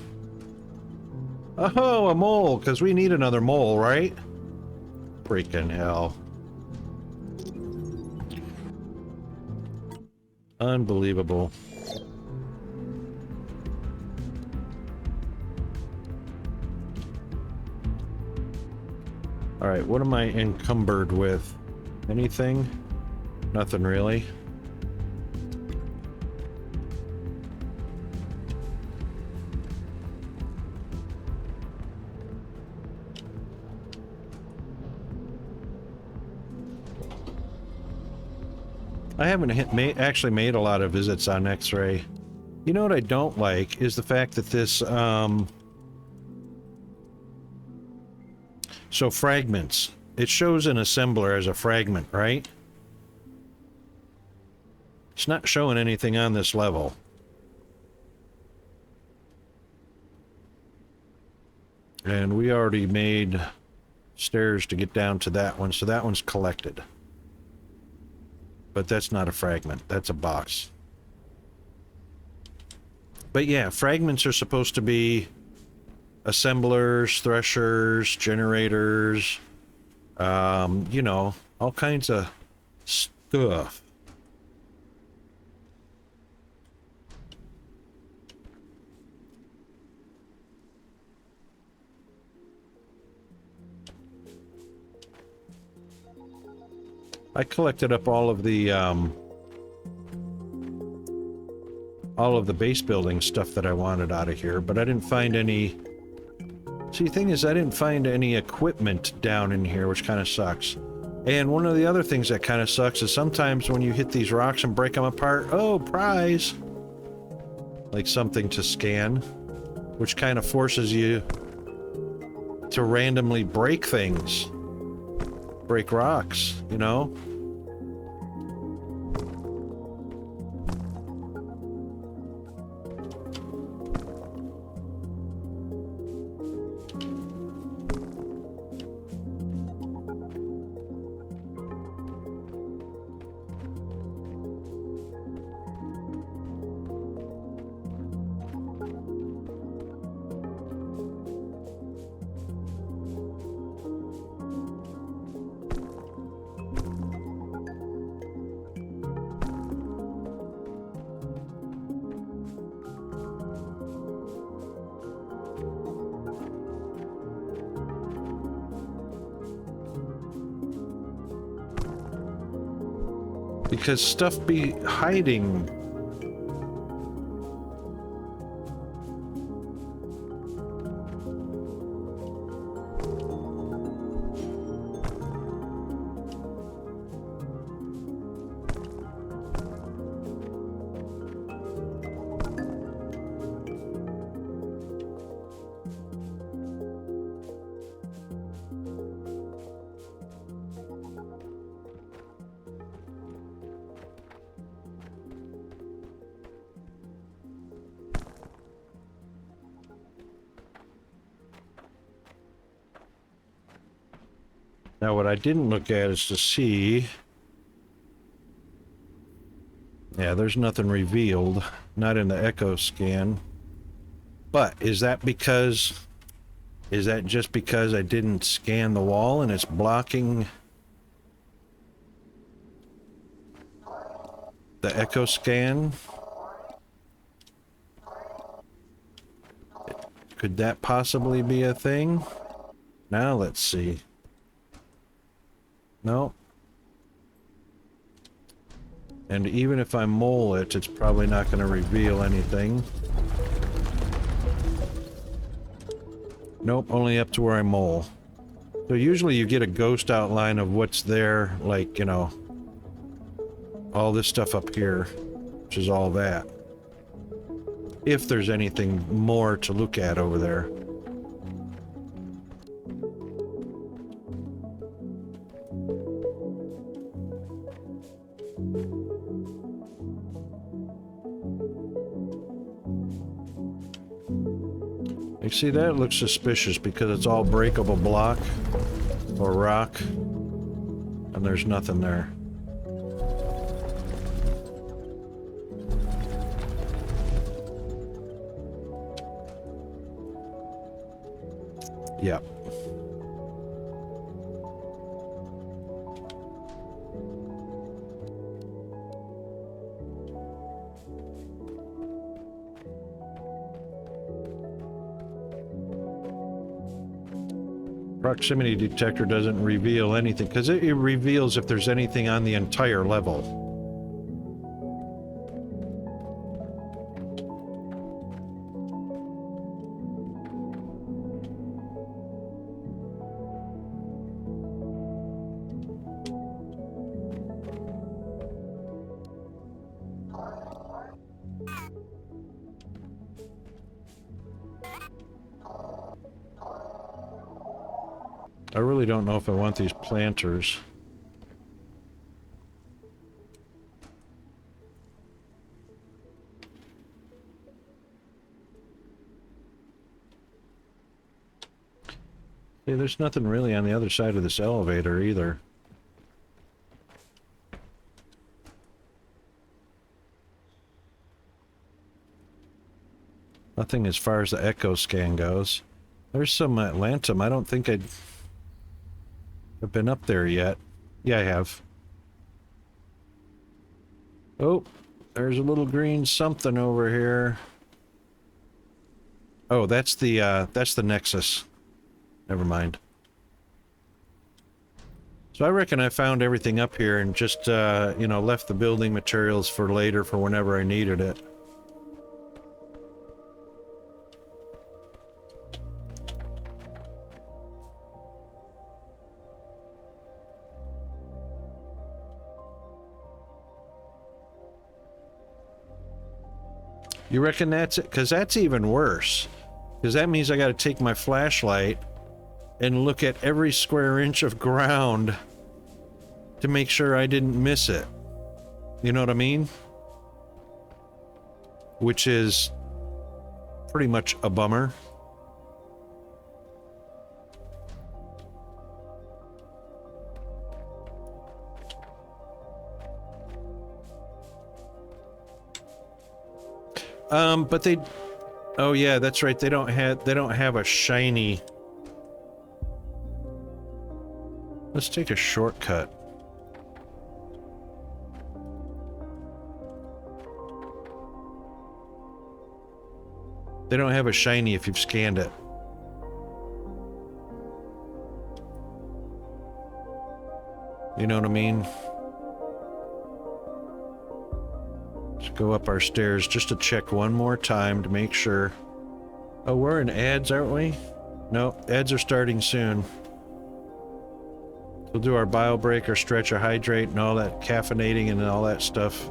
[SPEAKER 1] Oh, a mole, because we need another mole, right? Freaking hell. Unbelievable. Alright, what am I encumbered with? Anything? Nothing really. I haven't actually made a lot of visits on X-Ray. You know what I don't like is the fact that this, so fragments. It shows an assembler as a fragment, right? It's not showing anything on this level. And we already made stairs to get down to that one, so that one's collected. But that's not a fragment, that's a box. But yeah, fragments are supposed to be assemblers, threshers, generators, you know, all kinds of stuff. I collected up all of the base building stuff that I wanted out of here, but I didn't find any. See, the thing is, I didn't find any equipment down in here, which kind of sucks. And one of the other things that kind of sucks is sometimes when you hit these rocks and break them apart, oh, prize! Like something to scan, which kind of forces you to randomly break things. Break rocks, you know? Because stuff be hiding. Now, what I didn't look at is to see... Yeah, there's nothing revealed. Not in the echo scan. But, is that because... Is that just because I didn't scan the wall and it's blocking... the echo scan? Could that possibly be a thing? Now, let's see. No. And even if I mole it, it's probably not going to reveal anything. Nope, only up to where I mole. So usually you get a ghost outline of what's there, like, you know, all this stuff up here, which is all that. If there's anything more to look at over there. You see, that looks suspicious because it's all breakable block or rock, and there's nothing there. Yep. Proximity detector doesn't reveal anything, because it reveals if there's anything on the entire level. I really don't know if I want these planters. See, there's nothing really on the other side of this elevator either. Nothing as far as the echo scan goes. There's some Atlantum. I don't think I've been up there yet. Yeah, I have. Oh, there's a little green something over here. Oh, that's the Nexus. Never mind. So I reckon I found everything up here and just, you know, left the building materials for later for whenever I needed it. You reckon that's it? Because that's even worse. Because that means I got to take my flashlight and look at every square inch of ground to make sure I didn't miss it. You know what I mean? Which is pretty much a bummer. But they, oh yeah, that's right. They don't have a shiny. Let's take a shortcut. They don't have a shiny if you've scanned it. You know what I mean? Go up our stairs just to check one more time to make sure. Oh, we're in ads, aren't we? No, ads are starting soon. We'll do our bio break, our stretch, our hydrate, and all that caffeinating and all that stuff.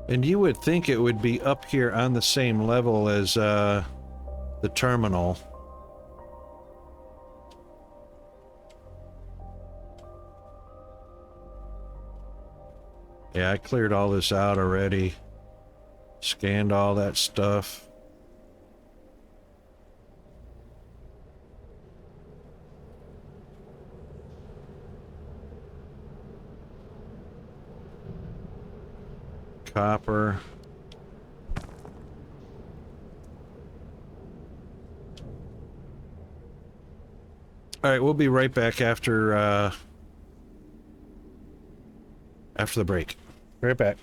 [SPEAKER 1] And you would think it would be up here on the same level as the terminal. Yeah, I cleared all this out already. Scanned all that stuff. Copper. All right, we'll be right back after the break. Right back.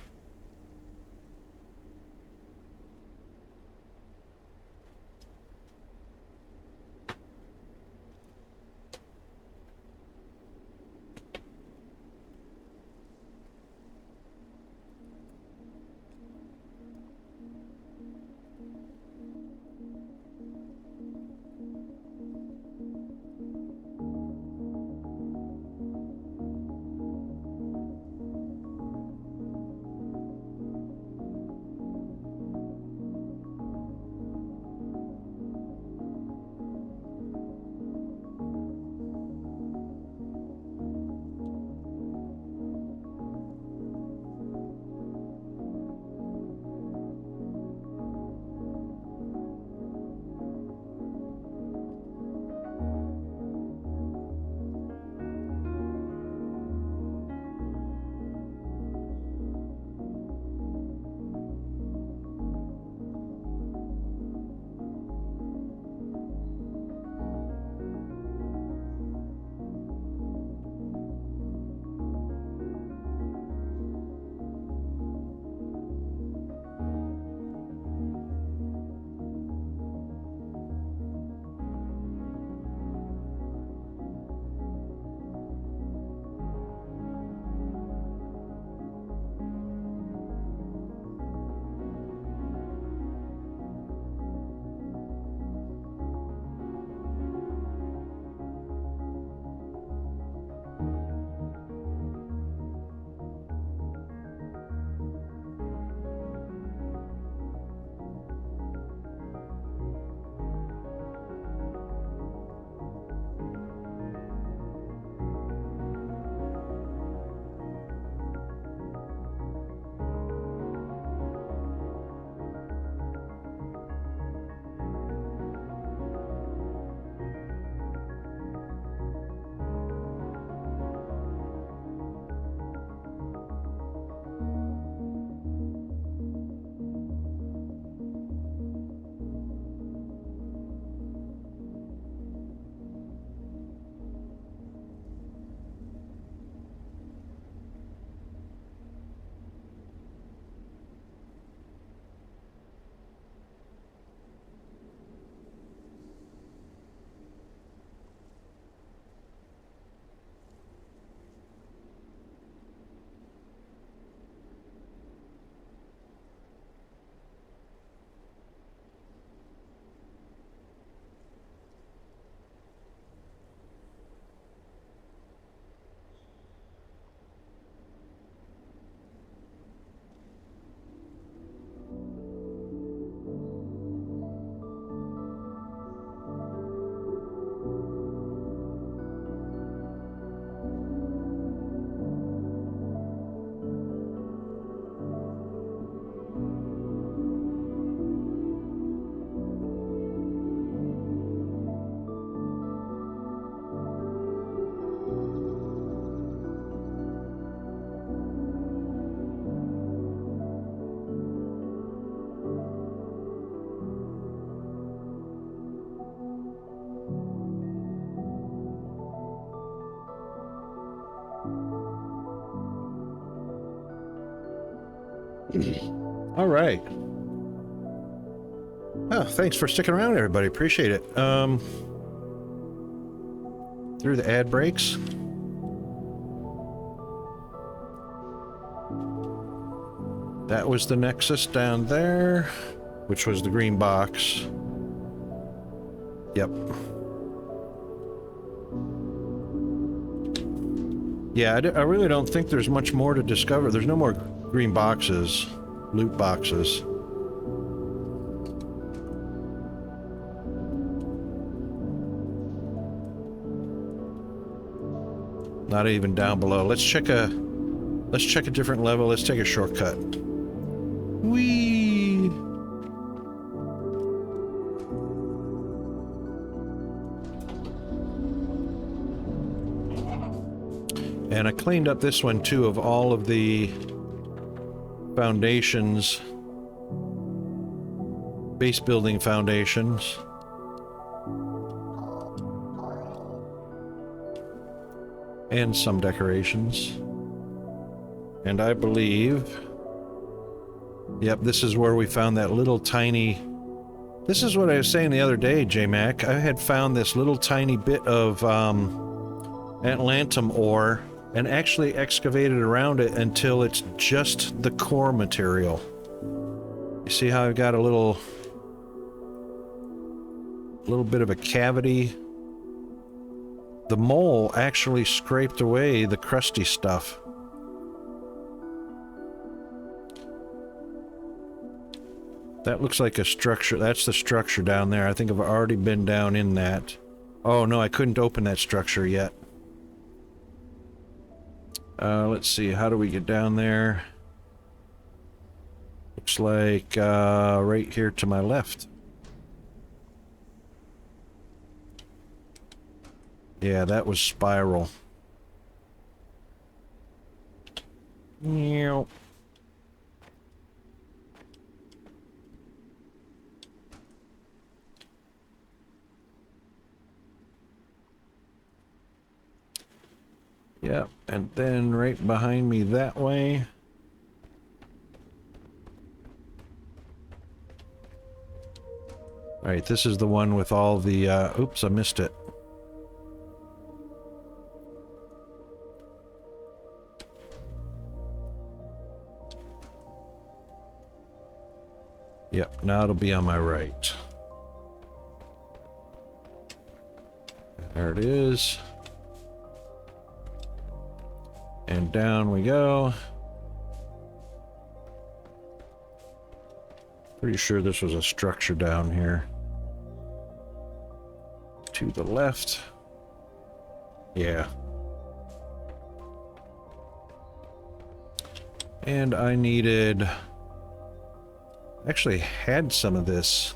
[SPEAKER 1] All right. Oh, thanks for sticking around, everybody. Appreciate it. Through the ad breaks. That was the Nexus down there, which was the green box. Yep. Yeah, I really don't think there's much more to discover. There's no more green boxes, loot boxes. Not even down below. Let's check a Let's check a different level. Let's take a shortcut. Whee! And I cleaned up this one too of all of the foundations, base building foundations. And some decorations. And I believe, yep, this is where we found that little tiny, this is what I was saying the other day, J-Mac. I had found this little tiny bit of Atlantum ore and actually excavated around it until it's just the core material. You see how I've got a little bit of a cavity? The mole actually scraped away the crusty stuff. That looks like a structure. That's the structure down there. I think I've already been down in that. Oh no, I couldn't open that structure yet. Let's see, how do we get down there? Looks like right here to my left. Yeah, that was spiral. Meow. Yeah, and then right behind me that way. Alright, this is the one with all the, oops, I missed it. Yep, now it'll be on my right. There it is. And down we go. Pretty sure this was a structure down here. To the left. Yeah. And I needed... actually had some of this.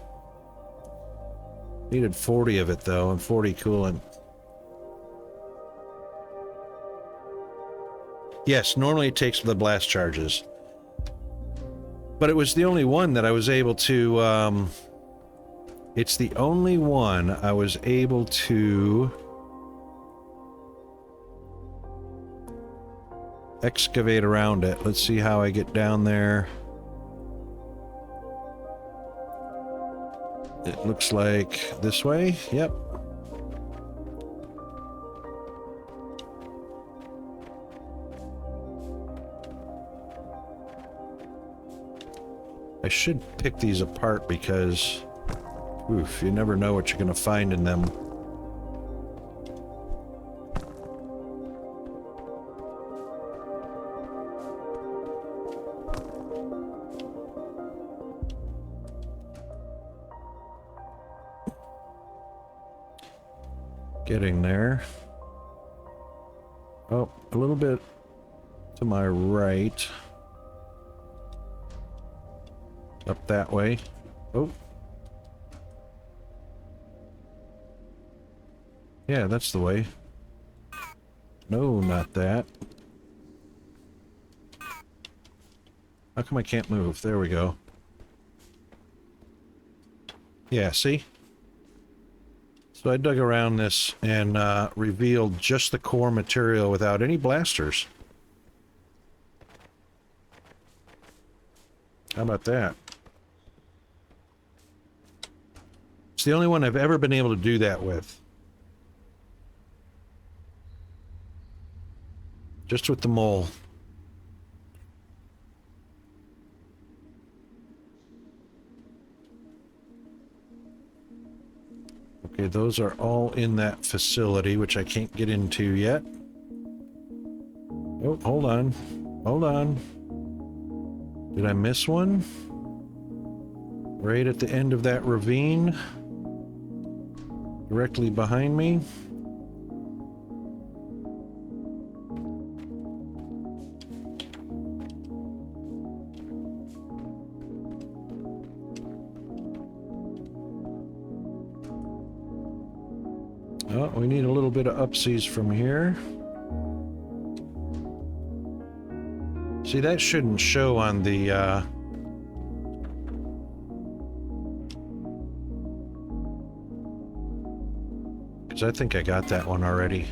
[SPEAKER 1] Needed 40 of it though, and 40 coolant. Yes, normally it takes the blast charges. But it was the only one that I was able to, it's the only one I was able to excavate around it. Let's see how I get down there. It looks like this way. Yep. I should pick these apart because, oof, you never know what you're going to find in them. Getting there. Oh, a little bit to my right. Up that way. Oh. Yeah, that's the way. No, not that. How come I can't move? There we go. Yeah, see? So I dug around this and revealed just the core material without any blasters. How about that? It's the only one I've ever been able to do that with. Just with the mole. Okay, those are all in that facility, which I can't get into yet. Oh, hold on. Hold on. Did I miss one? Right at the end of that ravine. Directly behind me. Oh, we need a little bit of upsies from here. See, that shouldn't show on the, because I think I got that one already.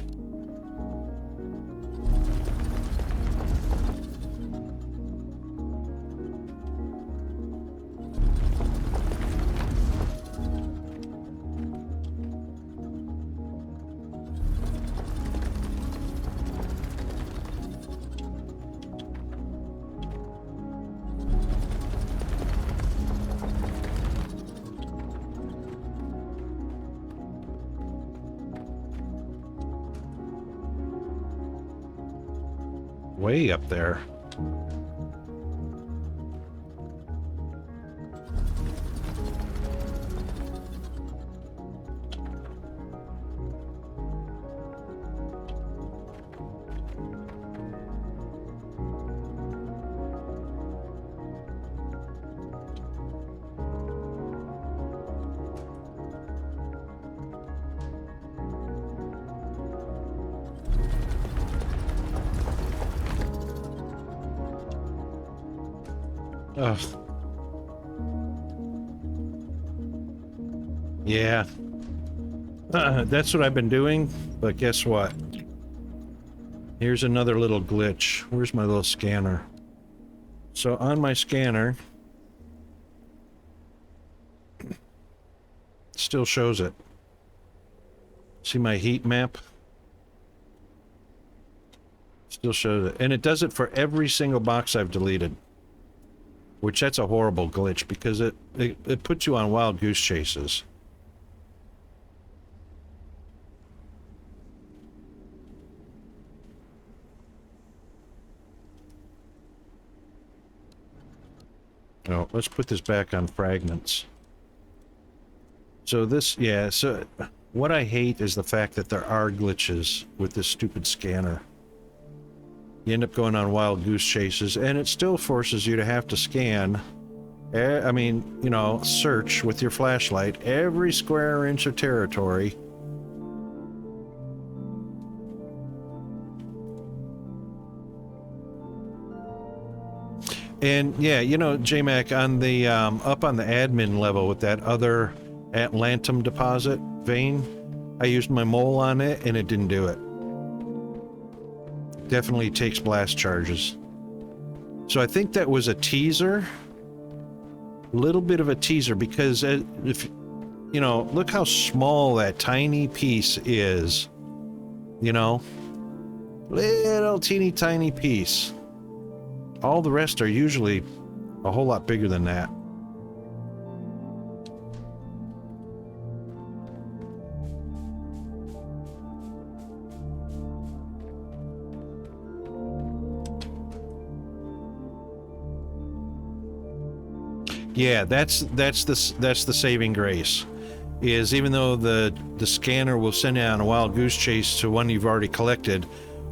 [SPEAKER 1] Way up there. Ugh. Yeah. That's what I've been doing, but guess what? Here's another little glitch. Where's my little scanner? So on my scanner, still shows it. See my heat map? Still shows it. And it does it for every single box I've deleted. Which, that's a horrible glitch, because it puts you on wild goose chases. Oh, let's put this back on fragments. So this, yeah, so what I hate is the fact that there are glitches with this stupid scanner. You end up going on wild goose chases, and it still forces you to have to scan, I mean, you know, search with your flashlight every square inch of territory. And yeah, you know, JMac, on the up on the admin level with that other Atlantum deposit vein, I used my mole on it and it didn't do it. Definitely takes blast charges. So I think that was a teaser. A little bit of a teaser, because if you know, look how small that tiny piece is. You know, little teeny tiny piece. All the rest are usually a whole lot bigger than that. Yeah, that's the saving grace. Is even though the scanner will send you on a wild goose chase to one you've already collected,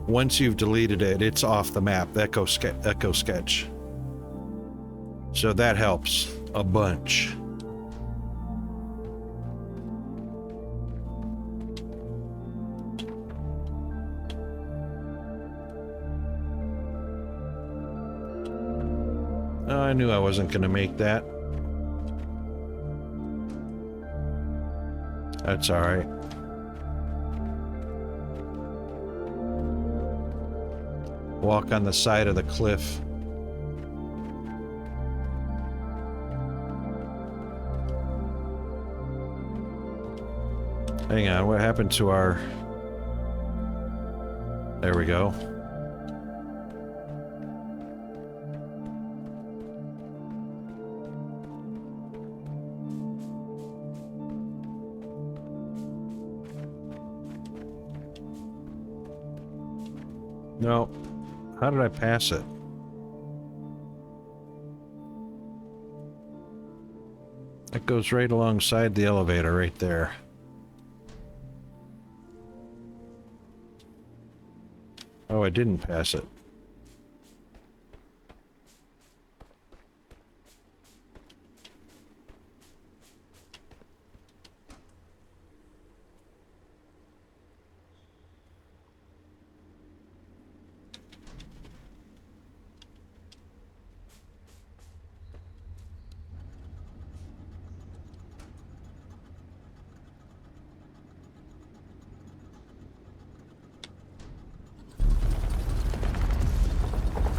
[SPEAKER 1] once you've deleted it, it's off the map. Echo sketch. So that helps a bunch. Oh, I knew I wasn't going to make that. That's all right. Walk on the side of the cliff. Hang on, what happened to our... There we go. No. How did I pass it? It goes right alongside the elevator right there. Oh, I didn't pass it.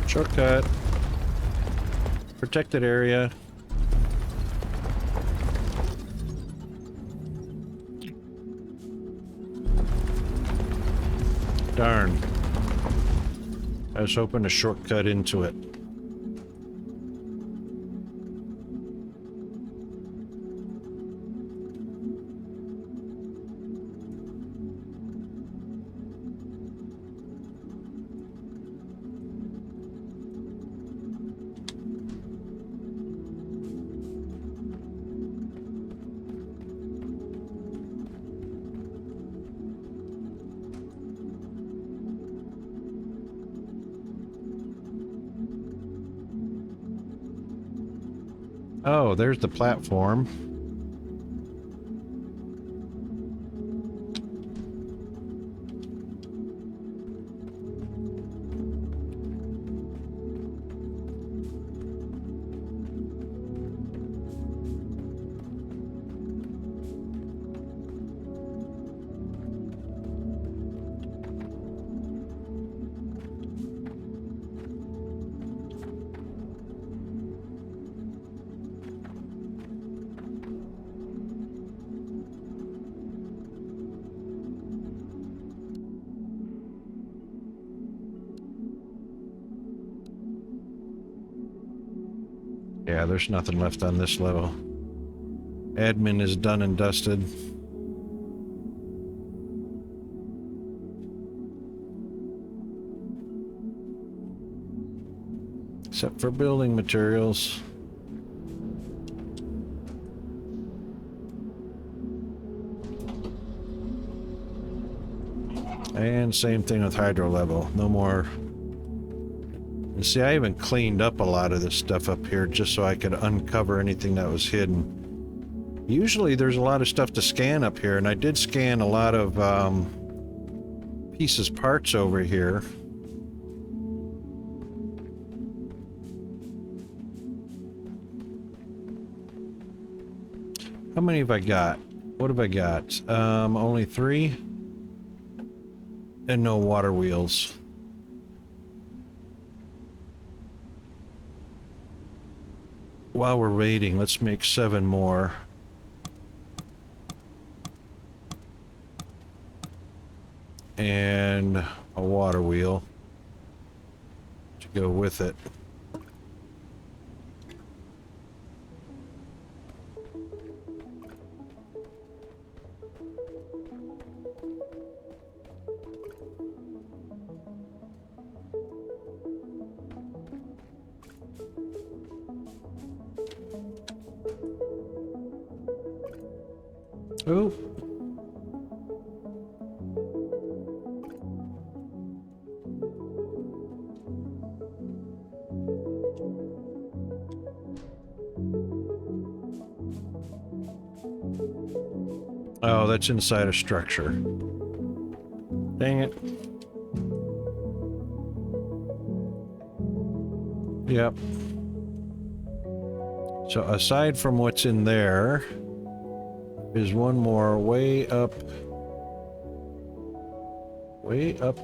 [SPEAKER 1] Shortcut. Protected area. Darn. I was hoping to shortcut into it. Oh, there's the platform. Yeah, there's nothing left on this level. Admin is done and dusted. Except for building materials. And same thing with hydro level. No more. And see, I even cleaned up a lot of this stuff up here just so I could uncover anything that was hidden. Usually there's a lot of stuff to scan up here, and I did scan a lot of pieces, parts over here. How many have I got? What have I got? Only 3. And no water wheels. While we're waiting, let's make 7 more. And a water wheel to go with it. Oh. Oh, that's inside a structure. Dang it. Yep. So aside from what's in there, is one more way up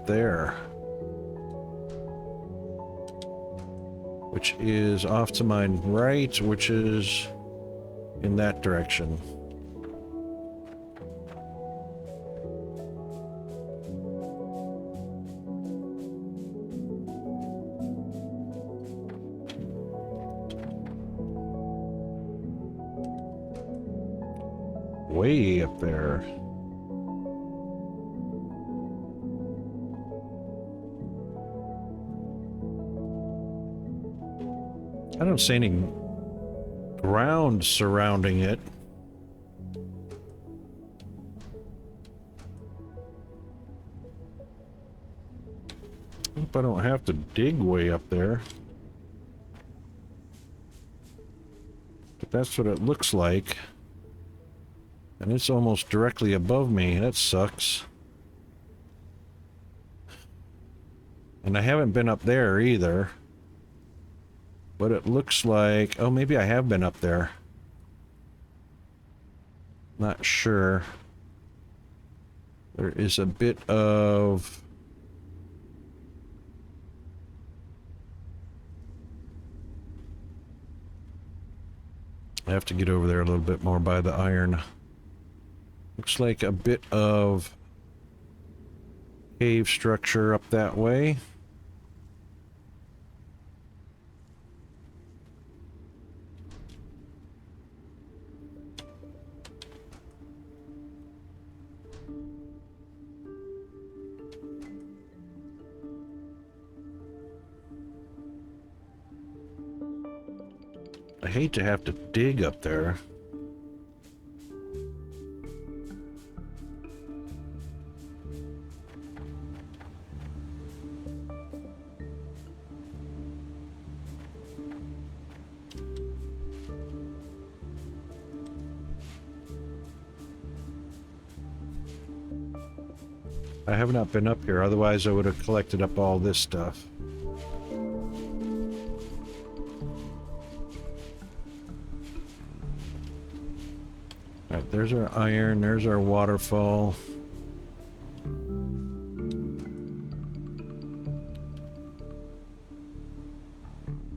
[SPEAKER 1] there, which is off to my right, which is in that direction. Way up there. I don't see any ground surrounding it. Hope I don't have to dig way up there. But that's what it looks like. And it's almost directly above me. That sucks. And I haven't been up there either. But it looks like... Oh, maybe I have been up there. Not sure. There is a bit of... I have to get over there a little bit more by the iron. Looks like a bit of cave structure up that way. I hate to have to dig up there. I have not been up here, otherwise I would have collected up all this stuff. Alright, there's our iron, there's our waterfall.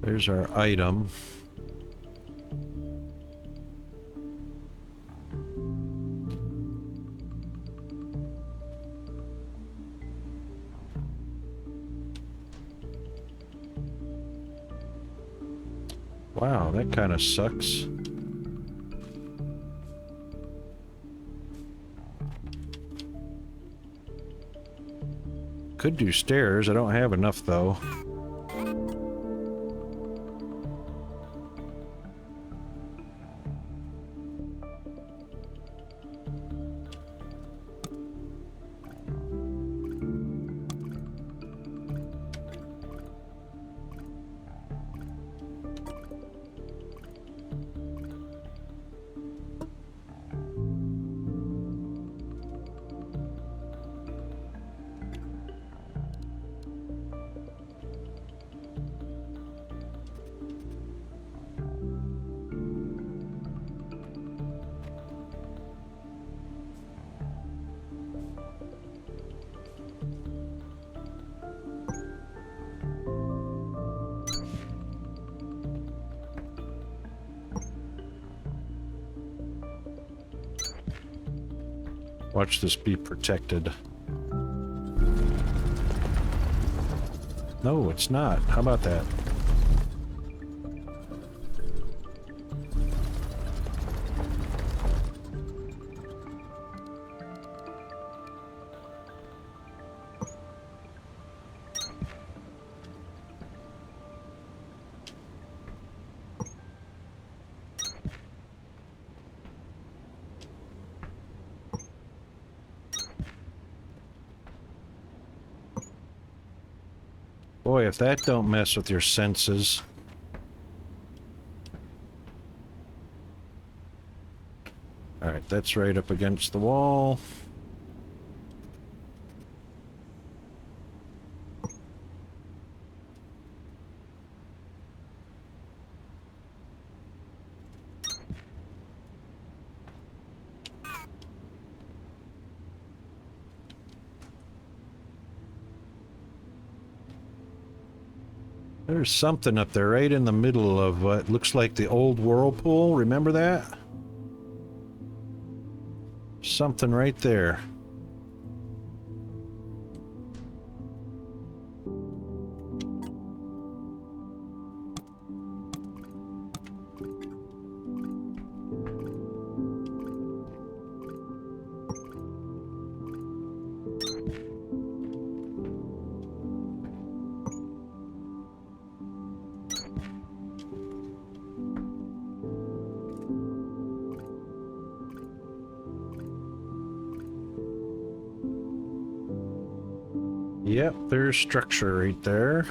[SPEAKER 1] There's our item. Wow, that kind of sucks. Could do stairs, I don't have enough though. Watch this be protected. No, it's not. How about that? Boy, if that don't mess with your senses. Alright, that's right up against the wall. There's something up there right in the middle of what looks like the old whirlpool. Remember that? Something right there. Yep, there's structure right there.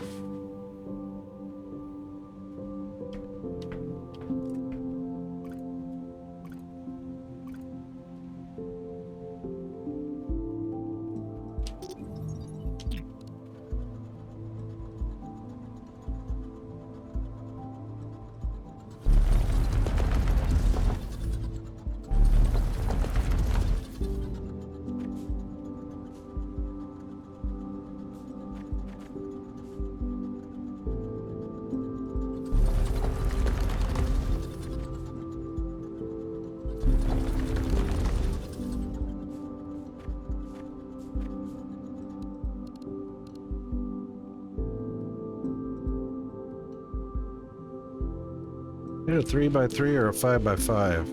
[SPEAKER 1] a 3x3 or a 5x5?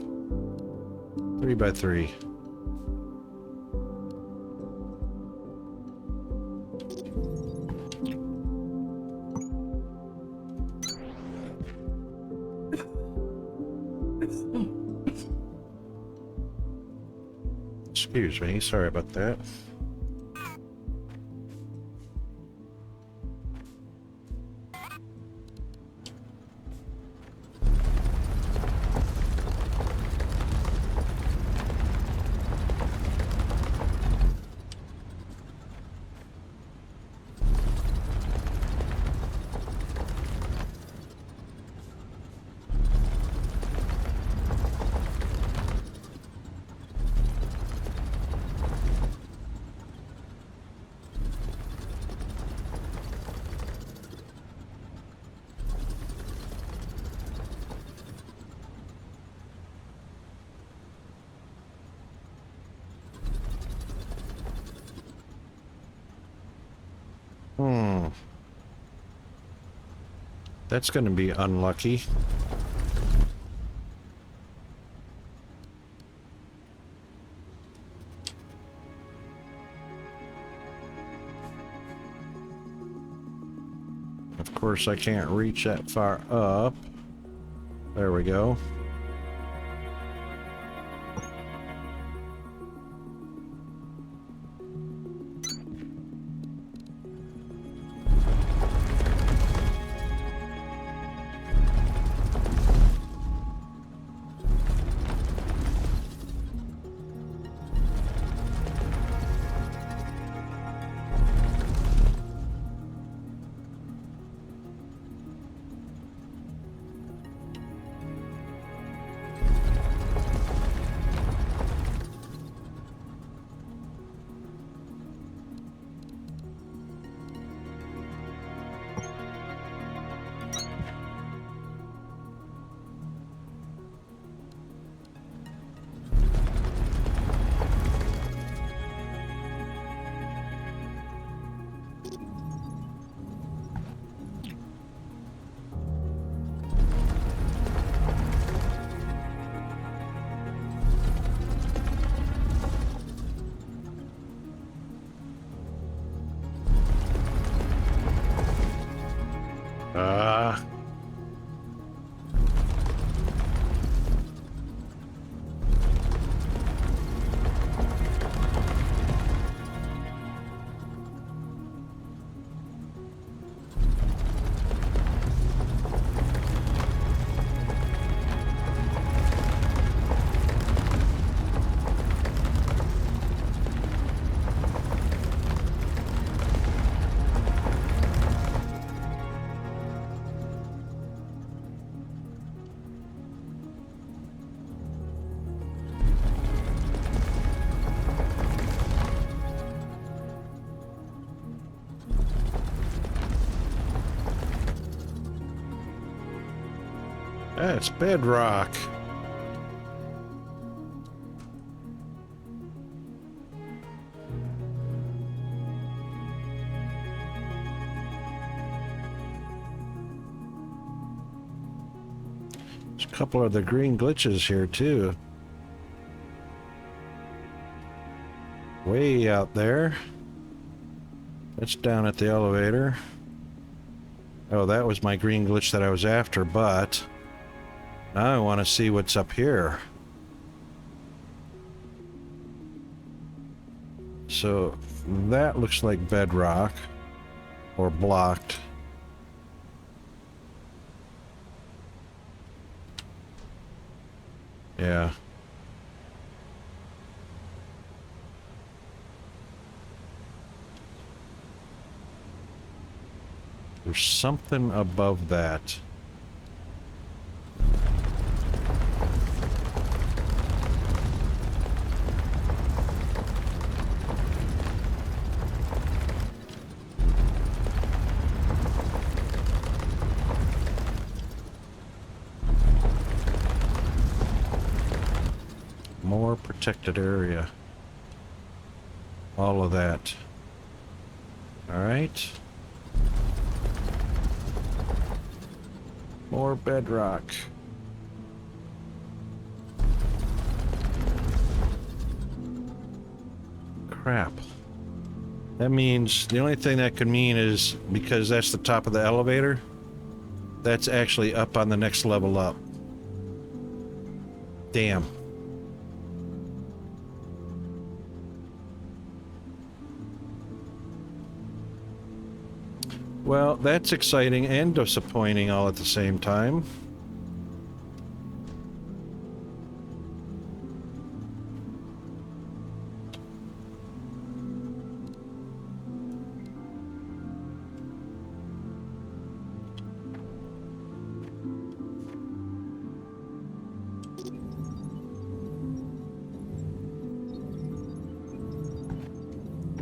[SPEAKER 1] 3x3. Excuse me, sorry about that. That's going to be unlucky. Of course, I can't reach that far up. There we go. That's bedrock. There's a couple of the green glitches here too. Way out there. That's down at the elevator. Oh, that was my green glitch that I was after, but now I want to see what's up here. So that looks like bedrock or blocked. Yeah. There's something above that. More protected area. All of that. All right. More bedrock. crap. That means the only thing that could mean is because that's the top of the elevator, that's actually up on the next level up. Damn. Well, that's exciting and disappointing all at the same time.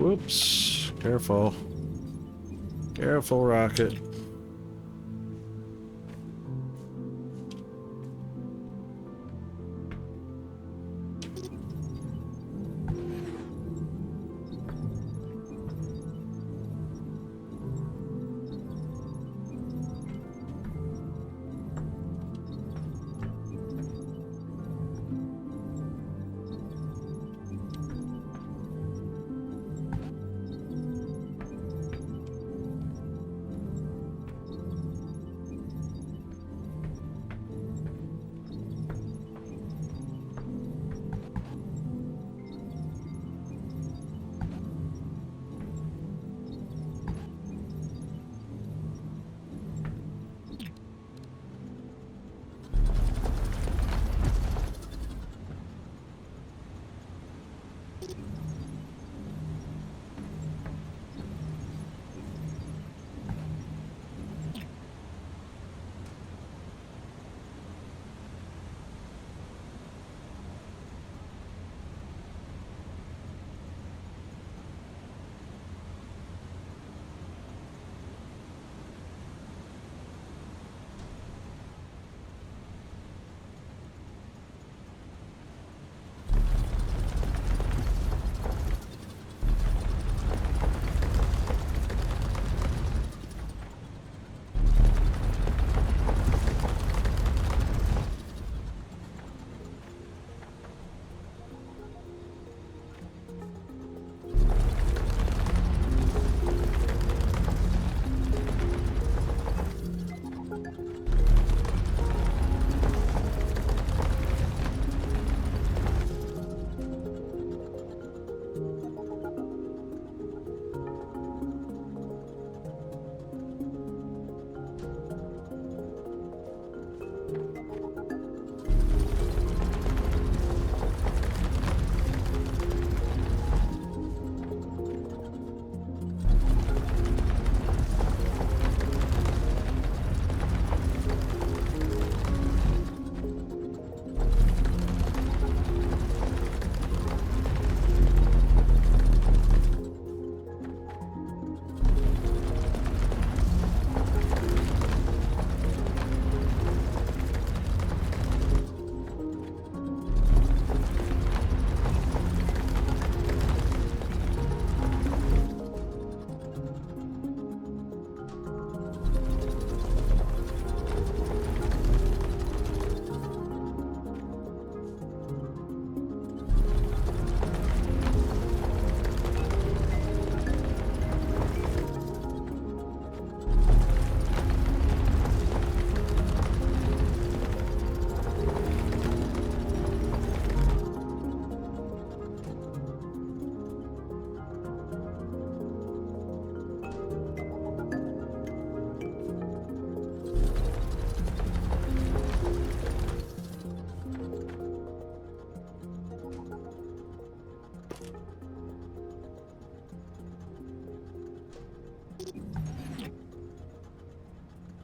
[SPEAKER 1] Whoops. Careful. Careful, Rocket.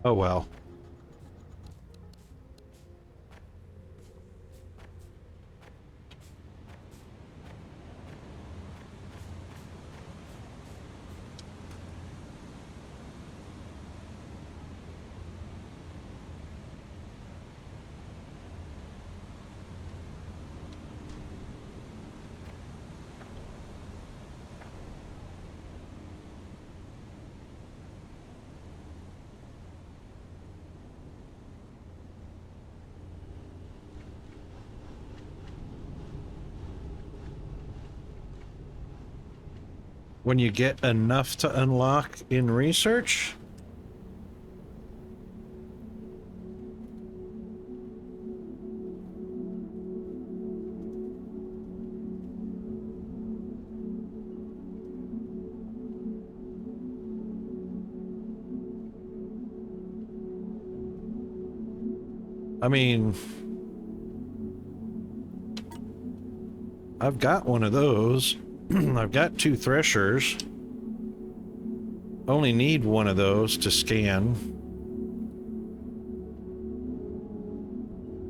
[SPEAKER 1] Oh well. when you get enough to unlock in research. I mean, I've got one of those. I've got 2 threshers. Only need one of those to scan.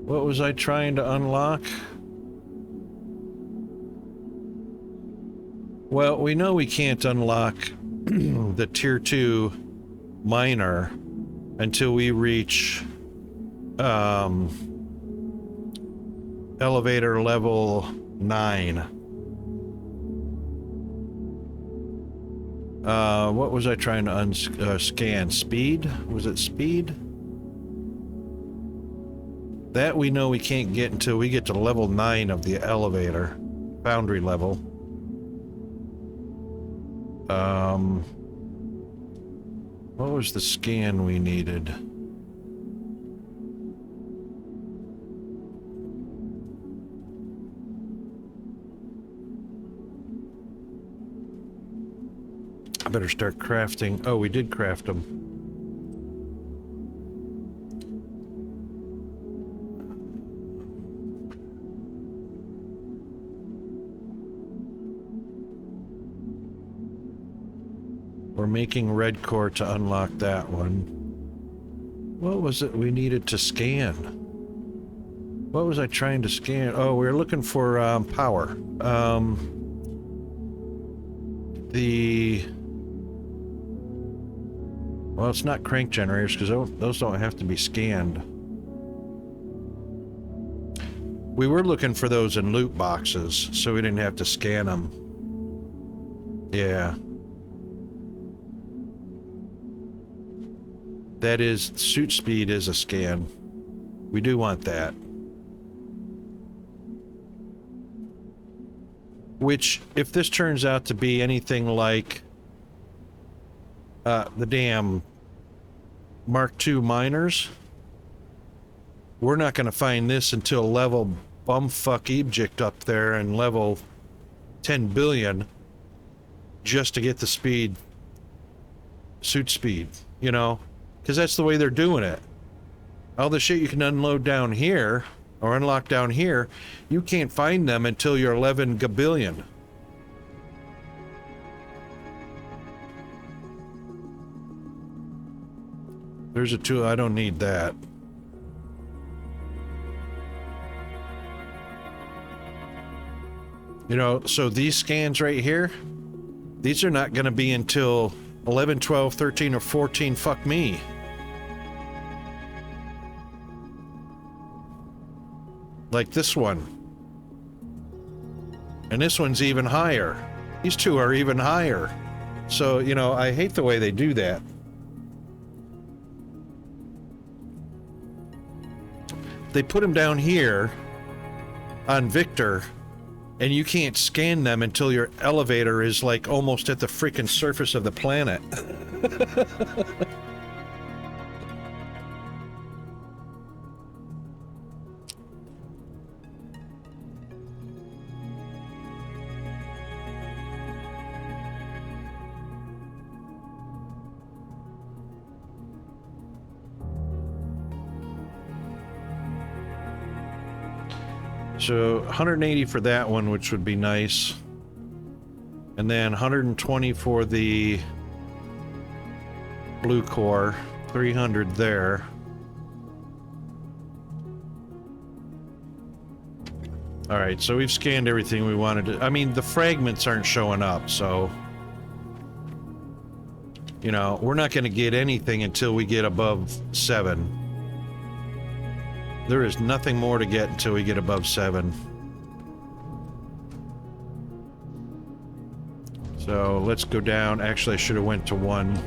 [SPEAKER 1] What was I trying to unlock? Well, we know we can't unlock the tier 2 miner until we reach elevator level 9. What was I trying to scan? Speed? Was it speed? That we know we can't get until we get to level 9 of the elevator. Foundry level. What was the scan we needed? I better start crafting. Oh, we did craft them. We're making red core to unlock that one. What was it we needed to scan? What was I trying to scan? Oh, we were looking for power. Well, it's not crank generators because those don't have to be scanned. We were looking for those in loot boxes, so we didn't have to scan them. Yeah. That is, suit speed is a scan. We do want that. Which, if this turns out to be anything like the damn Mark II miners, we're not going to find this until level bumfuck Egypt up there and level 10 billion just to get the speed, suit speed, you know? Because that's the way they're doing it. All the shit you can unload down here, or unlock down here, you can't find them until you're 11 gabillion. There's a tool, I don't need that. You know, so these scans right here, these are not going to be until 11, 12, 13, or 14, fuck me. Like this one. And this one's even higher. These two are even higher. So, you know, I hate the way they do that. They put them down here on Victor, and you can't scan them until your elevator is like almost at the freaking surface of the planet. So 180 for that one, which would be nice. And then 120 for the blue core, 300 there. All right, so we've scanned everything we wanted to. I mean, the fragments aren't showing up, so you know, we're not going to get anything until we get above 7. There is nothing more to get until we get above 7. So let's go down. Actually, I should have went to 1.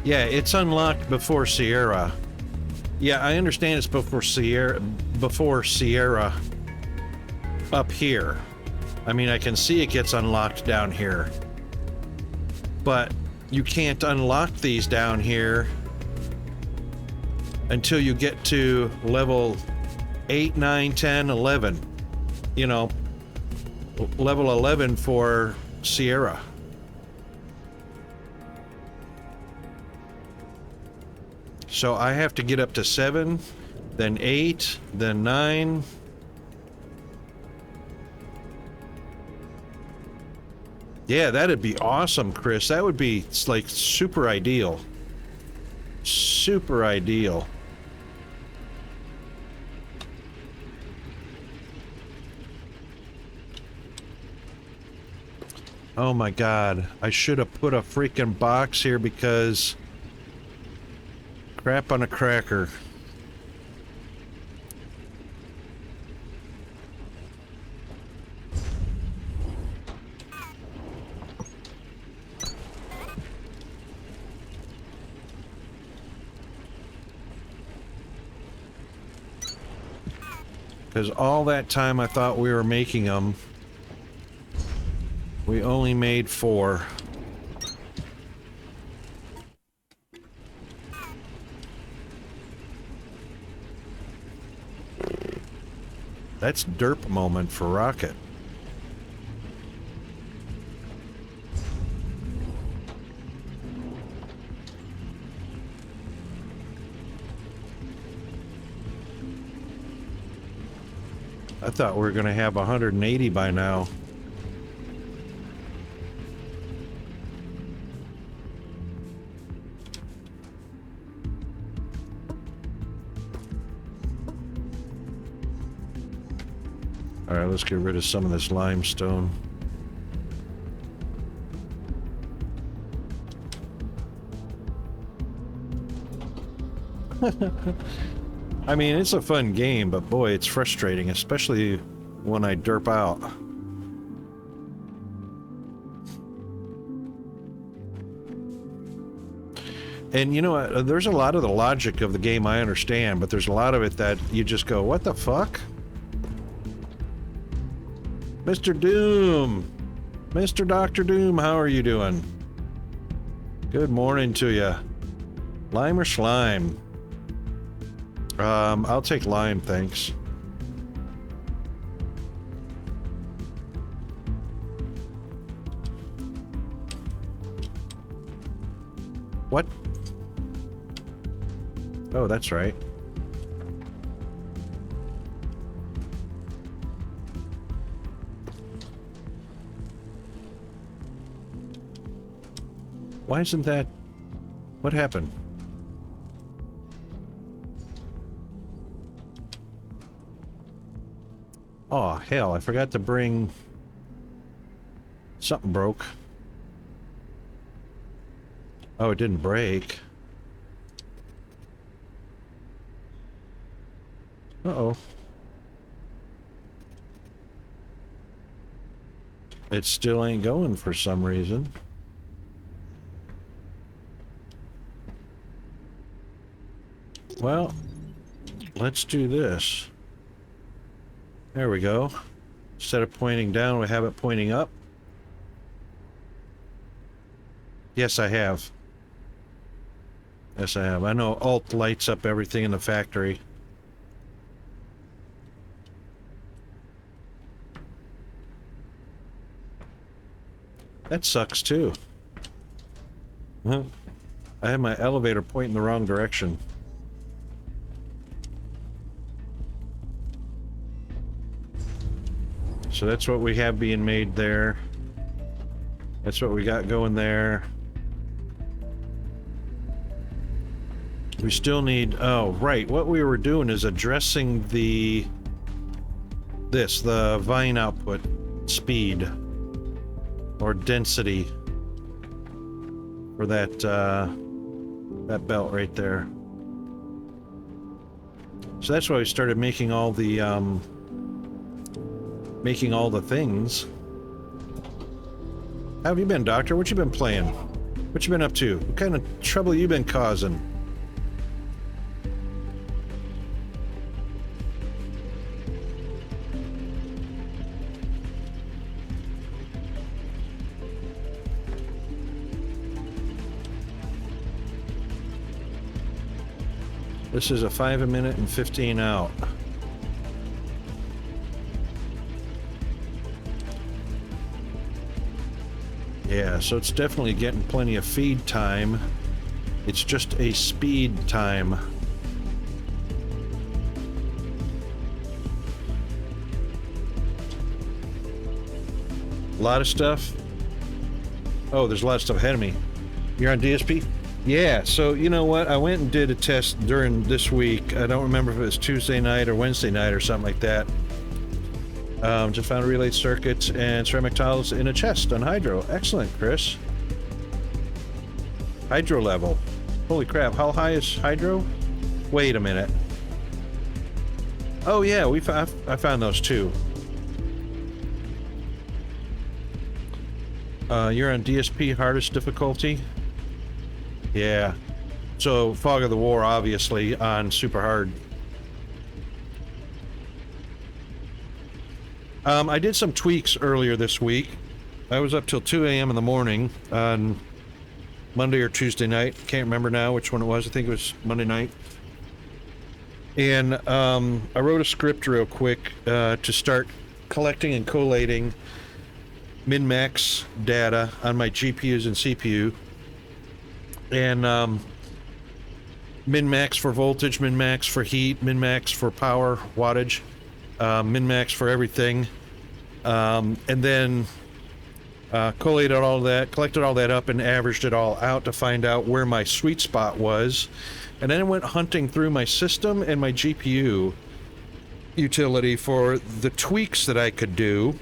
[SPEAKER 1] Yeah, it's unlocked before Sierra. Yeah, I understand it's before Sierra up here. I mean, I can see it gets unlocked down here. But you can't unlock these down here until you get to level 8, 9, 10, 11. You know, level 11 for Sierra. So I have to get up to 7, then 8, then 9. Yeah, that'd be awesome, Chris. That would be like super ideal. Super ideal. Oh my God. I should have put a freaking box here because crap on a cracker. Because all that time I thought we were making them, we only made 4. That's derp moment for Rocket. I thought we were going to have 180 by now. All right, let's get rid of some of this limestone. I mean, it's a fun game, but boy, it's frustrating, especially when I derp out. And you know what? There's a lot of the logic of the game I understand, but there's a lot of it that you just go, what the fuck? Mr. Doom! Mr. Dr. Doom, how are you doing? Good morning to you. Lime or slime? I'll take lime, thanks. What? Oh, that's right. Why isn't that... What happened? Oh, hell, I forgot to bring... Something broke. Oh, it didn't break. Uh-oh. It still ain't going for some reason. Well, let's do this. There we go. Instead of pointing down, we have it pointing up. Yes, I have. Yes, I have. I know Alt lights up everything in the factory. That sucks too. Huh? I had my elevator pointing the wrong direction. So that's what we have being made there. That's what we got going there. We still need... Oh, right. What we were doing is addressing the vine output speed or density for that that belt right there. So that's why we started making all the things. How have you been, Doctor? What you been playing? What you been up to? What kind of trouble you been causing? This is a 5 minute and 15 out. Yeah, so it's definitely getting plenty of feed time. It's just a speed time. A lot of stuff. Oh, there's a lot of stuff ahead of me. You're on DSP? Yeah, so you know what? I went and did a test during this week. I don't remember if it was Tuesday night or Wednesday night or something like that. Just found relay circuits and ceramic tiles in a chest on hydro. Excellent, Chris. Hydro level. Holy crap, how high is hydro? Wait a minute. Oh yeah, I found those too. You're on DSP hardest difficulty? Yeah. So Fog of the War obviously on super hard. I did some tweaks earlier this week. I was up till 2 a.m. in the morning on Monday or Tuesday night. Can't remember now which one it was. I think it was Monday night. And I wrote a script real quick to start collecting and collating min-max data on my GPUs and CPU. And min-max for voltage, min-max for heat, min-max for power, wattage, min-max for everything. And then collated all that, collected all that up and averaged it all out to find out where my sweet spot was. And then I went hunting through my system and my GPU utility for the tweaks that I could do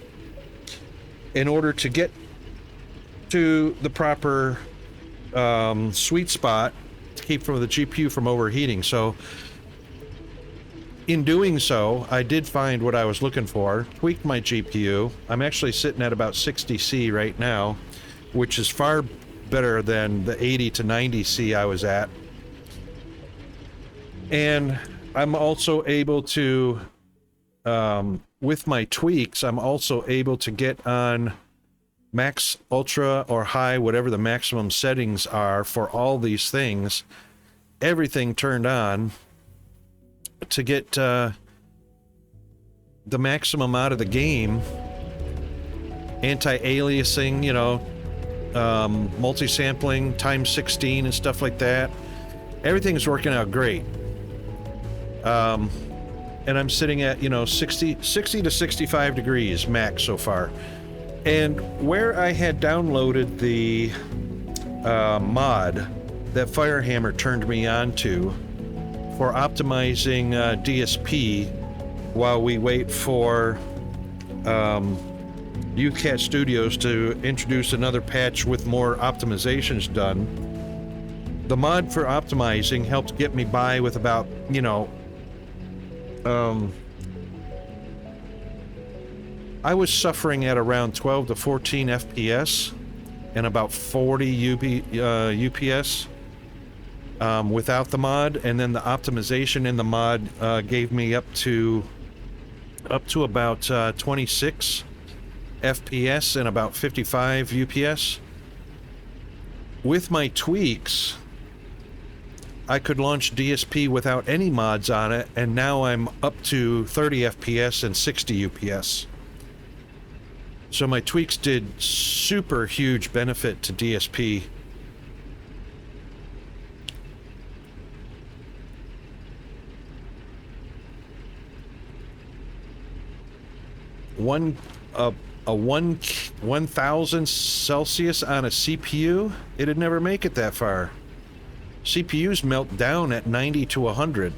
[SPEAKER 1] in order to get to the proper sweet spot to keep from the GPU from overheating. So in doing so, I did find what I was looking for, tweaked my GPU. I'm actually sitting at about 60C right now, which is far better than the 80 to 90C I was at. And I'm also able to, with my tweaks, I'm also able to get on max, ultra, or high, whatever the maximum settings are for all these things, everything turned on to get the maximum out of the game. Anti-aliasing, you know, multi-sampling, times 16 and stuff like that. Everything's working out great. And I'm sitting at, you know, 60 to 65 degrees max so far. And where I had downloaded the mod that Firehammer turned me on to for optimizing DSP while we wait for UCAT Studios to introduce another patch with more optimizations done. The mod for optimizing helped get me by with about, you know, I was suffering at around 12 to 14 FPS and about 40 UPS without the mod, and then the optimization in the mod gave me up to about 26 FPS and about 55 UPS. With my tweaks, I could launch DSP without any mods on it, and now I'm up to 30 FPS and 60 UPS. So my tweaks did super huge benefit to DSP. A 1000 Celsius on a CPU, it'd never make it that far. CPUs melt down at 90 to 100.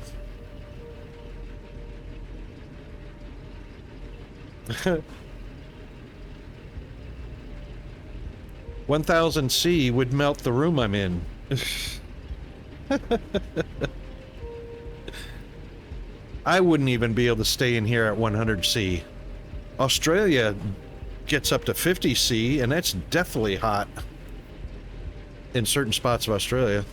[SPEAKER 1] 1000 C would melt the room I'm in. I wouldn't even be able to stay in here at 100 C. Australia gets up to 50 C, and that's definitely hot. in certain spots of Australia.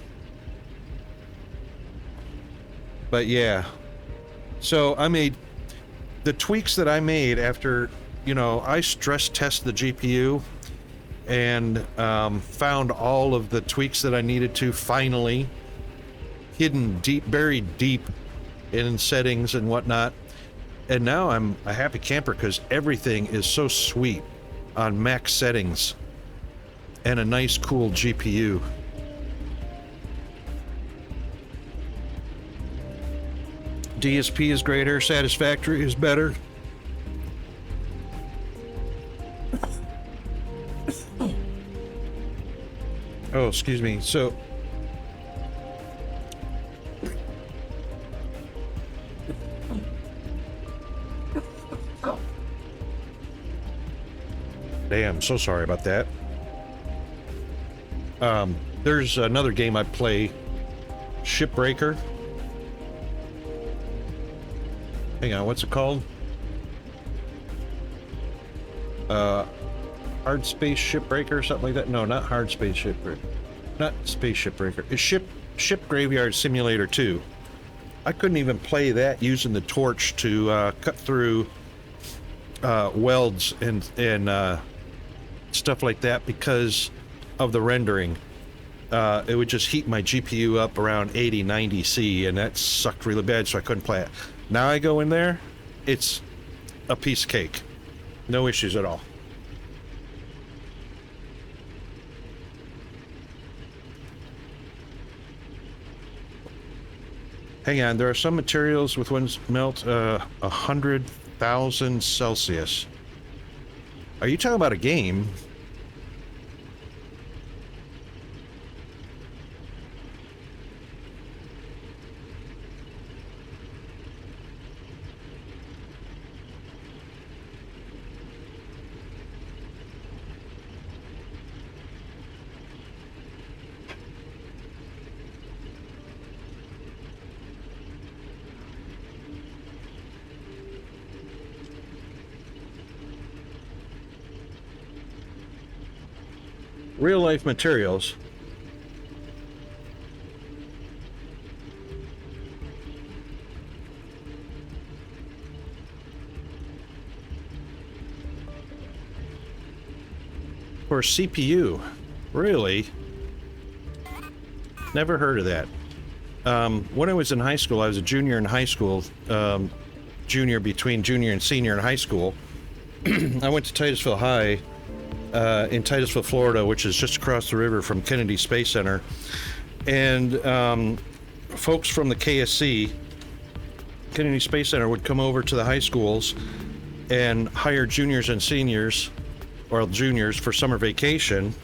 [SPEAKER 1] But yeah, so I made the tweaks that I made after, you know, I stress test the GPU and found all of the tweaks that I needed to, finally hidden deep, buried deep in settings and whatnot. And now I'm a happy camper because everything is so sweet on max settings and a nice cool GPU. DSP is greater, Satisfactory is better. Oh, excuse me. So damn, so sorry about that. There's another game I play, Shipbreaker. Hang on, what's it called? Hard Space Shipbreaker or something like that? No, not Hard Space Shipbreaker. Not Space Shipbreaker. It's Ship Graveyard Simulator 2. I couldn't even play that using the torch to cut through welds and stuff like that because of the rendering. It would just heat my GPU up around 80, 90 C, and that sucked really bad, so I couldn't play it. Now I go in there, it's a piece of cake. No issues at all. Hang on, there are some materials with ones melt 100,000 Celsius. Are you talking about a game? Real life materials. For CPU. Really? Never heard of that. When I was in high school, I was a junior in high school, junior between junior and senior in high school. I went to Titusville High in Titusville, Florida, which is just across the river from Kennedy Space Center. And folks from the KSC, Kennedy Space Center, would come over to the high schools and hire juniors and seniors, or juniors for summer vacation,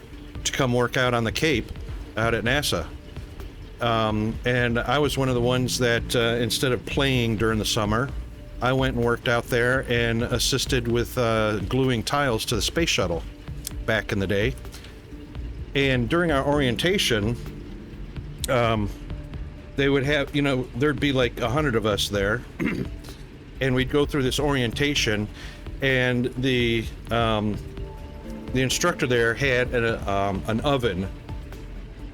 [SPEAKER 1] to come work out on the Cape out at NASA. And I was one of the ones that instead of playing during the summer, I went and worked out there and assisted with gluing tiles to the space shuttle back in the day. And during our orientation, they would have, you know, there'd be like 100 of us there, and we'd go through this orientation, and the instructor there had an oven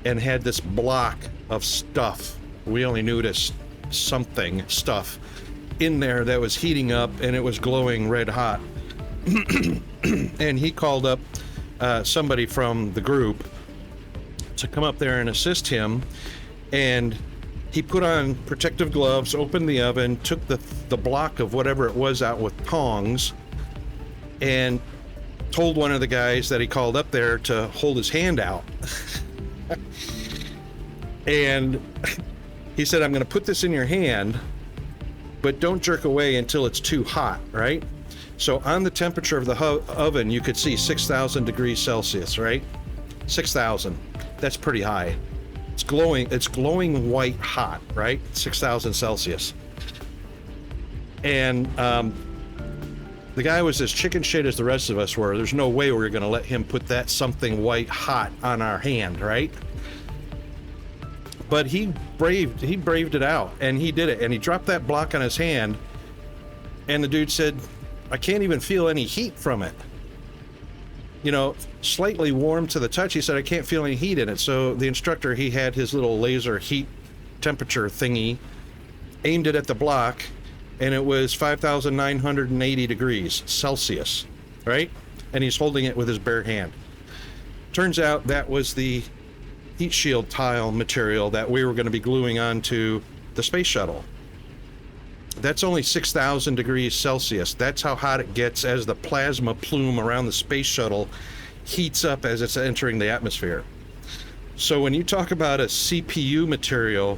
[SPEAKER 1] and had this block of stuff. We only knew it as something stuff in there that was heating up, and it was glowing red hot. And he called up somebody from the group to come up there and assist him, and he put on protective gloves, opened the oven, took the block of whatever it was out with tongs, and told one of the guys that he called up there to hold his hand out. And he said, "I'm going to put this in your hand, but don't jerk away until it's too hot," right? So on the temperature of the oven, you could see 6,000 degrees Celsius, right? 6,000. That's pretty high. It's glowing white hot, right? 6,000 Celsius. And the guy was as chicken shit as the rest of us were. There's no way we were going to let him put that something white hot on our hand, right? But he braved it out, and he did it, and he dropped that block on his hand, and the dude said, "I can't even feel any heat from it." you know, slightly warm to the touch. He said, I can't feel any heat in it. So the instructor, he had his little laser heat temperature thingy, aimed it at the block, and it was 5,980 degrees Celsius, right? And he's holding it with his bare hand. Turns out that was the heat shield tile material that we were going to be gluing onto the space shuttle. That's only 6,000 degrees Celsius. That's how hot it gets as the plasma plume around the space shuttle heats up as it's entering the atmosphere. So when you talk about a CPU material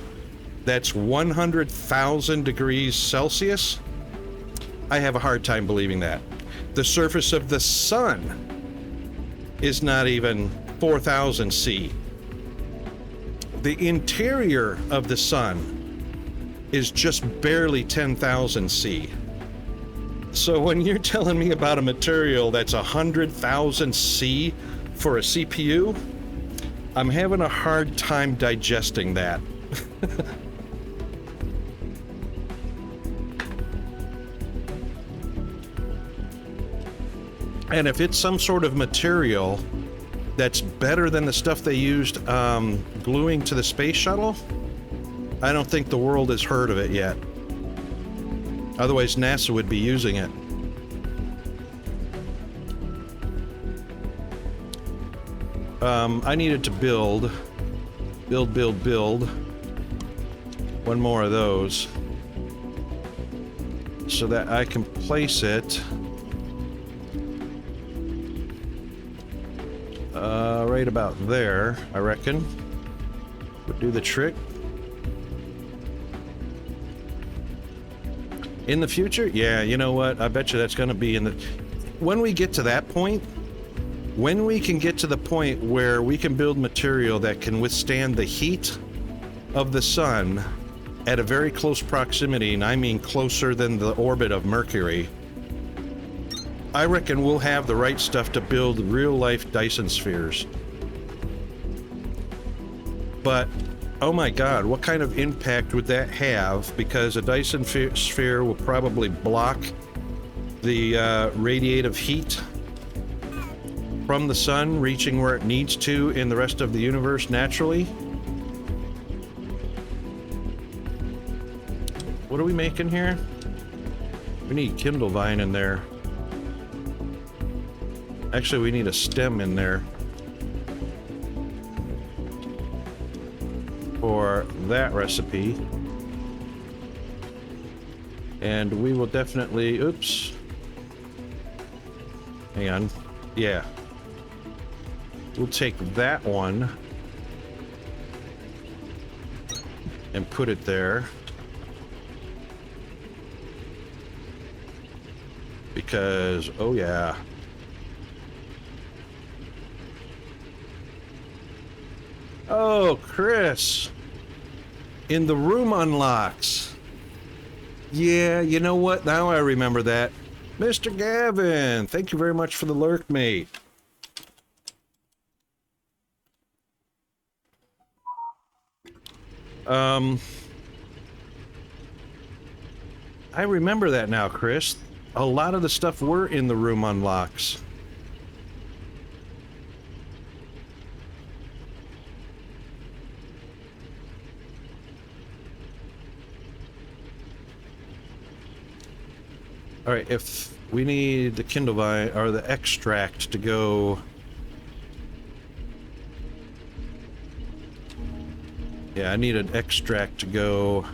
[SPEAKER 1] that's 100,000 degrees Celsius, I have a hard time believing that. The surface of the sun is not even 4,000 C. The interior of the sun is just barely 10,000 C. So when you're telling me about a material that's 100,000 C for a CPU, I'm having a hard time digesting that. And if it's some sort of material that's better than the stuff they used gluing to the space shuttle, I don't think the world has heard of it yet. Otherwise, NASA would be using it. I needed to build one more of those so that I can place it right about there, I reckon. Would do the trick. In the future? Yeah, you know what? I bet you that's going to be in the... When we get to that point, when we can get to the point where we can build material that can withstand the heat of the sun at a very close proximity, and I mean closer than the orbit of Mercury, I reckon we'll have the right stuff to build real-life Dyson spheres. But oh my God, what kind of impact would that have? Because a Dyson sphere will probably block the radiative heat from the sun reaching where it needs to in the rest of the universe naturally. What are we making here? We need Kindle Vine in there. Actually, we need a stem in there for that recipe. And we will definitely, oops. Hang on. Yeah. We'll take that one and put it there. Because, oh yeah. Oh, Chris. In the room unlocks. Yeah, you know what? Now I remember that. Mr. Gavin, thank you very much for the lurk, mate. I remember that now, Chris. A lot of the stuff were in the room unlocks. All right, if we need the Kindle Vine or the extract to go. Yeah, I need an extract to go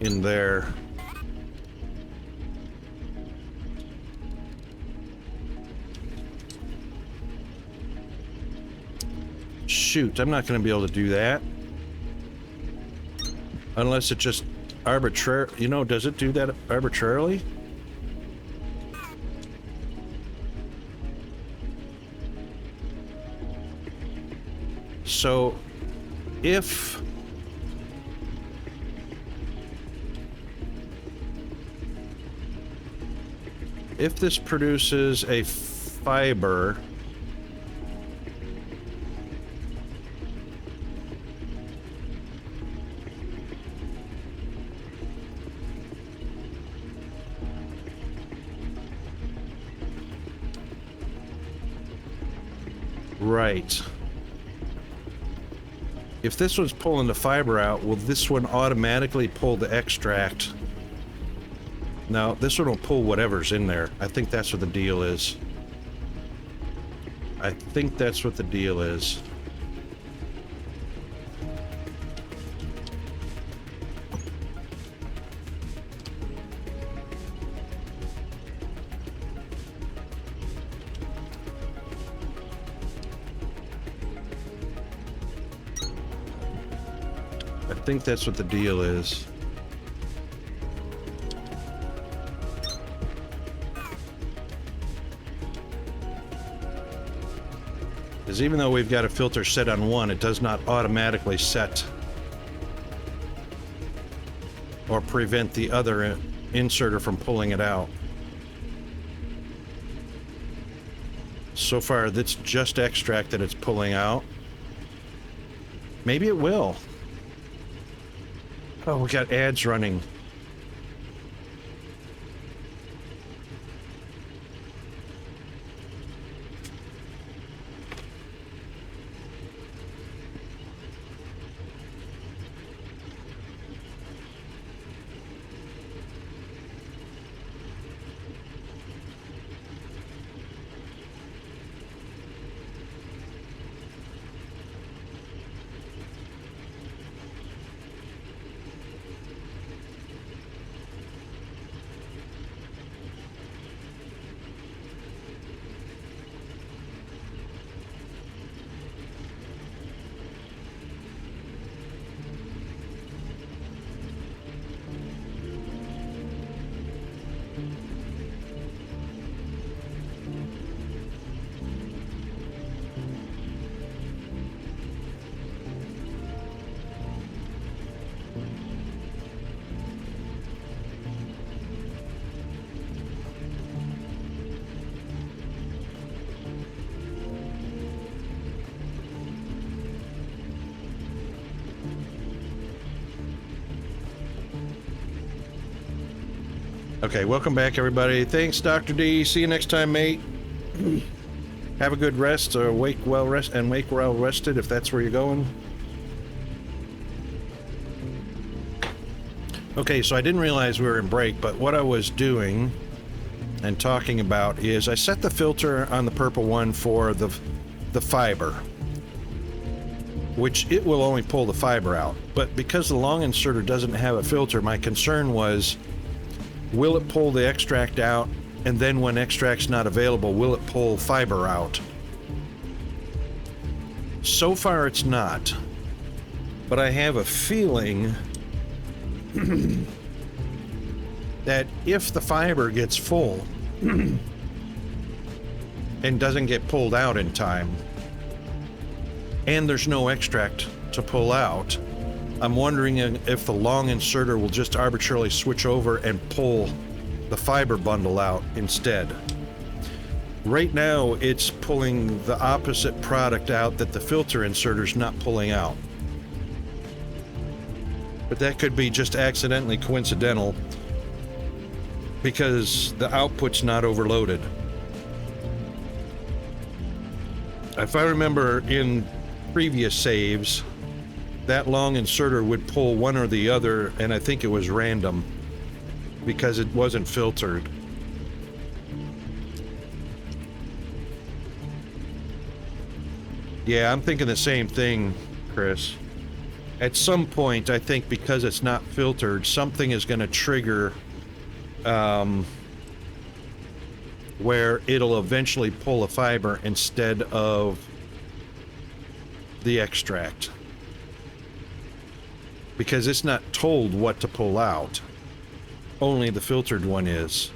[SPEAKER 1] in there. Shoot, I'm not going to be able to do that. Unless it just arbitrary, you know, does it do that arbitrarily? So, if this produces a fiber, Right. If this one's pulling the fiber out, will this one automatically pull the extract? No, this one will pull whatever's in there. I think that's what the deal is. I think that's what the deal is. I think that's what the deal is. Because even though we've got a filter set on one, it does not automatically set or prevent the other inserter from pulling it out. So far, that's just extract that it's pulling out. Maybe it will. Oh, we got ads running. Okay, welcome back, everybody. Thanks, Dr. D. See you next time, mate. Have a good rest, or wake well rested if that's where you're going. Okay, so I didn't realize we were in break, but what I was doing and talking about is I set the filter on the purple one for the fiber, which it will only pull the fiber out. But because the long inserter doesn't have a filter, my concern was, will it pull the extract out, and then when extract's not available, will it pull fiber out? So far it's not, but I have a feeling that if the fiber gets full and doesn't get pulled out in time, and there's no extract to pull out, I'm wondering if the long inserter will just arbitrarily switch over and pull the fiber bundle out instead. Right now, it's pulling the opposite product out that the filter inserter's not pulling out. But that could be just accidentally coincidental because the output's not overloaded. If I remember in previous saves, that long inserter would pull one or the other, and I think it was random because it wasn't filtered. Yeah, I'm thinking the same thing, Chris. At some point, I think because it's not filtered, something is going to trigger where it'll eventually pull a fiber instead of the extract. Because it's not told what to pull out. Only the filtered one is.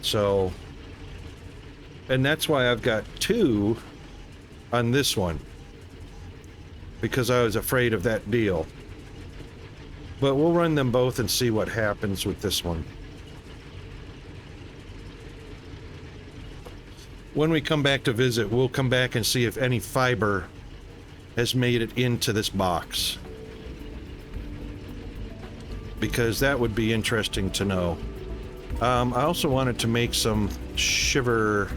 [SPEAKER 1] So, and that's why I've got two on this one. Because I was afraid of that deal. But we'll run them both and see what happens with this one. When we come back to visit, we'll come back and see if any fiber has made it into this box. Because that would be interesting to know. I also wanted to make some shiver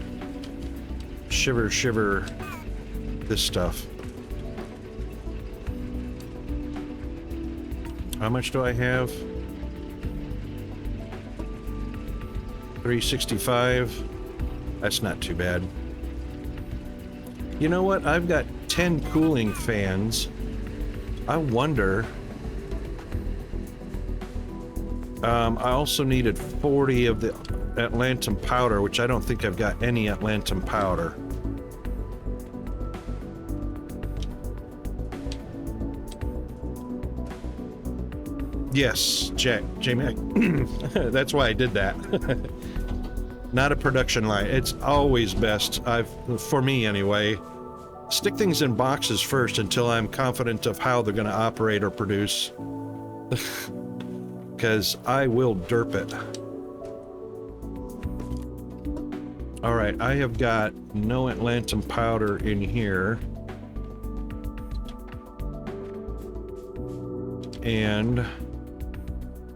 [SPEAKER 1] this stuff. How much do I have? 365. That's not too bad. You know what? I've got 10 cooling fans. I wonder... I also needed 40 of the Atlantum powder, which I don't think I've got any Atlantum powder. Yes, J-Mac. That's why I did that. Not a production line. It's always best, for me anyway, stick things in boxes first until I'm confident of how they're going to operate or produce. Because I will derp it. Alright, I have got no Atlantum powder in here. And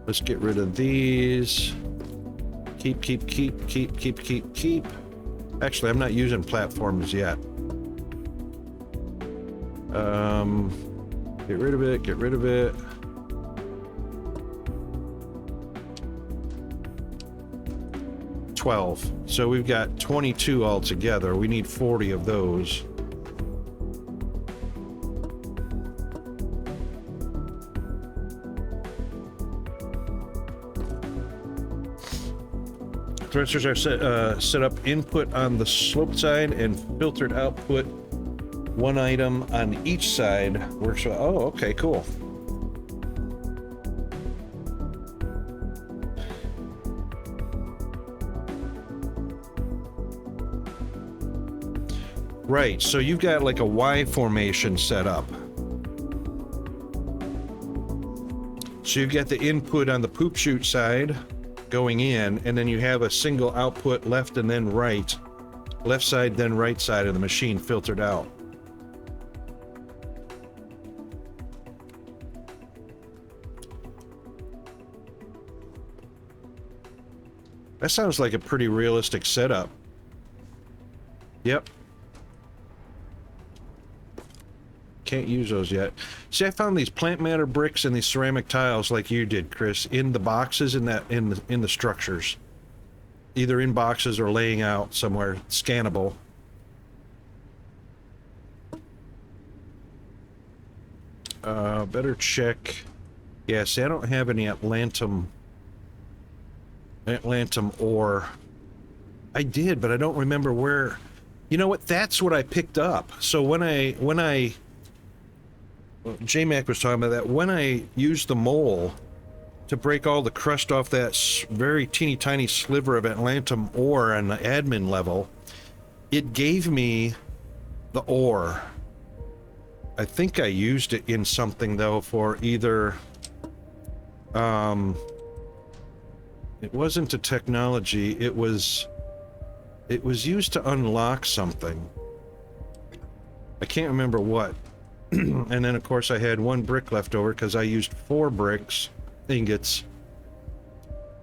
[SPEAKER 1] let's get rid of these. Keep. Actually, I'm not using platforms yet. Get rid of it. So we've got 22 altogether. We need 40 of those. Thrusters are set up input on the sloped side and filtered output one item on each side. Works well. Oh, okay, cool. Right, so you've got like a Y formation set up. So you've got the input on the poop chute side going in, and then you have a single output left and then right. Left side, then right side of the machine filtered out. That sounds like a pretty realistic setup. Yep. Can't use those yet. See, I found these plant matter bricks and these ceramic tiles like you did, Chris, in the boxes in the structures. Either in boxes or laying out somewhere scannable. Better check. Yeah, see, I don't have any Atlantum ore. I did, but I don't remember where. You know what? That's what I picked up. So when I J-Mac was talking about that. When I used the mole to break all the crust off that very teeny tiny sliver of Atlantum ore on the admin level, it gave me the ore. I think I used it in something though for either, it wasn't a technology, it was used to unlock something. I can't remember what. And then of course I had 1 brick left over because I used 4 bricks ingots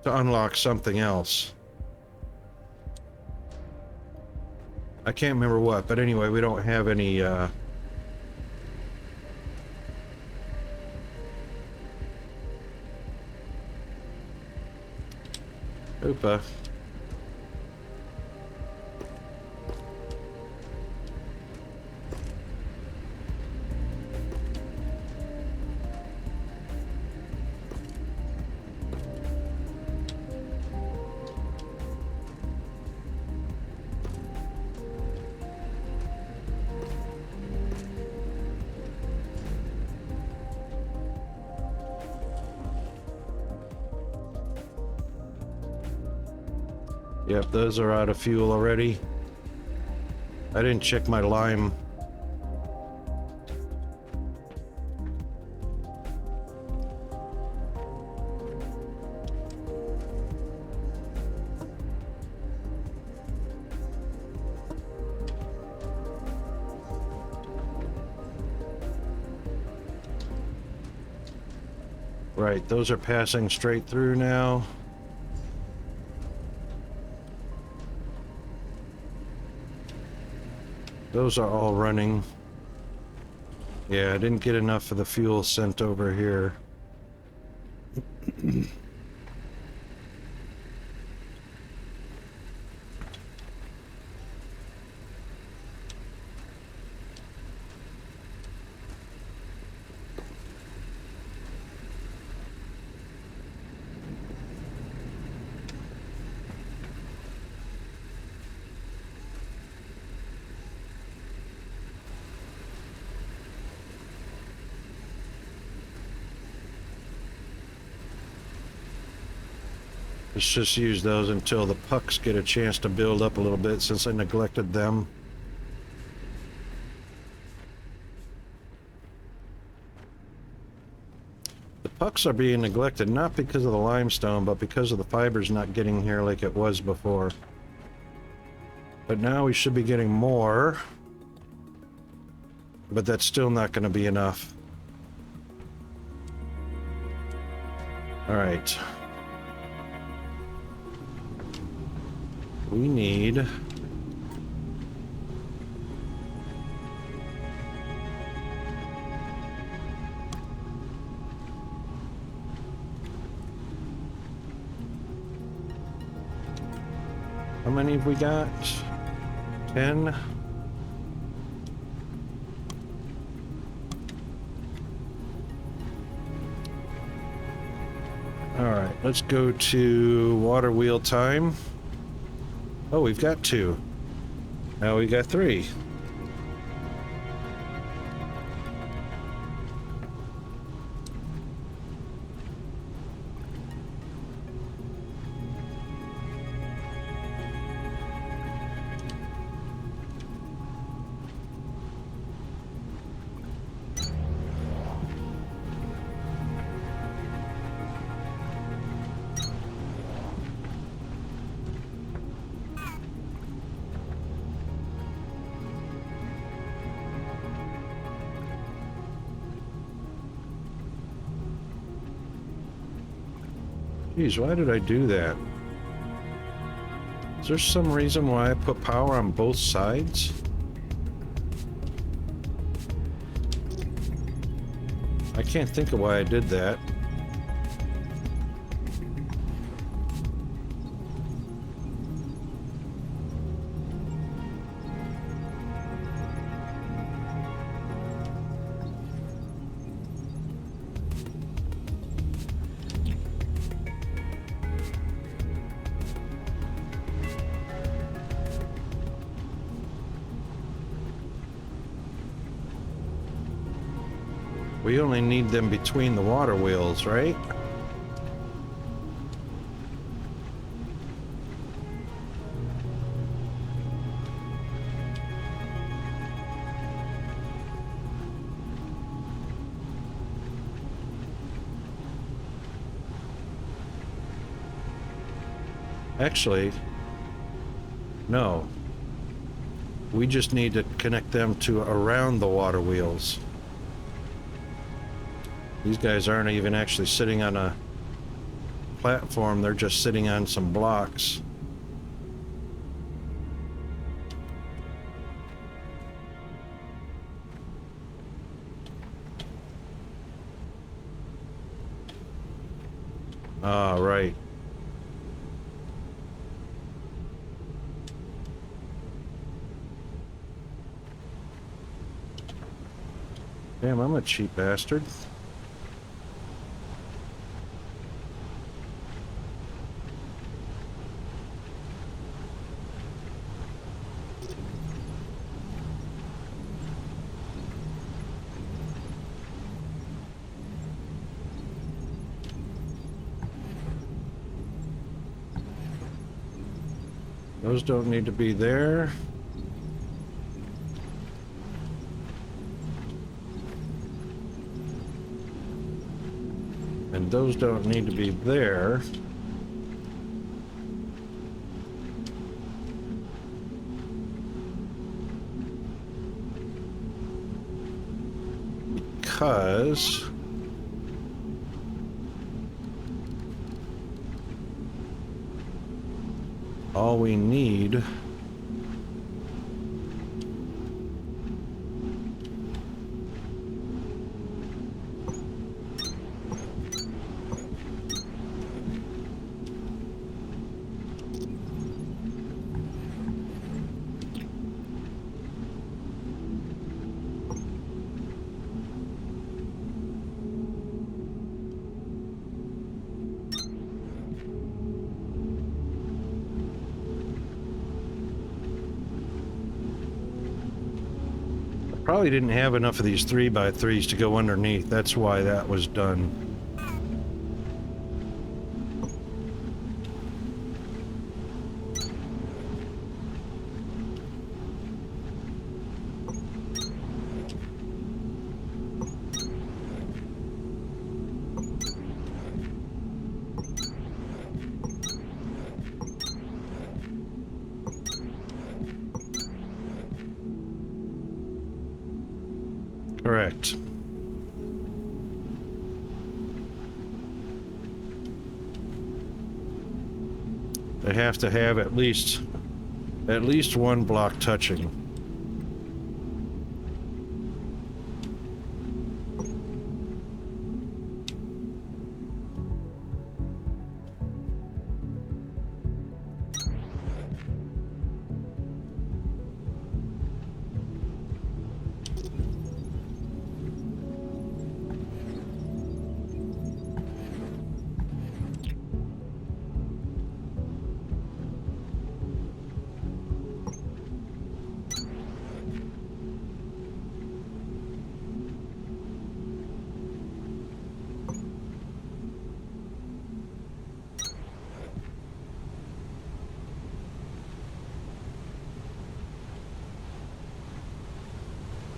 [SPEAKER 1] to unlock something else. I can't remember what, but anyway, we don't have any Oopa. Yep, those are out of fuel already. I didn't check my lime. Right, those are passing straight through now. Those are all running. Yeah, I didn't get enough of the fuel sent over here. Let's just use those until the pucks get a chance to build up a little bit since I neglected them. The pucks are being neglected not because of the limestone, but because of the fibers not getting here like it was before. But now we should be getting more. But that's still not going to be enough. All right. We need... How many have we got? 10? Alright, let's go to water wheel time. Oh, we've got 2. Now we got 3. Geez, why did I do that? Is there some reason why I put power on both sides? I can't think of why I did that. We only need them between the water wheels, right? Actually, no. We just need to connect them to around the water wheels. These guys aren't even actually sitting on a platform, they're just sitting on some blocks. Ah, right. Damn, I'm a cheap bastard. Those don't need to be there. And those don't need to be there. Because all we need Probably didn't have enough of these 3x3s to go underneath. That's why that was done. Correct. They have to have at least one block touching.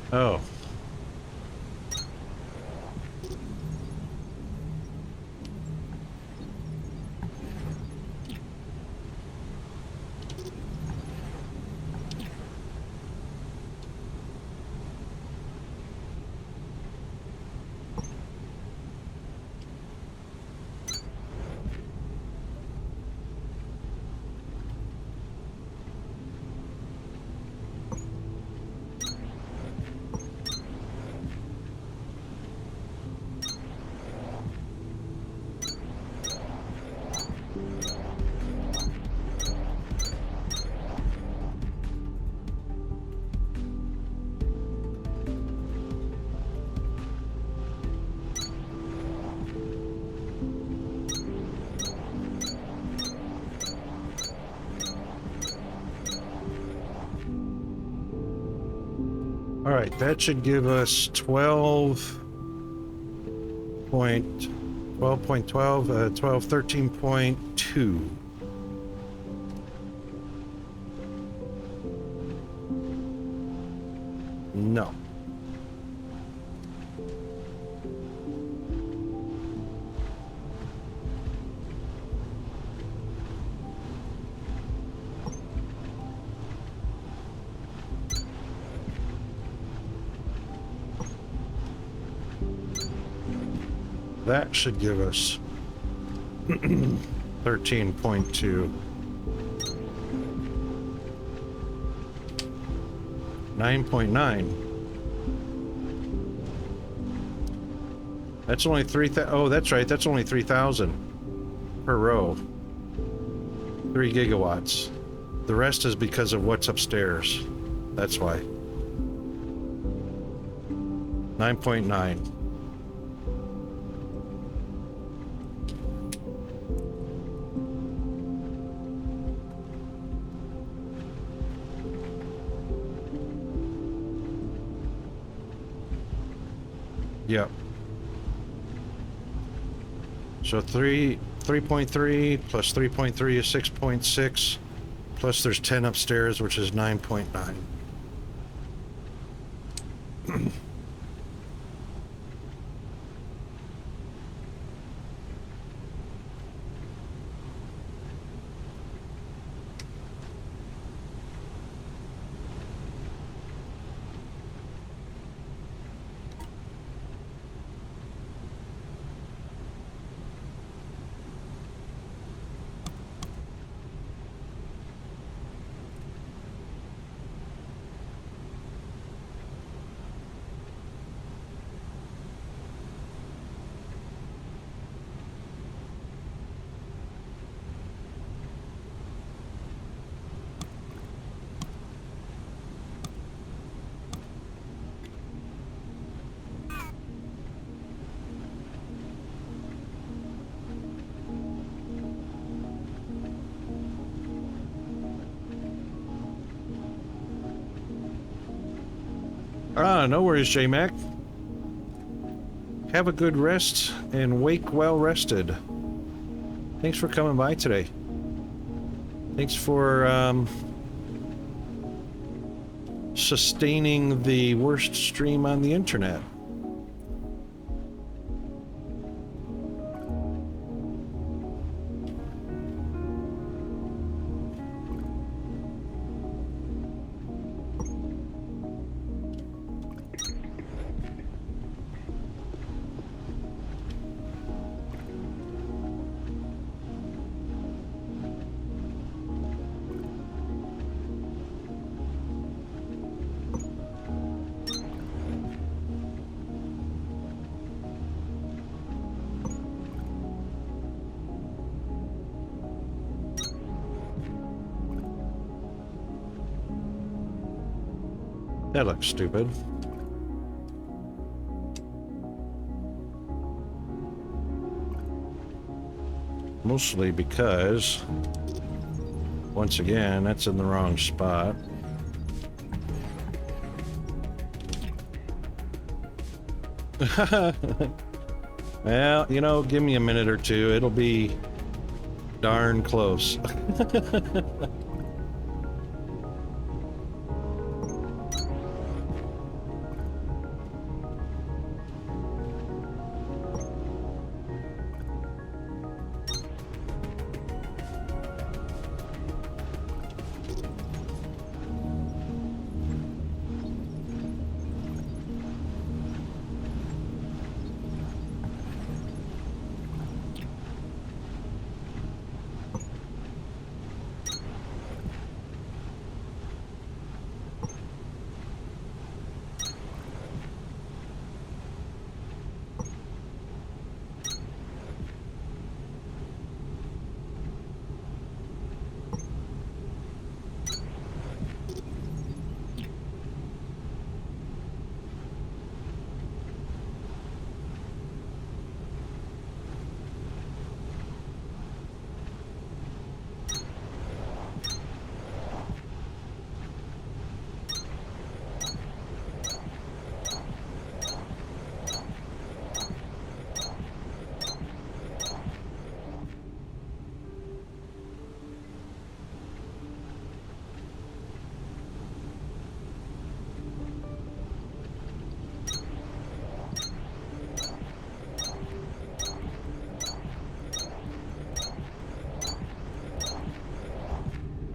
[SPEAKER 1] Oh. All right, that should give us 13.2. No. That should give us 13.2. 9.9. That's only 3,000. Oh, that's right. That's only 3,000 per row. 3 gigawatts. The rest is because of what's upstairs. That's why. 9.9. Yep. So 3.3 plus 3.3 is 6.6, plus there's 10 upstairs, which is 9.9. Ah, no worries, J-Mac. Have a good rest and wake well rested. Thanks for coming by today. Thanks for sustaining the worst stream on the internet. That looks stupid. Mostly because, once again, that's in the wrong spot. Well, you know, give me a minute or two. It'll be darn close.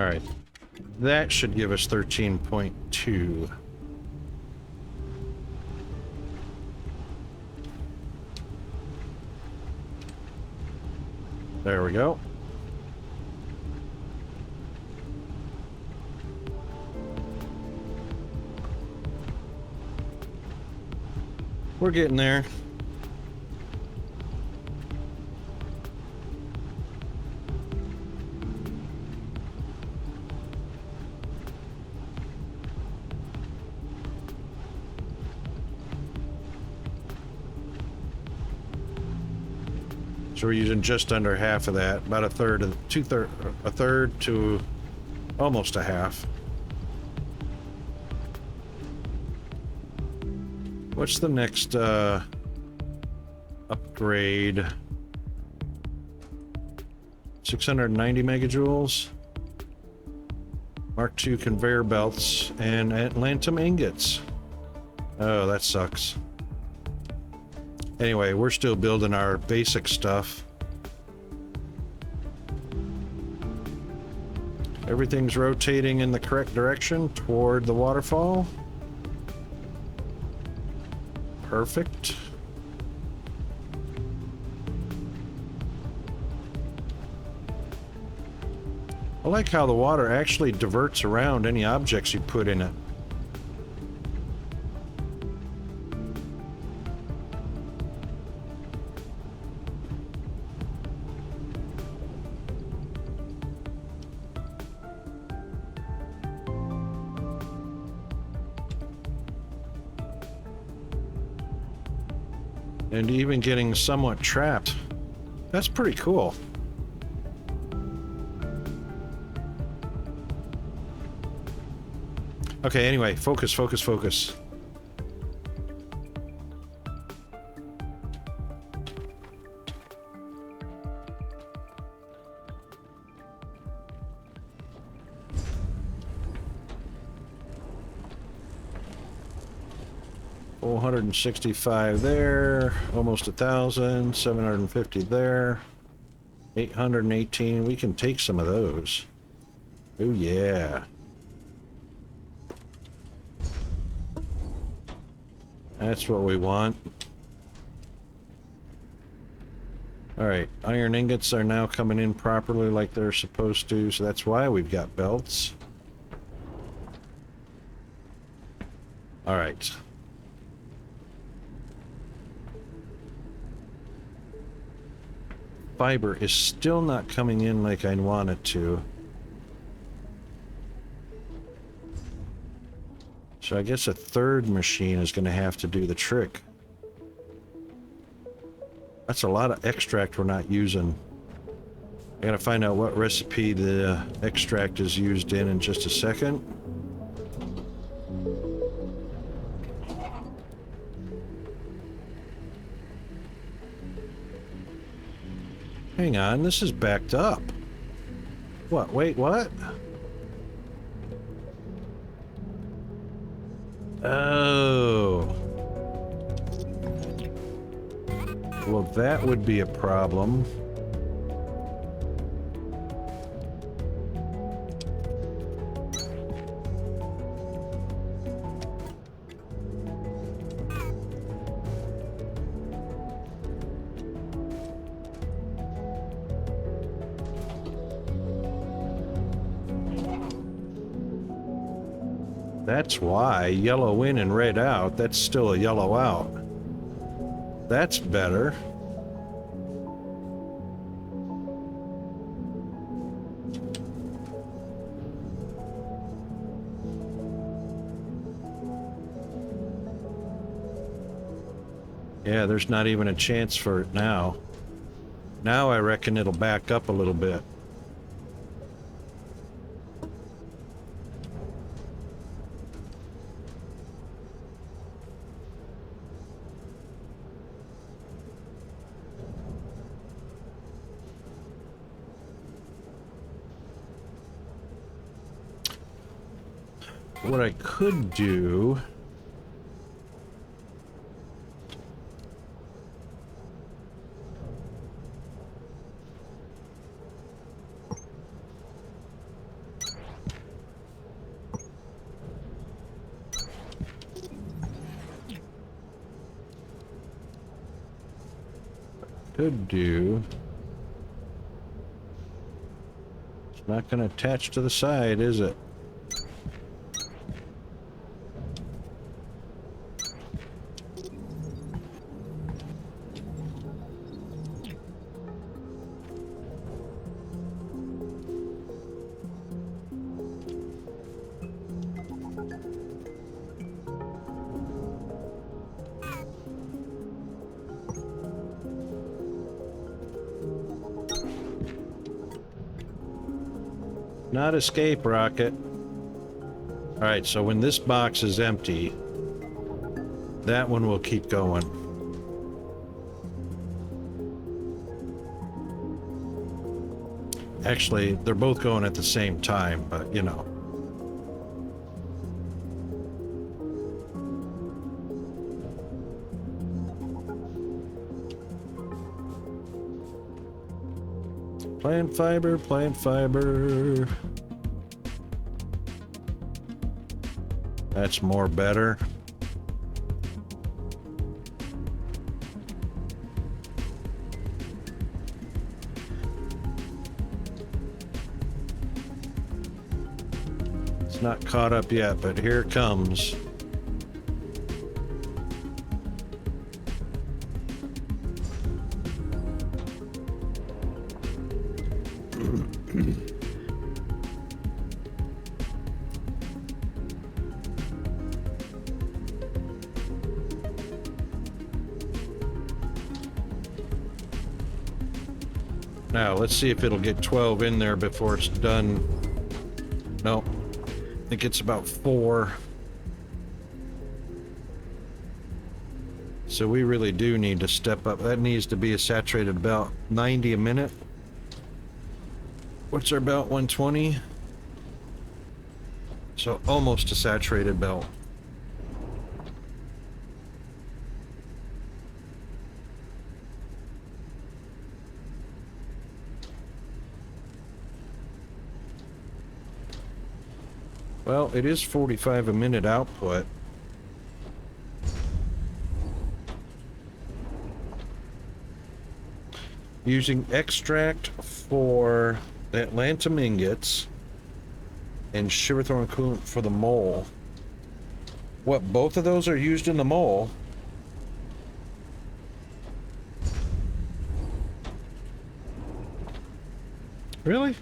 [SPEAKER 1] All right, that should give us 13.2. There we go. We're getting there. So we're using just under half of that, about a third of a third to almost a half. What's the next upgrade? 690 megajoules. Mark II conveyor belts and Atlantum ingots. Oh, that sucks. Anyway, we're still building our basic stuff. Everything's rotating in the correct direction toward the waterfall. Perfect. I like how the water actually diverts around any objects you put in it. And even getting somewhat trapped. That's pretty cool. Okay, anyway, focus, focus, focus. 465 there, almost 1,000, 750 there, 818. We can take some of those. Oh yeah. That's what we want. Alright, iron ingots are now coming in properly like they're supposed to, so that's why we've got belts. Alright. Fiber is still not coming in like I want it to. So I guess a third machine is going to have to do the trick. That's a lot of extract we're not using. I gotta find out what recipe the extract is used in just a second. Hang on, this is backed up. What? Wait, what? Oh. Well, that would be a problem. That's why. Yellow in and red out. That's still a yellow out. That's better. Yeah, there's not even a chance for it now. Now I reckon it'll back up a little bit. What I could do... It's not going to attach to the side, is it? Not escape rocket. Alright, so when this box is empty, that one will keep going. Actually, they're both going at the same time, but you know. Plant fiber, plant fiber. That's more better. It's not caught up yet, but here it comes. Now, let's see if it'll get 12 in there before it's done. Nope. I think it's about 4. So we really do need to step up. That needs to be a saturated about 90 a minute. What's our belt? 120? So almost a saturated belt. Well, it is 45 a minute output. Using extract for the Atlantum ingots and Shiverthorn coolant for the mole. What, both of those are used in the mole? Really?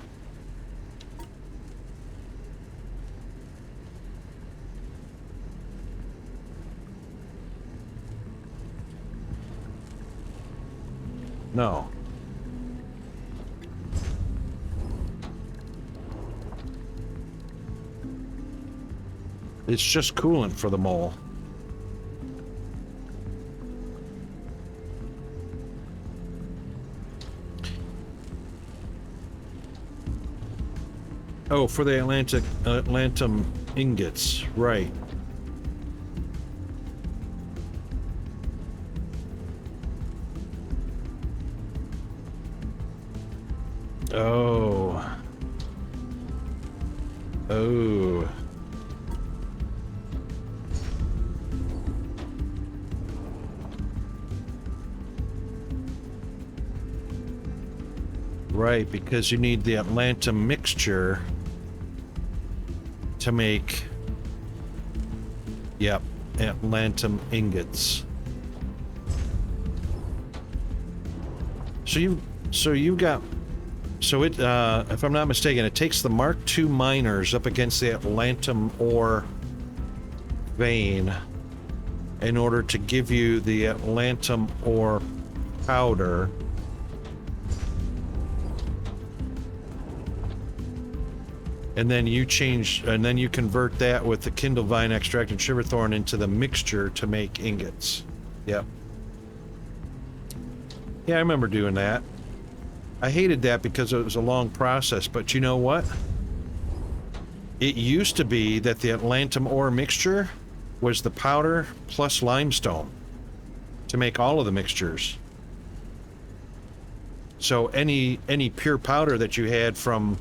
[SPEAKER 1] No. It's just coolant for the mole. Oh, for the Atlantum ingots, right. Oh. Oh. Right, because you need the Atlantum mixture to make, yep, Atlantum ingots. So you got, so it, if I'm not mistaken, it takes the Mark II miners up against the Atlantum ore vein in order to give you the Atlantum ore powder. And then you convert that with the Kindlevine extract and Shiverthorn into the mixture to make ingots. Yep. Yeah, I remember doing that. I hated that because it was a long process, but you know what? It used to be that the Atlantum ore mixture was the powder plus limestone to make all of the mixtures. So any pure powder that you had from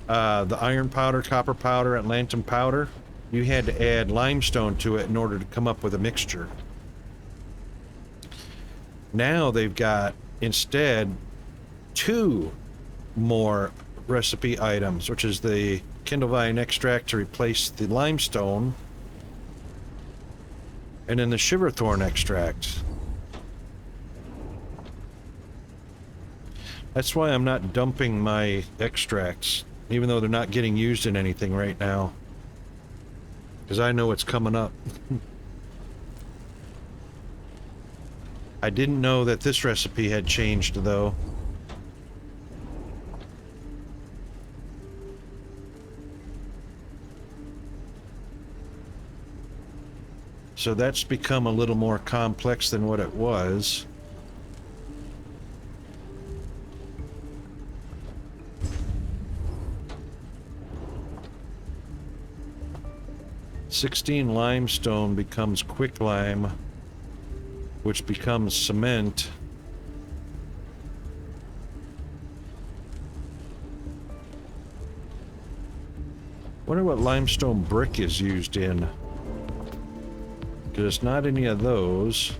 [SPEAKER 1] the iron powder, copper powder, Atlantum powder, you had to add limestone to it in order to come up with a mixture. Now they've got, instead, 2 more recipe items, which is the Kindlevine extract to replace the limestone, and then the Shiverthorn extract. That's why I'm not dumping my extracts, even though they're not getting used in anything right now, because I know what's coming up. I didn't know that this recipe had changed, though. So that's become a little more complex than what it was. "16 limestone becomes quicklime, which becomes cement. Wonder what limestone brick is used in. Because it's not any of those.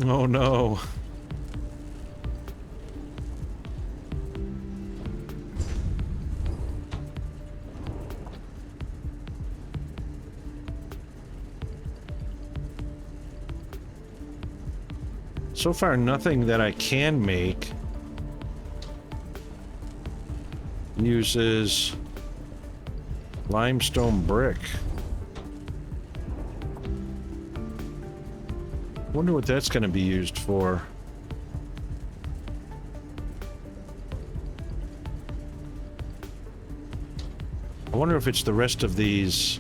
[SPEAKER 1] Oh no. So far, nothing that I can make uses limestone brick. Wonder what that's going to be used for. I wonder if it's the rest of these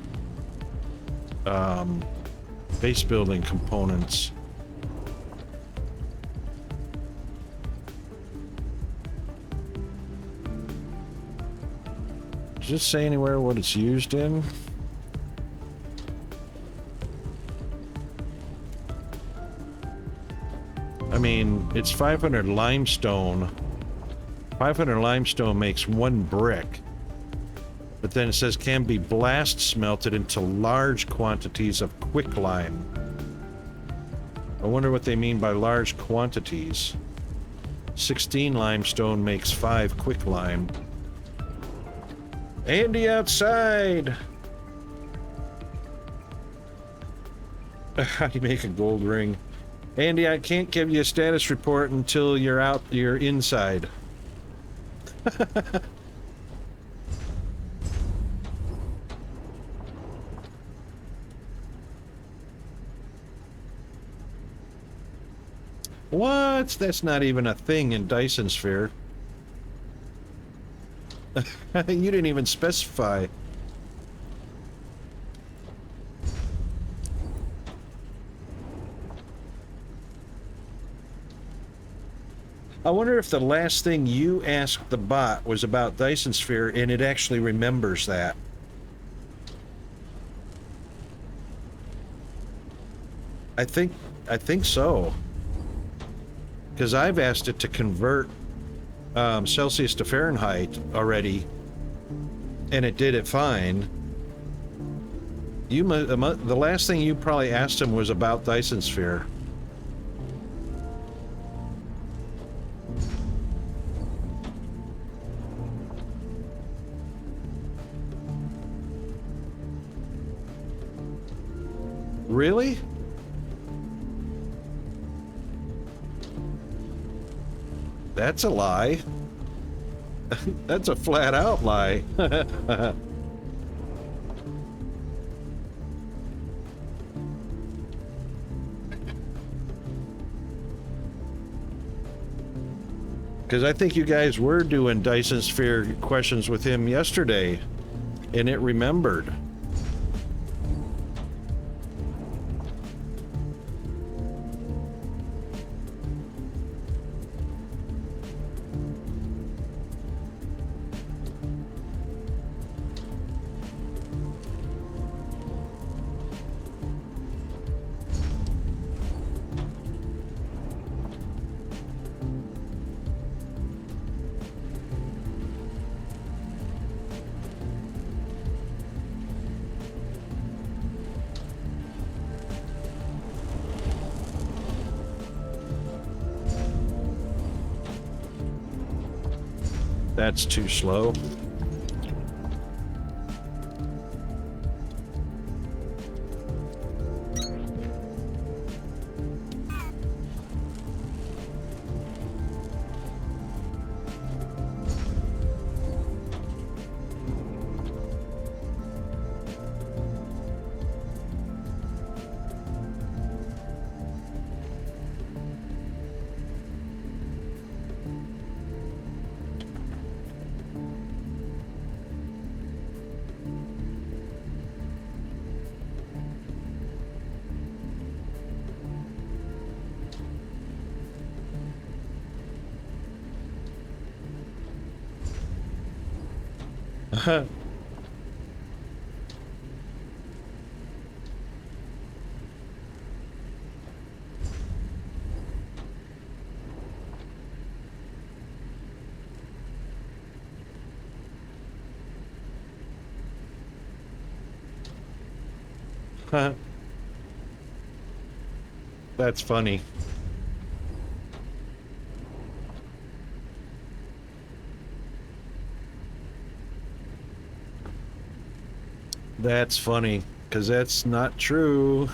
[SPEAKER 1] base building components. Does it say anywhere what it's used in? I mean, it's 500 limestone. 500 limestone makes 1 brick. But then it says can be blast smelted into large quantities of quicklime. I wonder what they mean by large quantities. 16 limestone makes 5 quicklime. Andy outside! How do you make a gold ring? Andy, I can't give you a status report until you're inside. What? That's not even a thing in Dyson Sphere. You didn't even specify. I wonder if the last thing you asked the bot was about Dyson Sphere and it actually remembers that. I think so. Because I've asked it to convert Celsius to Fahrenheit already, and it did it fine. The last thing you probably asked him was about Dyson Sphere. Really? That's a lie. That's a flat out lie. Because I think you guys were doing Dyson Sphere questions with him yesterday, and it remembered. That's too slow. That's funny. That's funny, because that's not true.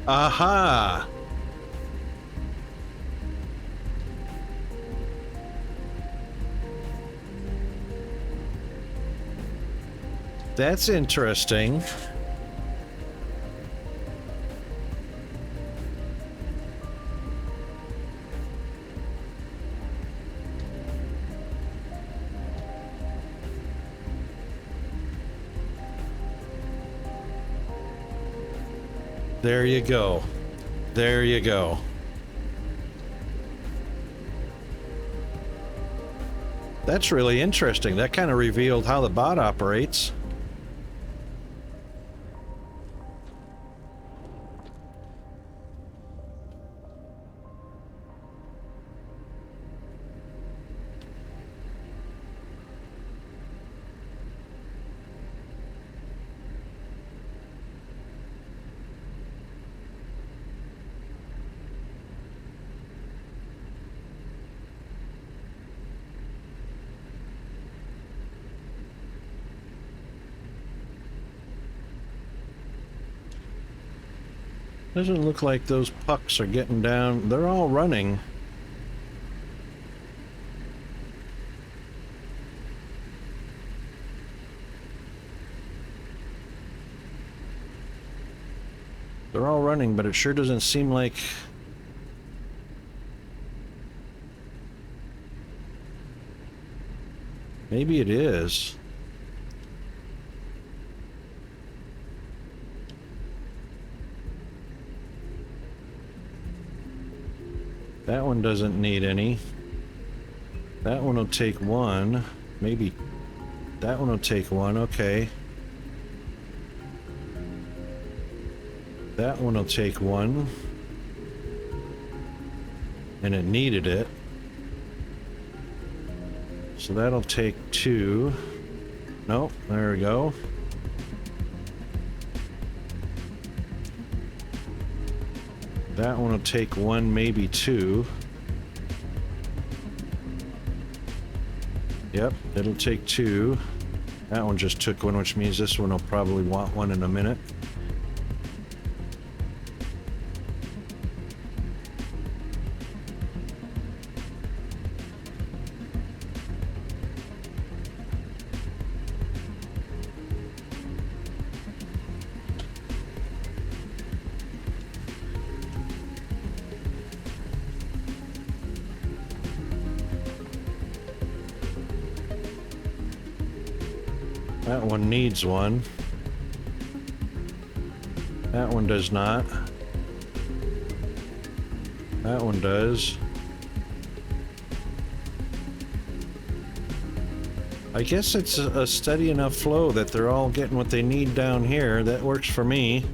[SPEAKER 1] Aha! That's interesting. There you go. There you go. That's really interesting. That kind of revealed how the bot operates. Doesn't look like those pucks are getting down. They're all running. They're all running, but it sure doesn't seem like... Maybe it is. That one doesn't need any. That one will take one. Maybe that one will take one. Okay. That one will take one. And it needed it. So that'll take two. Nope, there we go. That one will take one, maybe two. Yep, it'll take two. That one just took one, which means this one will probably want one in a minute. That one needs one. That one does not. That one does. I guess it's a steady enough flow that they're all getting what they need down here. That works for me.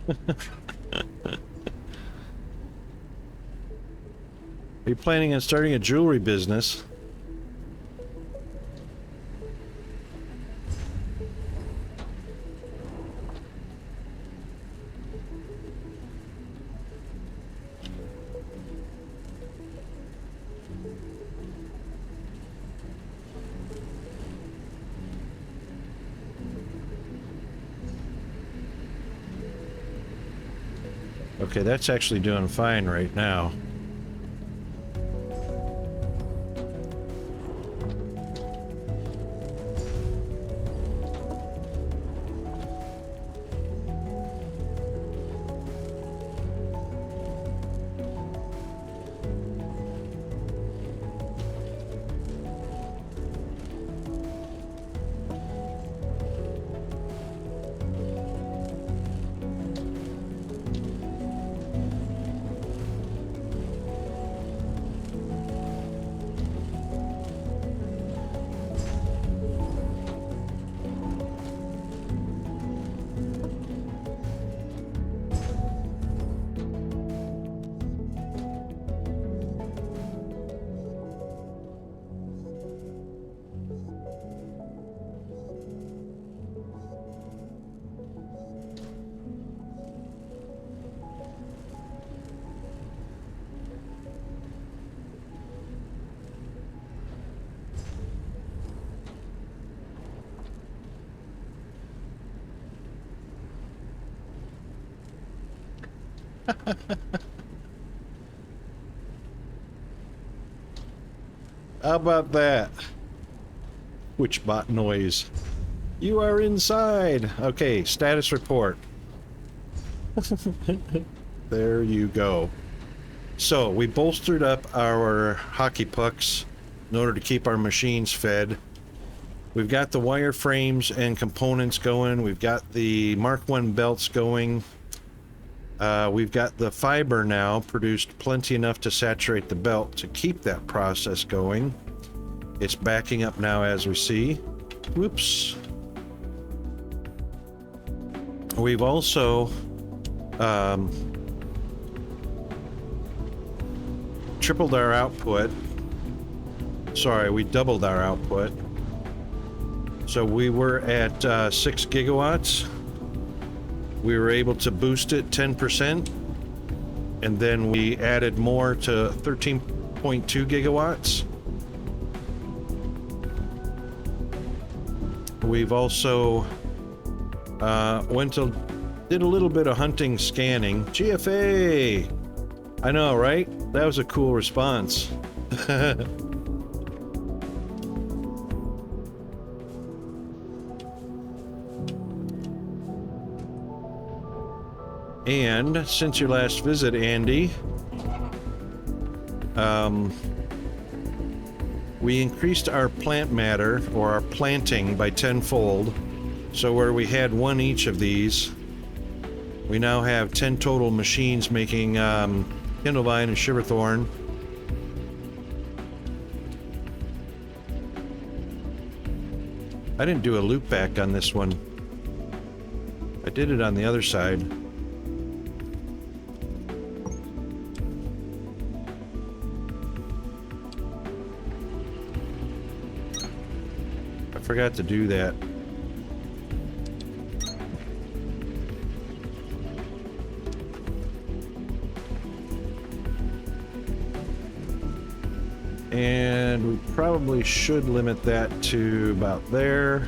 [SPEAKER 1] Are you planning on starting a jewelry business? Okay, that's actually doing fine right now. How about that? Witchbot noise. You are inside. Okay, status report. There you go. So, we bolstered up our hockey pucks in order to keep our machines fed. We've got the wire frames and components going. We've got the Mark I belts going. We've got the fiber now produced plenty enough to saturate the belt to keep that process going. It's backing up now as we see. Whoops. We've also tripled our output. Sorry, we doubled our output. So we were at 6 gigawatts. We were able to boost it 10%, and then we added more to 13.2 gigawatts. We've also did a little bit of hunting scanning. GFA! I know, right? That was a cool response. And since your last visit, Andy, we increased our plant matter, or our planting, by 10-fold. So where we had 1 each of these, we now have 10 total machines making Kindlevine and Shiverthorn. I didn't do a loop back on this one. I did it on the other side. I forgot to do that. And we probably should limit that to about there.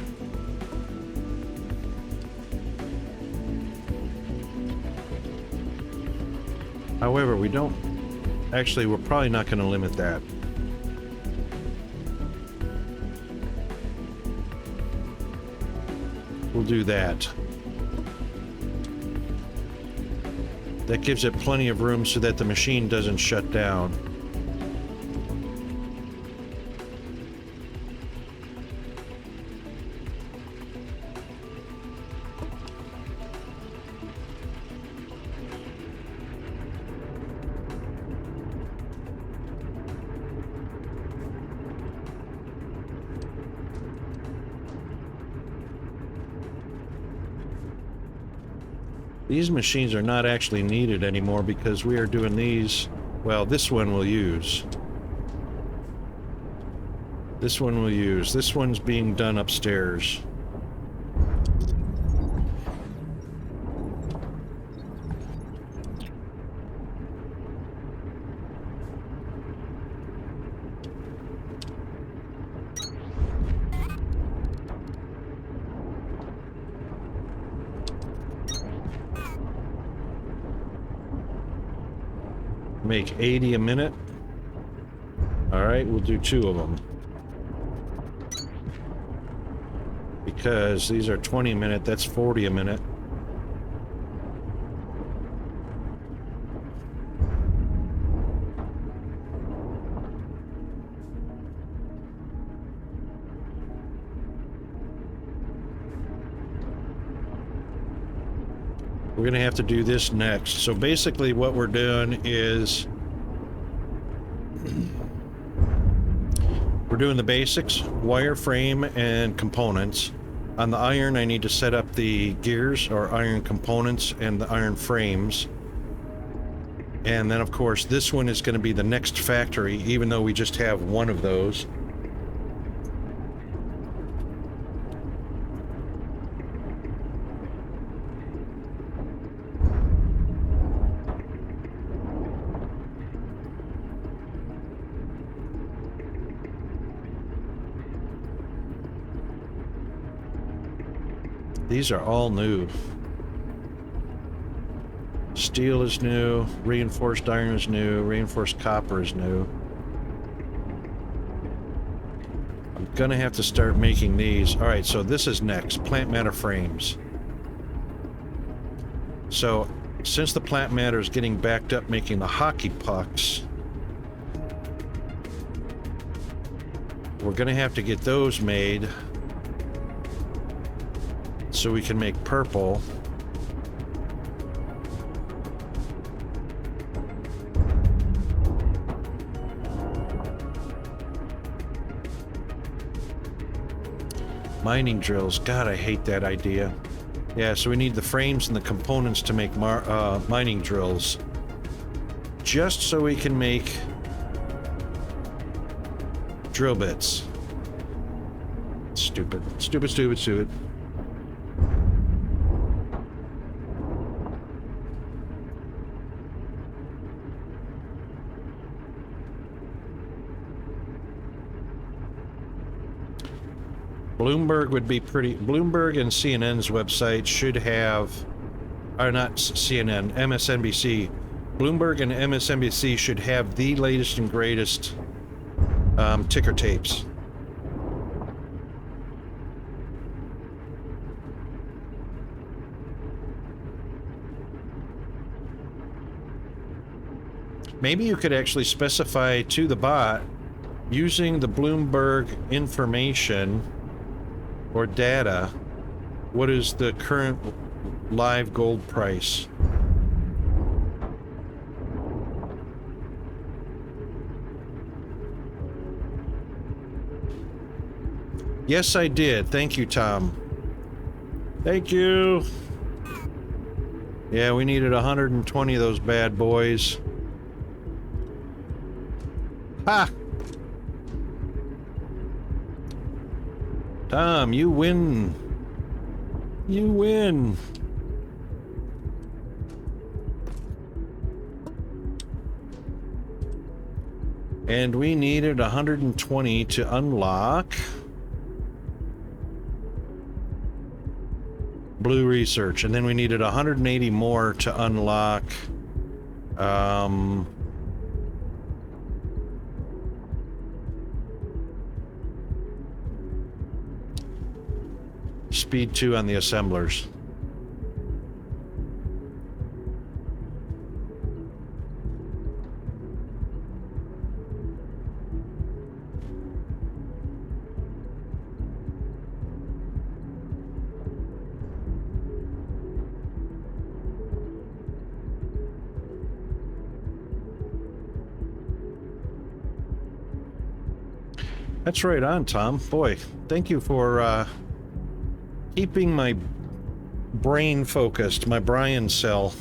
[SPEAKER 1] However, we don't... Actually, we're probably not going to limit that. We'll do that. That gives it plenty of room so that the machine doesn't shut down. These machines are not actually needed anymore because we are doing these... Well, this one we'll use. This one we'll use. This one's being done upstairs. Make 80 a minute. Alright, we'll do 2 of them. Because these are 20 a minute, that's 40 a minute. We're going to have to do this next. So basically what we're doing is we're doing the basics, wireframe and components. On the iron, I need to set up the gears or iron components and the iron frames. And then of course this one is going to be the next factory, even though we just have 1 of those. These are all new. steel is new, reinforced iron is new, reinforced copper is new. I'm gonna have to start making these. Alright, so this is next, plant matter frames. So, since the plant matter is getting backed up making the hockey pucks, we're gonna have to get those made so we can make purple. Mining drills. God, I hate that idea. Yeah, so we need the frames and the components to make mining drills. Just so we can make drill bits. Stupid. Stupid, stupid, stupid. Bloomberg would be pretty... Bloomberg and CNN's website should have... Or not CNN, MSNBC. Bloomberg and MSNBC should have the latest and greatest ticker tapes. Maybe you could actually specify to the bot, using the Bloomberg information or data, what is the current live gold price? Yes, I did. Thank you, Tom. Thank you. Yeah, we needed 120 of those bad boys. Ha! Tom, you win. You win. And we needed 120 to unlock blue research, and then we needed 180 more to unlock speed 2 on the assemblers. That's right on, Tom. Boy, thank you for keeping my brain focused, my Brian cell.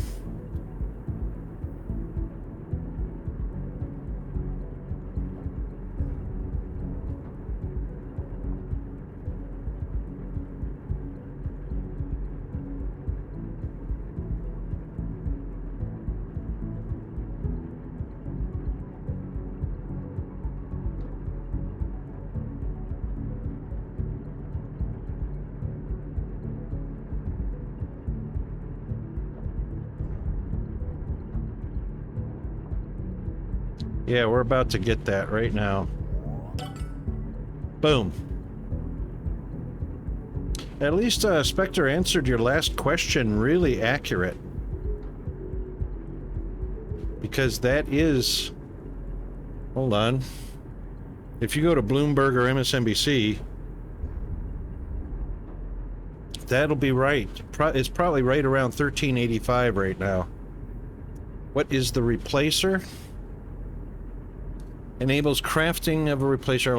[SPEAKER 1] Yeah, we're about to get that right now. Boom. At least Spectre answered your last question really accurate. Because that is... Hold on. If you go to Bloomberg or MSNBC, that'll be right. It's probably right around 1385 right now. What is the replacer? Enables crafting of a replacer,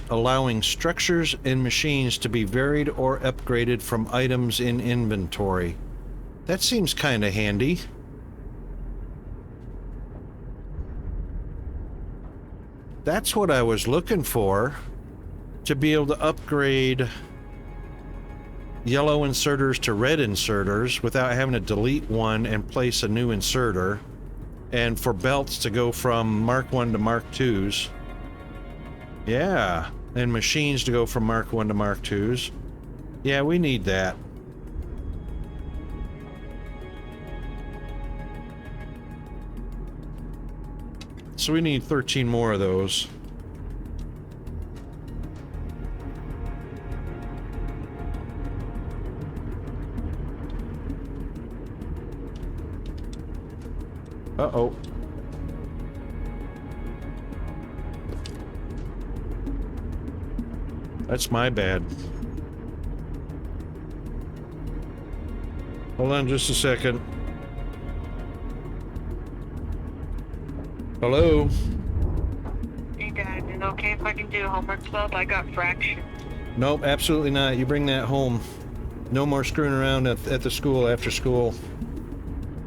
[SPEAKER 1] allowing structures and machines to be varied or upgraded from items in inventory. That seems kind of handy. That's what I was looking for, to be able to upgrade yellow inserters to red inserters without having to delete one and place a new inserter. And for belts to go from Mark 1 to Mark 2s. Yeah. And machines to go from Mark 1 to Mark 2s. Yeah, we need that. so we need 13 more of those. Uh-oh. That's my bad. Hold on just a second. Hello?
[SPEAKER 3] Hey Dad, is it okay if I can do homework club? I got fractions.
[SPEAKER 1] Nope, absolutely not. You bring that home. No more screwing around at the school after school.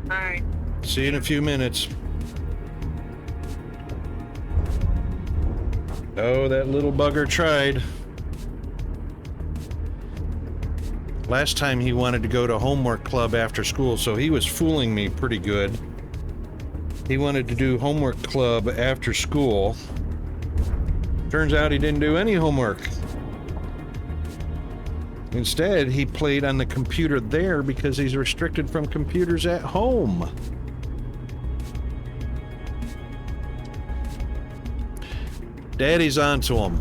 [SPEAKER 3] Alright.
[SPEAKER 1] See you in a few minutes. Oh, that little bugger tried. Last time he wanted to go to homework club after school, so he was fooling me pretty good. He wanted to do homework club after school. Turns out he didn't do any homework. Instead, he played on the computer there because he's restricted from computers at home. Daddy's onto him.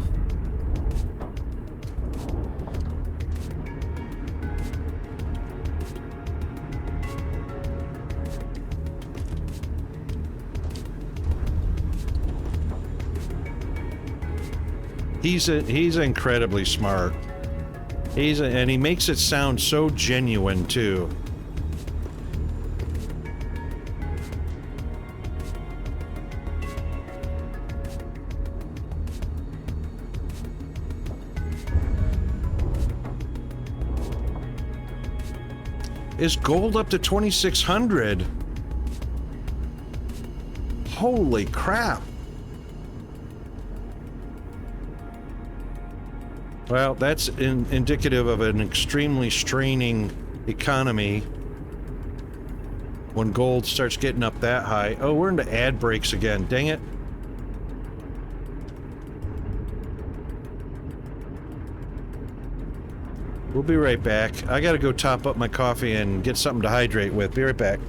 [SPEAKER 1] He's incredibly smart. And he makes it sound so genuine too. Is gold up to 2,600? Holy crap. Well, that's indicative of an extremely straining economy when gold starts getting up that high. Oh, we're into ad breaks again. Dang it. We'll be right back. I gotta go top up my coffee and get something to hydrate with. Be right back.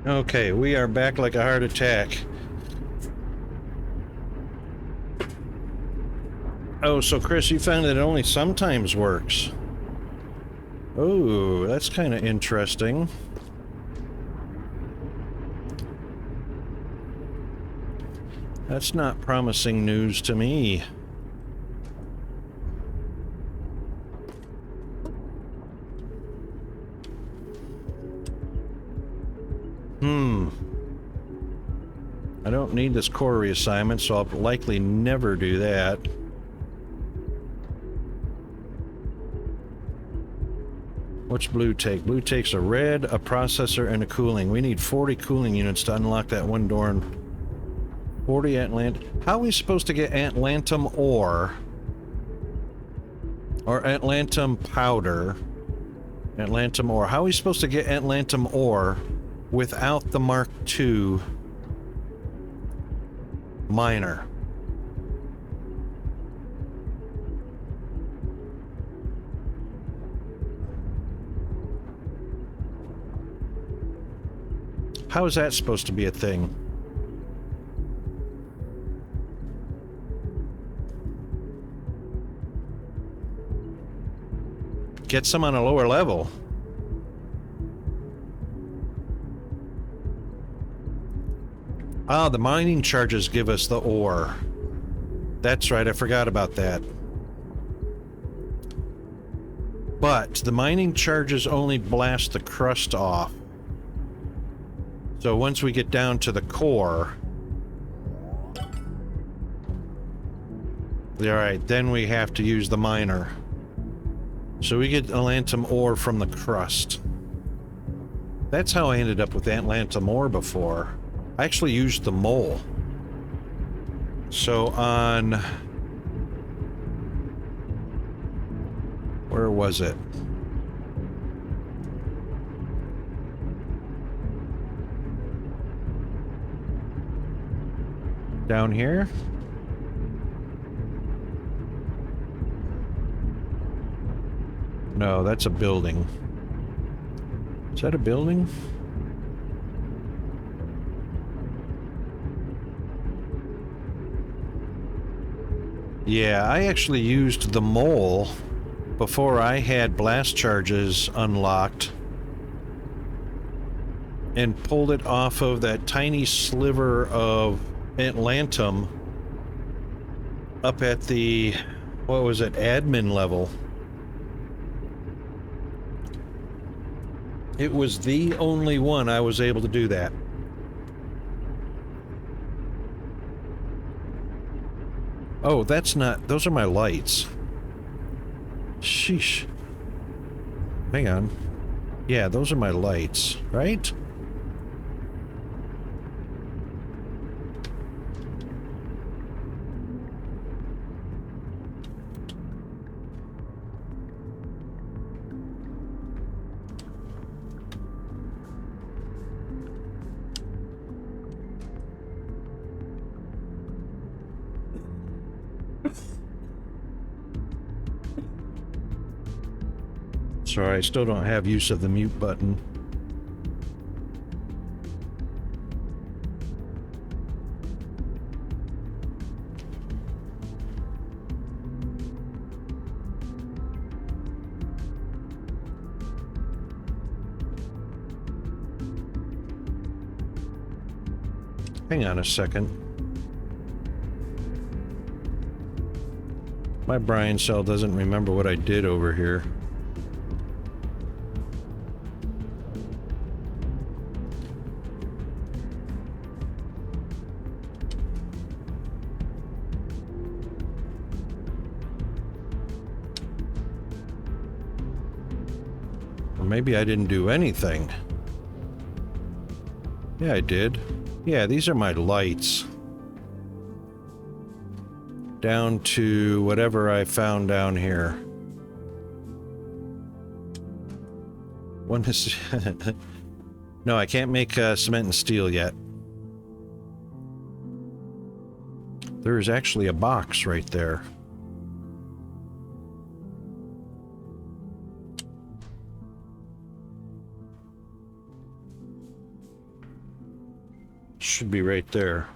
[SPEAKER 1] Okay, we are back like a heart attack. Oh, so Chris, you found that it only sometimes works. Oh, that's kind of interesting. That's not promising news to me. I don't need this core reassignment, so I'll likely never do that. What's blue take? Blue takes a red, a processor, and a cooling. We need 40 cooling units to unlock that one door. And 40 Atlant. How are we supposed to get Atlantum ore? Or Atlantum powder? Atlantum ore. How are we supposed to get Atlantum ore without the Mark II miner? How is that supposed to be a thing? Get some on a lower level. Ah, the mining charges give us the ore. That's right, I forgot about that. But the mining charges only blast the crust off. So once we get down to the core... Alright, then we have to use the miner. So we get Atlantum ore from the crust. That's how I ended up with Atlantum ore before. I actually used the mole. So on... Where was it? Down here? No, that's a building. Is that a building? Yeah, I actually used the mole before I had blast charges unlocked and pulled it off of that tiny sliver of Atlantum up at the, what was it, admin level. It was the only one I was able to do that. Oh, that's not... Those are my lights. Sheesh. Hang on. Yeah, those are my lights, right? Sorry, I still don't have use of the mute button. Hang on a second. My Brian cell doesn't remember what I did over here. Or maybe I didn't do anything. Yeah, I did. Yeah, these are my lights. Down to whatever I found down here. One is... No, I can't make cement and steel yet. There is actually a box right there. should be right there.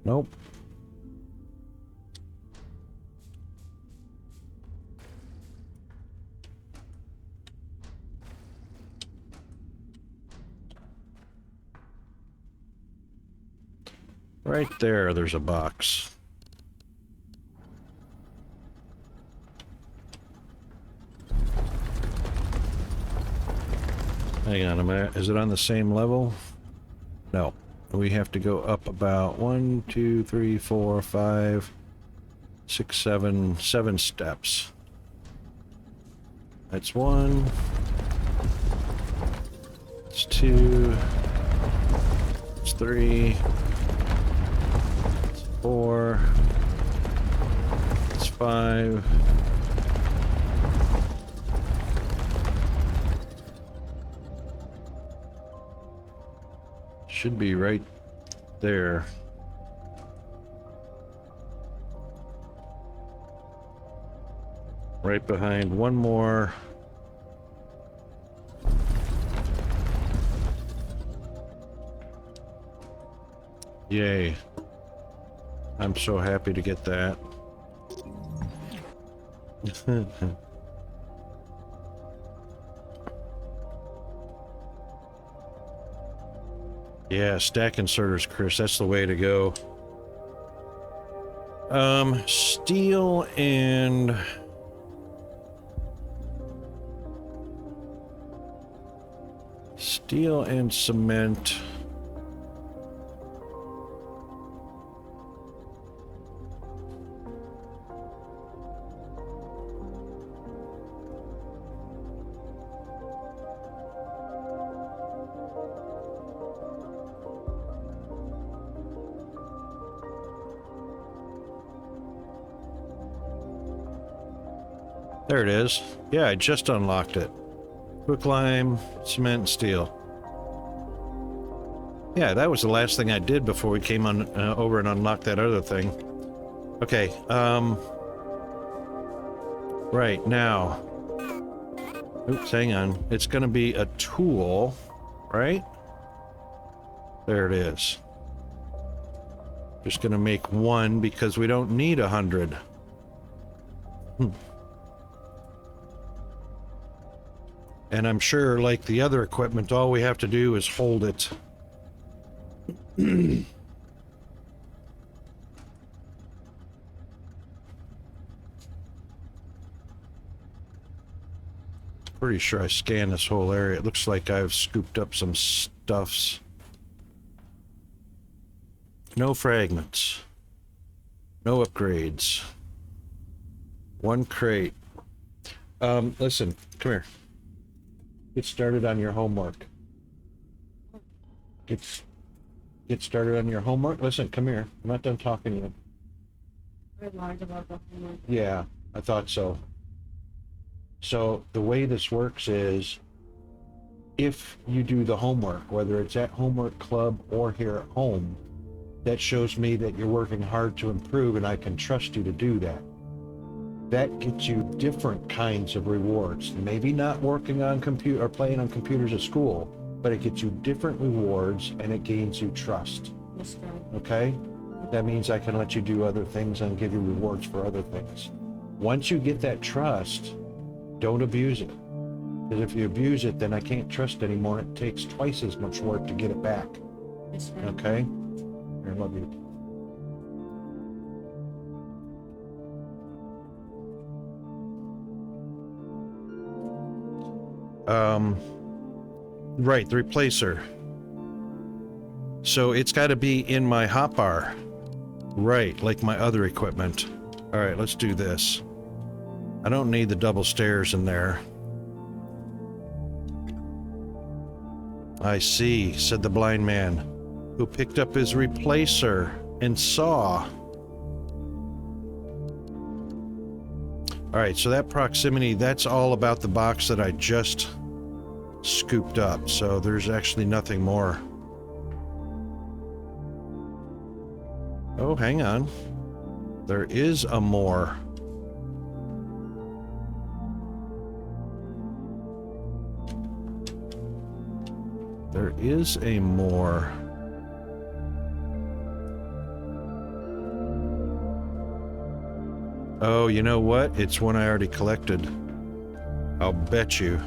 [SPEAKER 1] Nope. Right there, there's a box. Hang on a minute. Is it on the same level? No. We have to go up about 1, 2, 3, 4, 5, 6, 7 steps. That's 1. It's 2. It's 3. It's 4. It's 5. Should be right there. Right behind one more. Yay. I'm so happy to get that. Yeah, stack inserters, Chris. That's the way to go. Steel and... Steel and cement. There it is. Yeah, I just unlocked it. Quicklime, cement, and steel. Yeah, that was the last thing I did before we came on over and unlocked that other thing. Okay, right, now. Oops, hang on. It's gonna be a tool, right? There it is. Just gonna make 1 because we don't need 100. And I'm sure, like the other equipment, all we have to do is hold it. Pretty sure I scanned this whole area. It looks like I've scooped up some stuffs. No fragments. No upgrades. 1 crate. Listen, come here. Get started on your homework. Get started on your homework. Listen, come here. I'm not done talking to you.
[SPEAKER 3] I lied about the homework.
[SPEAKER 1] Yeah, I thought so. So the way this works is if you do the homework, whether it's at homework club or here at home, that shows me that you're working hard to improve and I can trust you to do that. That gets you different kinds of rewards. Maybe not working on computer or playing on computers at school, but it gets you different rewards and it gains you trust.
[SPEAKER 3] Yes, sir.
[SPEAKER 1] Okay? That means I can let you do other things and give you rewards for other things. Once you get that trust, don't abuse it. Because if you abuse it, then I can't trust anymore. It takes twice as much work to get it back.
[SPEAKER 3] Yes, sir.
[SPEAKER 1] Okay? I love you. Right, the replacer. So it's got to be in my hotbar. Right, like my other equipment. All right, let's do this. I don't need the double stairs in there. I see, said the blind man, who picked up his replacer and saw. All right, so that proximity, that's all about the box that I just scooped up. So there's actually nothing more. Oh, hang on. There is a more. There is a more. Oh, you know what? It's one I already collected. I'll bet you.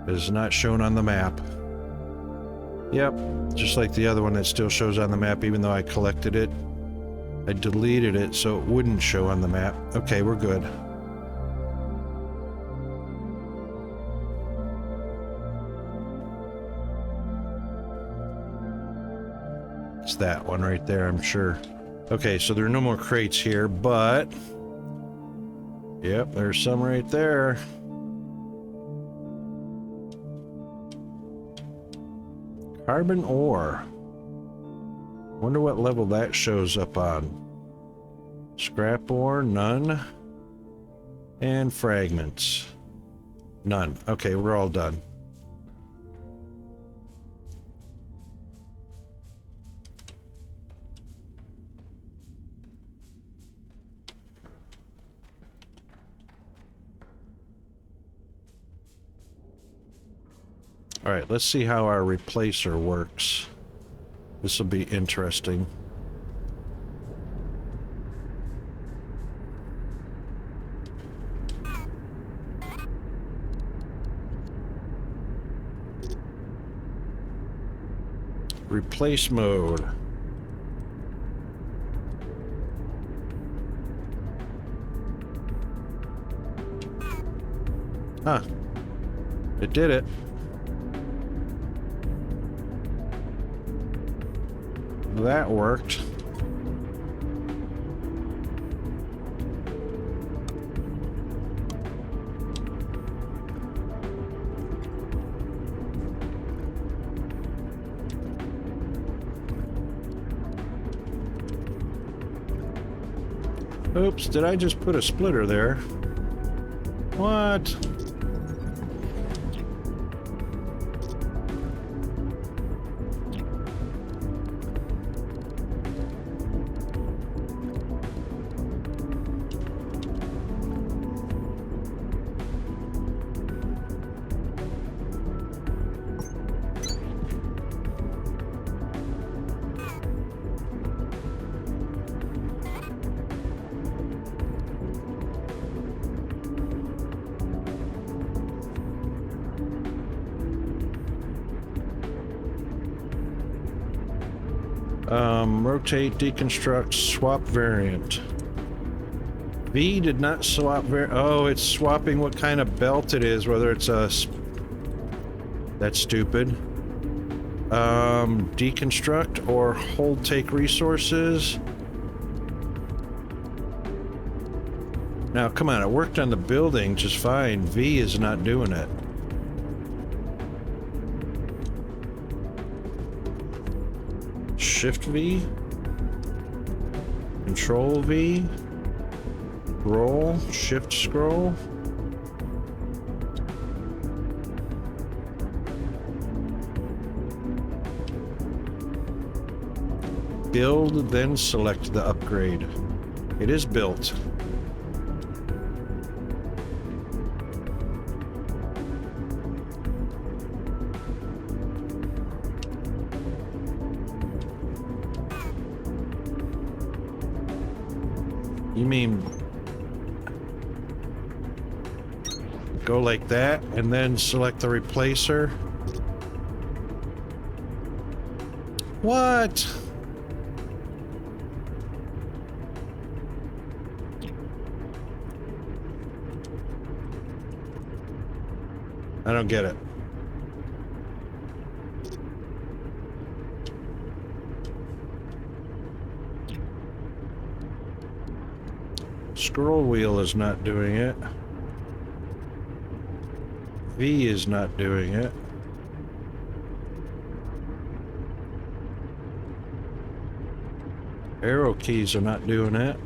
[SPEAKER 1] It is not shown on the map. Yep, just like the other one that still shows on the map even though I collected it. I deleted it so it wouldn't show on the map. Okay, we're good. It's that one right there, I'm sure. Okay, so there are no more crates here, but... Yep, there's some right there. Carbon ore. Wonder what level that shows up on. Scrap ore, none. And fragments. None. Okay, we're all done. All right, let's see how our replacer works. This will be interesting. Replace mode. Huh. It did it. That worked. Oops, did I just put a splitter there? What? Rotate, deconstruct, swap variant. V did not swap oh, it's swapping what kind of belt it is, whether it's a... That's stupid. Deconstruct or hold take resources. Now, come on, it worked on the building just fine. V is not doing it. Shift V, Control V, roll, Shift scroll. Build, then select the upgrade. It is built. You mean go like that and then select the replacer? What? I don't get it. Scroll wheel is not doing it. V is not doing it. Arrow keys are not doing it.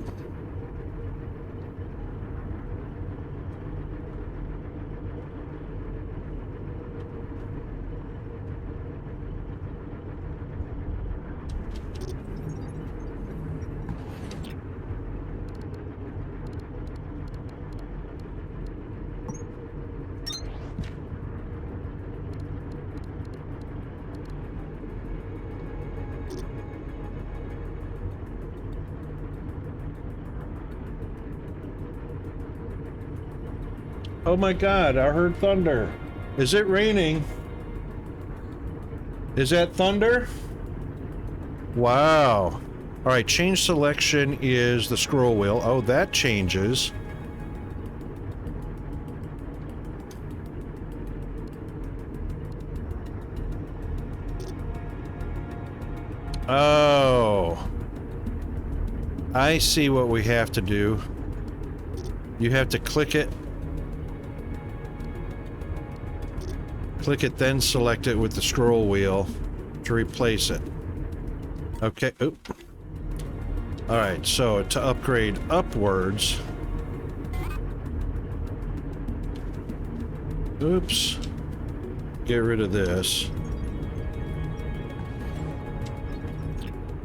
[SPEAKER 1] Oh my god, I heard thunder. Is it raining? Is that thunder? Wow. Alright, change selection is the scroll wheel. Oh, that changes. Oh. I see what we have to do. You have to click it. Click it, then select it with the scroll wheel to replace it. Okay, oop. Alright, so to upgrade upwards... Oops. Get rid of this.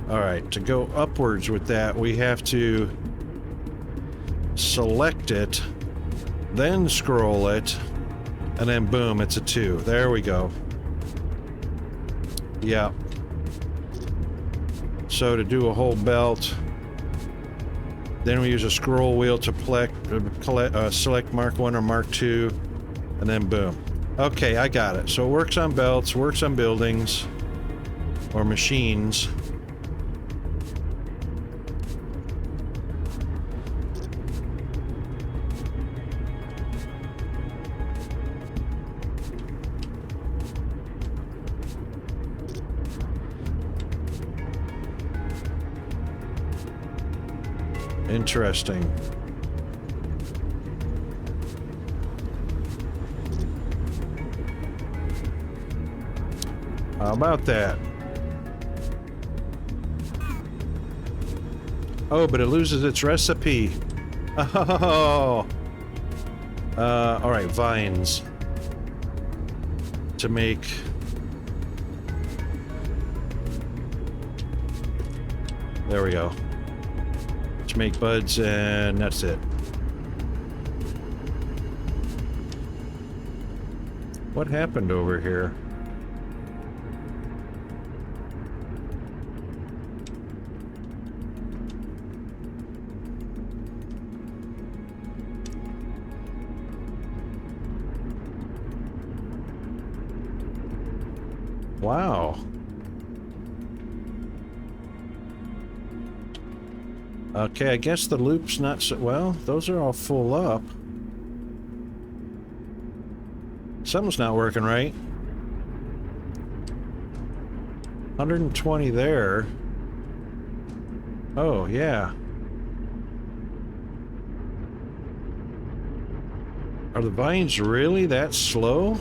[SPEAKER 1] Alright, to go upwards with that, we have to select it, then scroll it, and then boom, it's a 2. There we go. Yeah. So to do a whole belt, then we use a scroll wheel to select Mark 1 or Mark 2, and then boom. Okay, I got it. So it works on belts, works on buildings, or machines. Interesting. How about that? Oh, but it loses its recipe. Oh. All right, vines. To make... There we go. To make buds, and that's it. What happened over here? Wow. Okay, I guess the loop's not so... Well, those are all full up. Something's not working right. 120 there. Oh, yeah. Are the vines really that slow?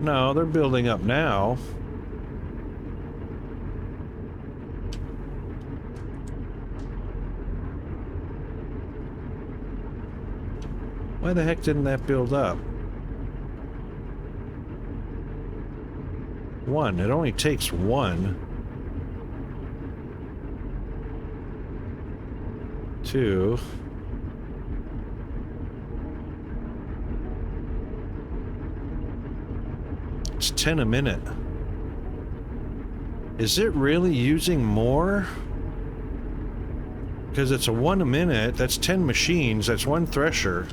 [SPEAKER 1] No, they're building up now. Why the heck didn't that build up? 1. It only takes 1. 2. It's 10 a minute. Is it really using more? Because it's a 1 a minute, that's 10 machines, that's 1 thresher.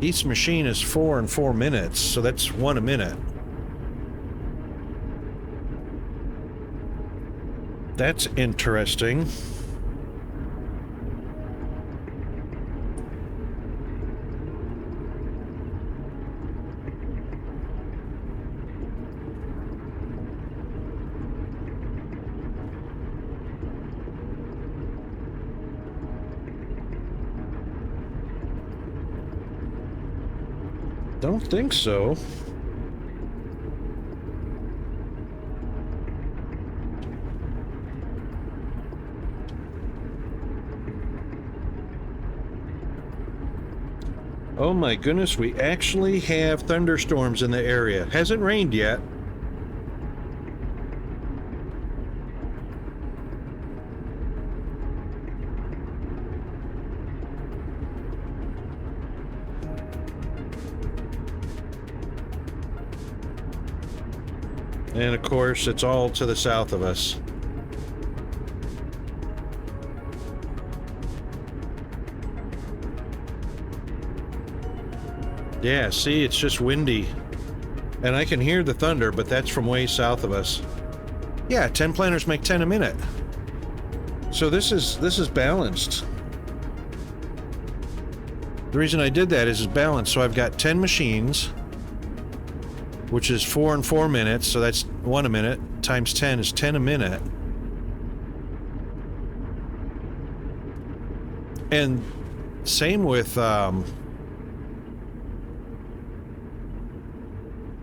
[SPEAKER 1] Each machine is 4 and 4 minutes, so that's 1 a minute. That's interesting. Don't think so. Oh my goodness, we actually have thunderstorms in the area. Hasn't rained yet. And of course, it's all to the south of us. Yeah, see, it's just windy. And I can hear the thunder, but that's from way south of us. Yeah, 10 planters make 10 a minute. So this is balanced. The reason I did that is it's balanced. So I've got 10 machines, which is 4 and 4 minutes. So that's 1 a minute times 10 is 10 a minute. And same with,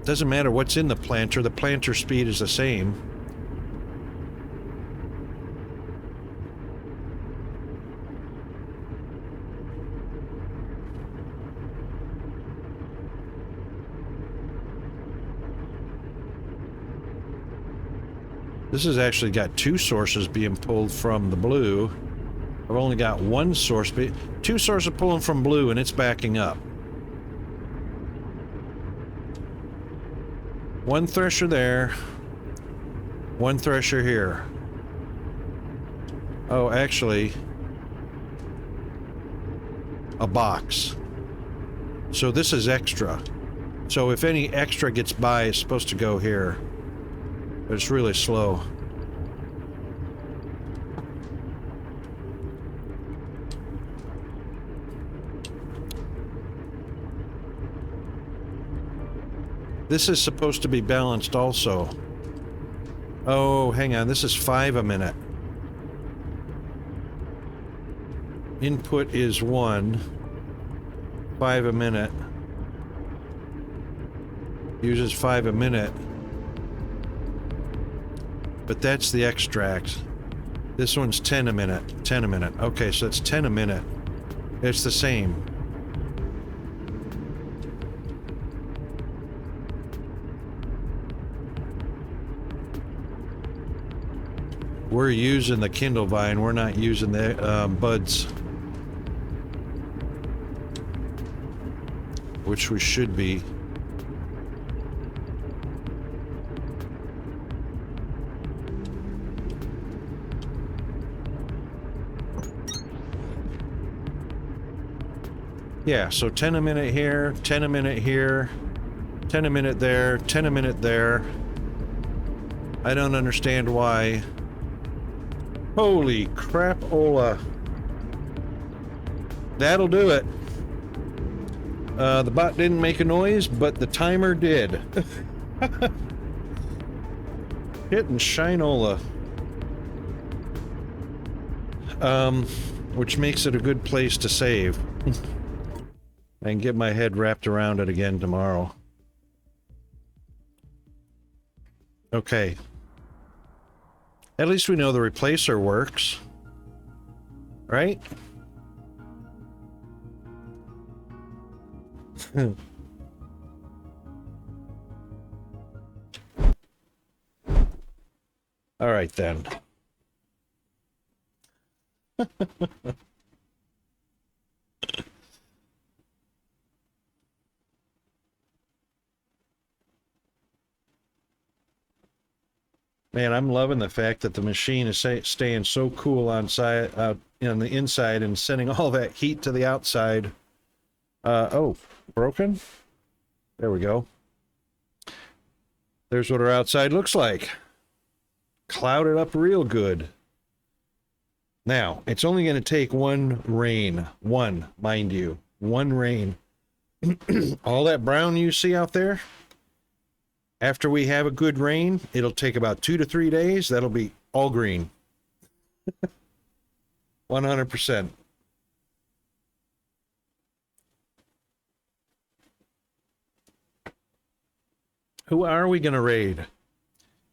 [SPEAKER 1] doesn't matter what's in the planter speed is the same. This has actually got 2 sources being pulled from the blue. I've only got 1 source, 2 sources pulling from blue, and it's backing up. 1 thresher there, 1 thresher here. Oh, actually, a box. So this is extra. So if any extra gets by, it's supposed to go here. But it's really slow. This is supposed to be balanced also. Oh, hang on. This is 5 a minute. Input is 1. 5 a minute. Uses 5 a minute. But that's the extract. This one's 10 a minute. 10 a minute. Okay, so it's 10 a minute. It's the same. We're using the Kindle Vine. We're not using the buds. Which we should be. Yeah, so 10 a minute here, 10 a minute here, 10 a minute there, 10 a minute there. I don't understand why. Holy crap-ola. That'll do it. The bot didn't make a noise, but the timer did. Hit and shinola. Which makes it a good place to save. I can get my head wrapped around it again tomorrow. Okay. At least we know the replacer works. Right? All right then. Man, I'm loving the fact that the machine is staying so cool on the inside and sending all that heat to the outside. Oh, broken? There we go. There's what our outside looks like. Clouded up real good. Now, it's only going to take 1 rain. 1, mind you. 1 rain. All that brown you see out there, after we have a good rain, it'll take about 2 to 3 days. That'll be all green. 100%. Who are we going to raid?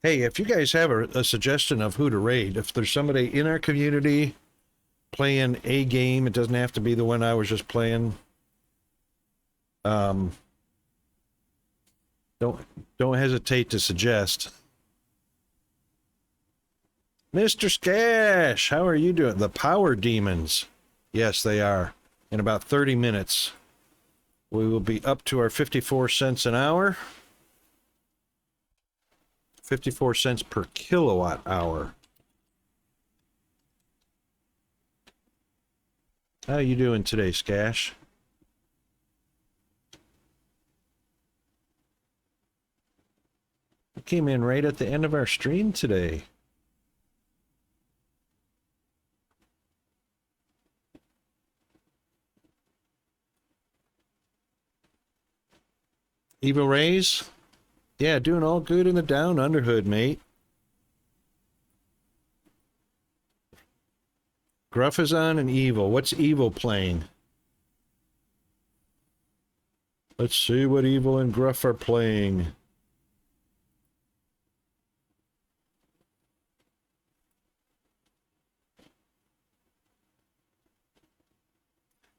[SPEAKER 1] Hey, if you guys have a suggestion of who to raid, if there's somebody in our community playing a game, it doesn't have to be the one I was just playing. Don't hesitate to suggest. Mr. Skash, how are you doing? The Power Demons. Yes, they are. In about 30 minutes, we will be up to our 54 cents an hour. 54 cents per kilowatt hour. How are you doing today, Skash? came in right at the end of our stream today. Evil Rays? Yeah, doing all good in the down underhood, mate. Gruff is on and Evil. What's Evil playing? Let's see what Evil and Gruff are playing.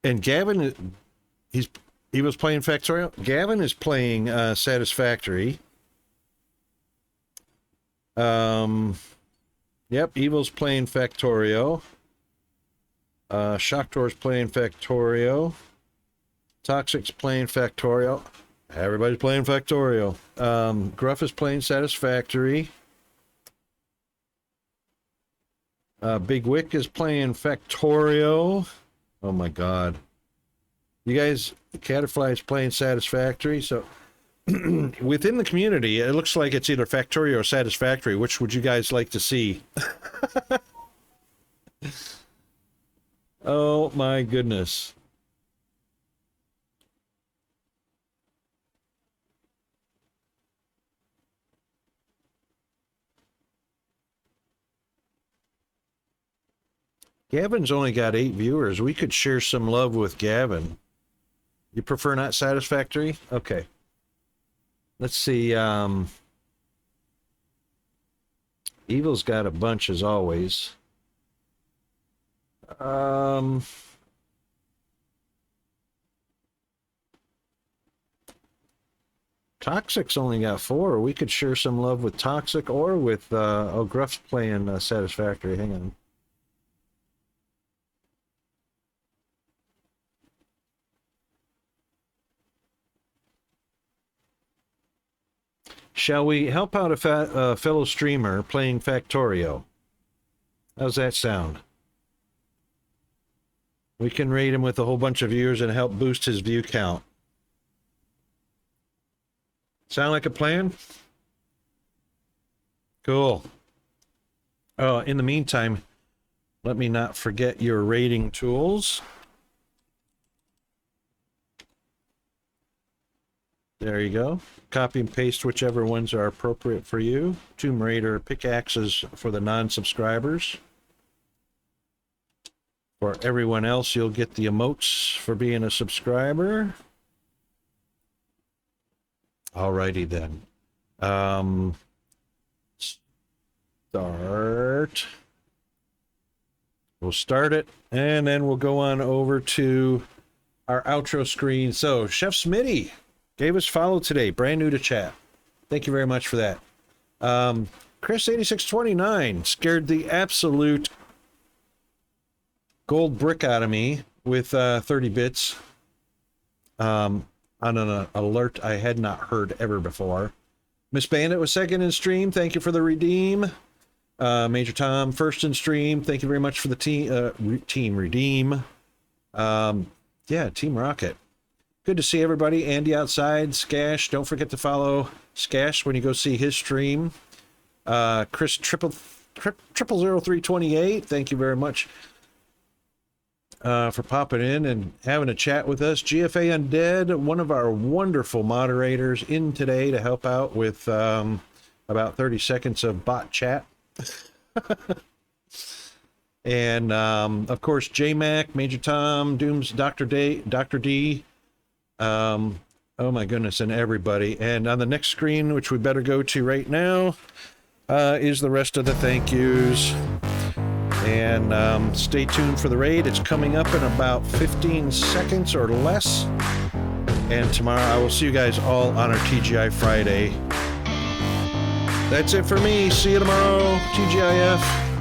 [SPEAKER 1] And Gavin, he was playing Factorial. Gavin is playing Satisfactory. Yep, Evil's playing Factorio. Shocktor's playing Factorio. Toxic's playing Factorio. Everybody's playing Factorio. Gruff is playing Satisfactory. Big Wick is playing Factorio. Oh my God. You guys, Caterfly is playing Satisfactory. So within the community, it looks like it's either Factorio or Satisfactory. Which would you guys like to see? Oh my goodness. Gavin's only got 8 viewers. We could share some love with Gavin. You prefer not Satisfactory? Okay. Let's see. Evil's got a bunch as always. Toxic's only got 4. We could share some love with Toxic or with Gruff's playing Satisfactory. Hang on. Shall we help out a fellow streamer playing Factorio? How's that sound? We can raid him with a whole bunch of viewers and help boost his view count. Sound like a plan? Cool. Oh, in the meantime, let me not forget your rating tools. There you go. Copy and paste whichever ones are appropriate for you. Tomb Raider pickaxes for the non-subscribers. For everyone else, you'll get the emotes for being a subscriber. Alrighty then. Start. We'll start it, and then we'll go on over to our outro screen. So, Chef Smitty gave us follow today, brand new to chat. Thank you very much for that. Chris8629 scared the absolute gold brick out of me with 30 bits on an alert I had not heard ever before. Miss Bandit was second in stream. Thank you for the redeem. Major Tom first in stream. Thank you very much for the team redeem. Yeah, Team Rocket. Good to see everybody. Andy outside, Skash. Don't forget to follow Skash when you go see his stream. Chris 000328. Thank you very much for popping in and having a chat with us. GFA Undead, one of our wonderful moderators, in today to help out with about 30 seconds of bot chat. And of course, JMac, Major Tom, Dooms, Dr. D. Oh my goodness, and everybody. And on the next screen, which we better go to right now, is the rest of the thank yous. And stay tuned for the raid. It's coming up in about 15 seconds or less. And tomorrow I will see you guys all on our TGI Friday. That's it for me. See you tomorrow, TGIF.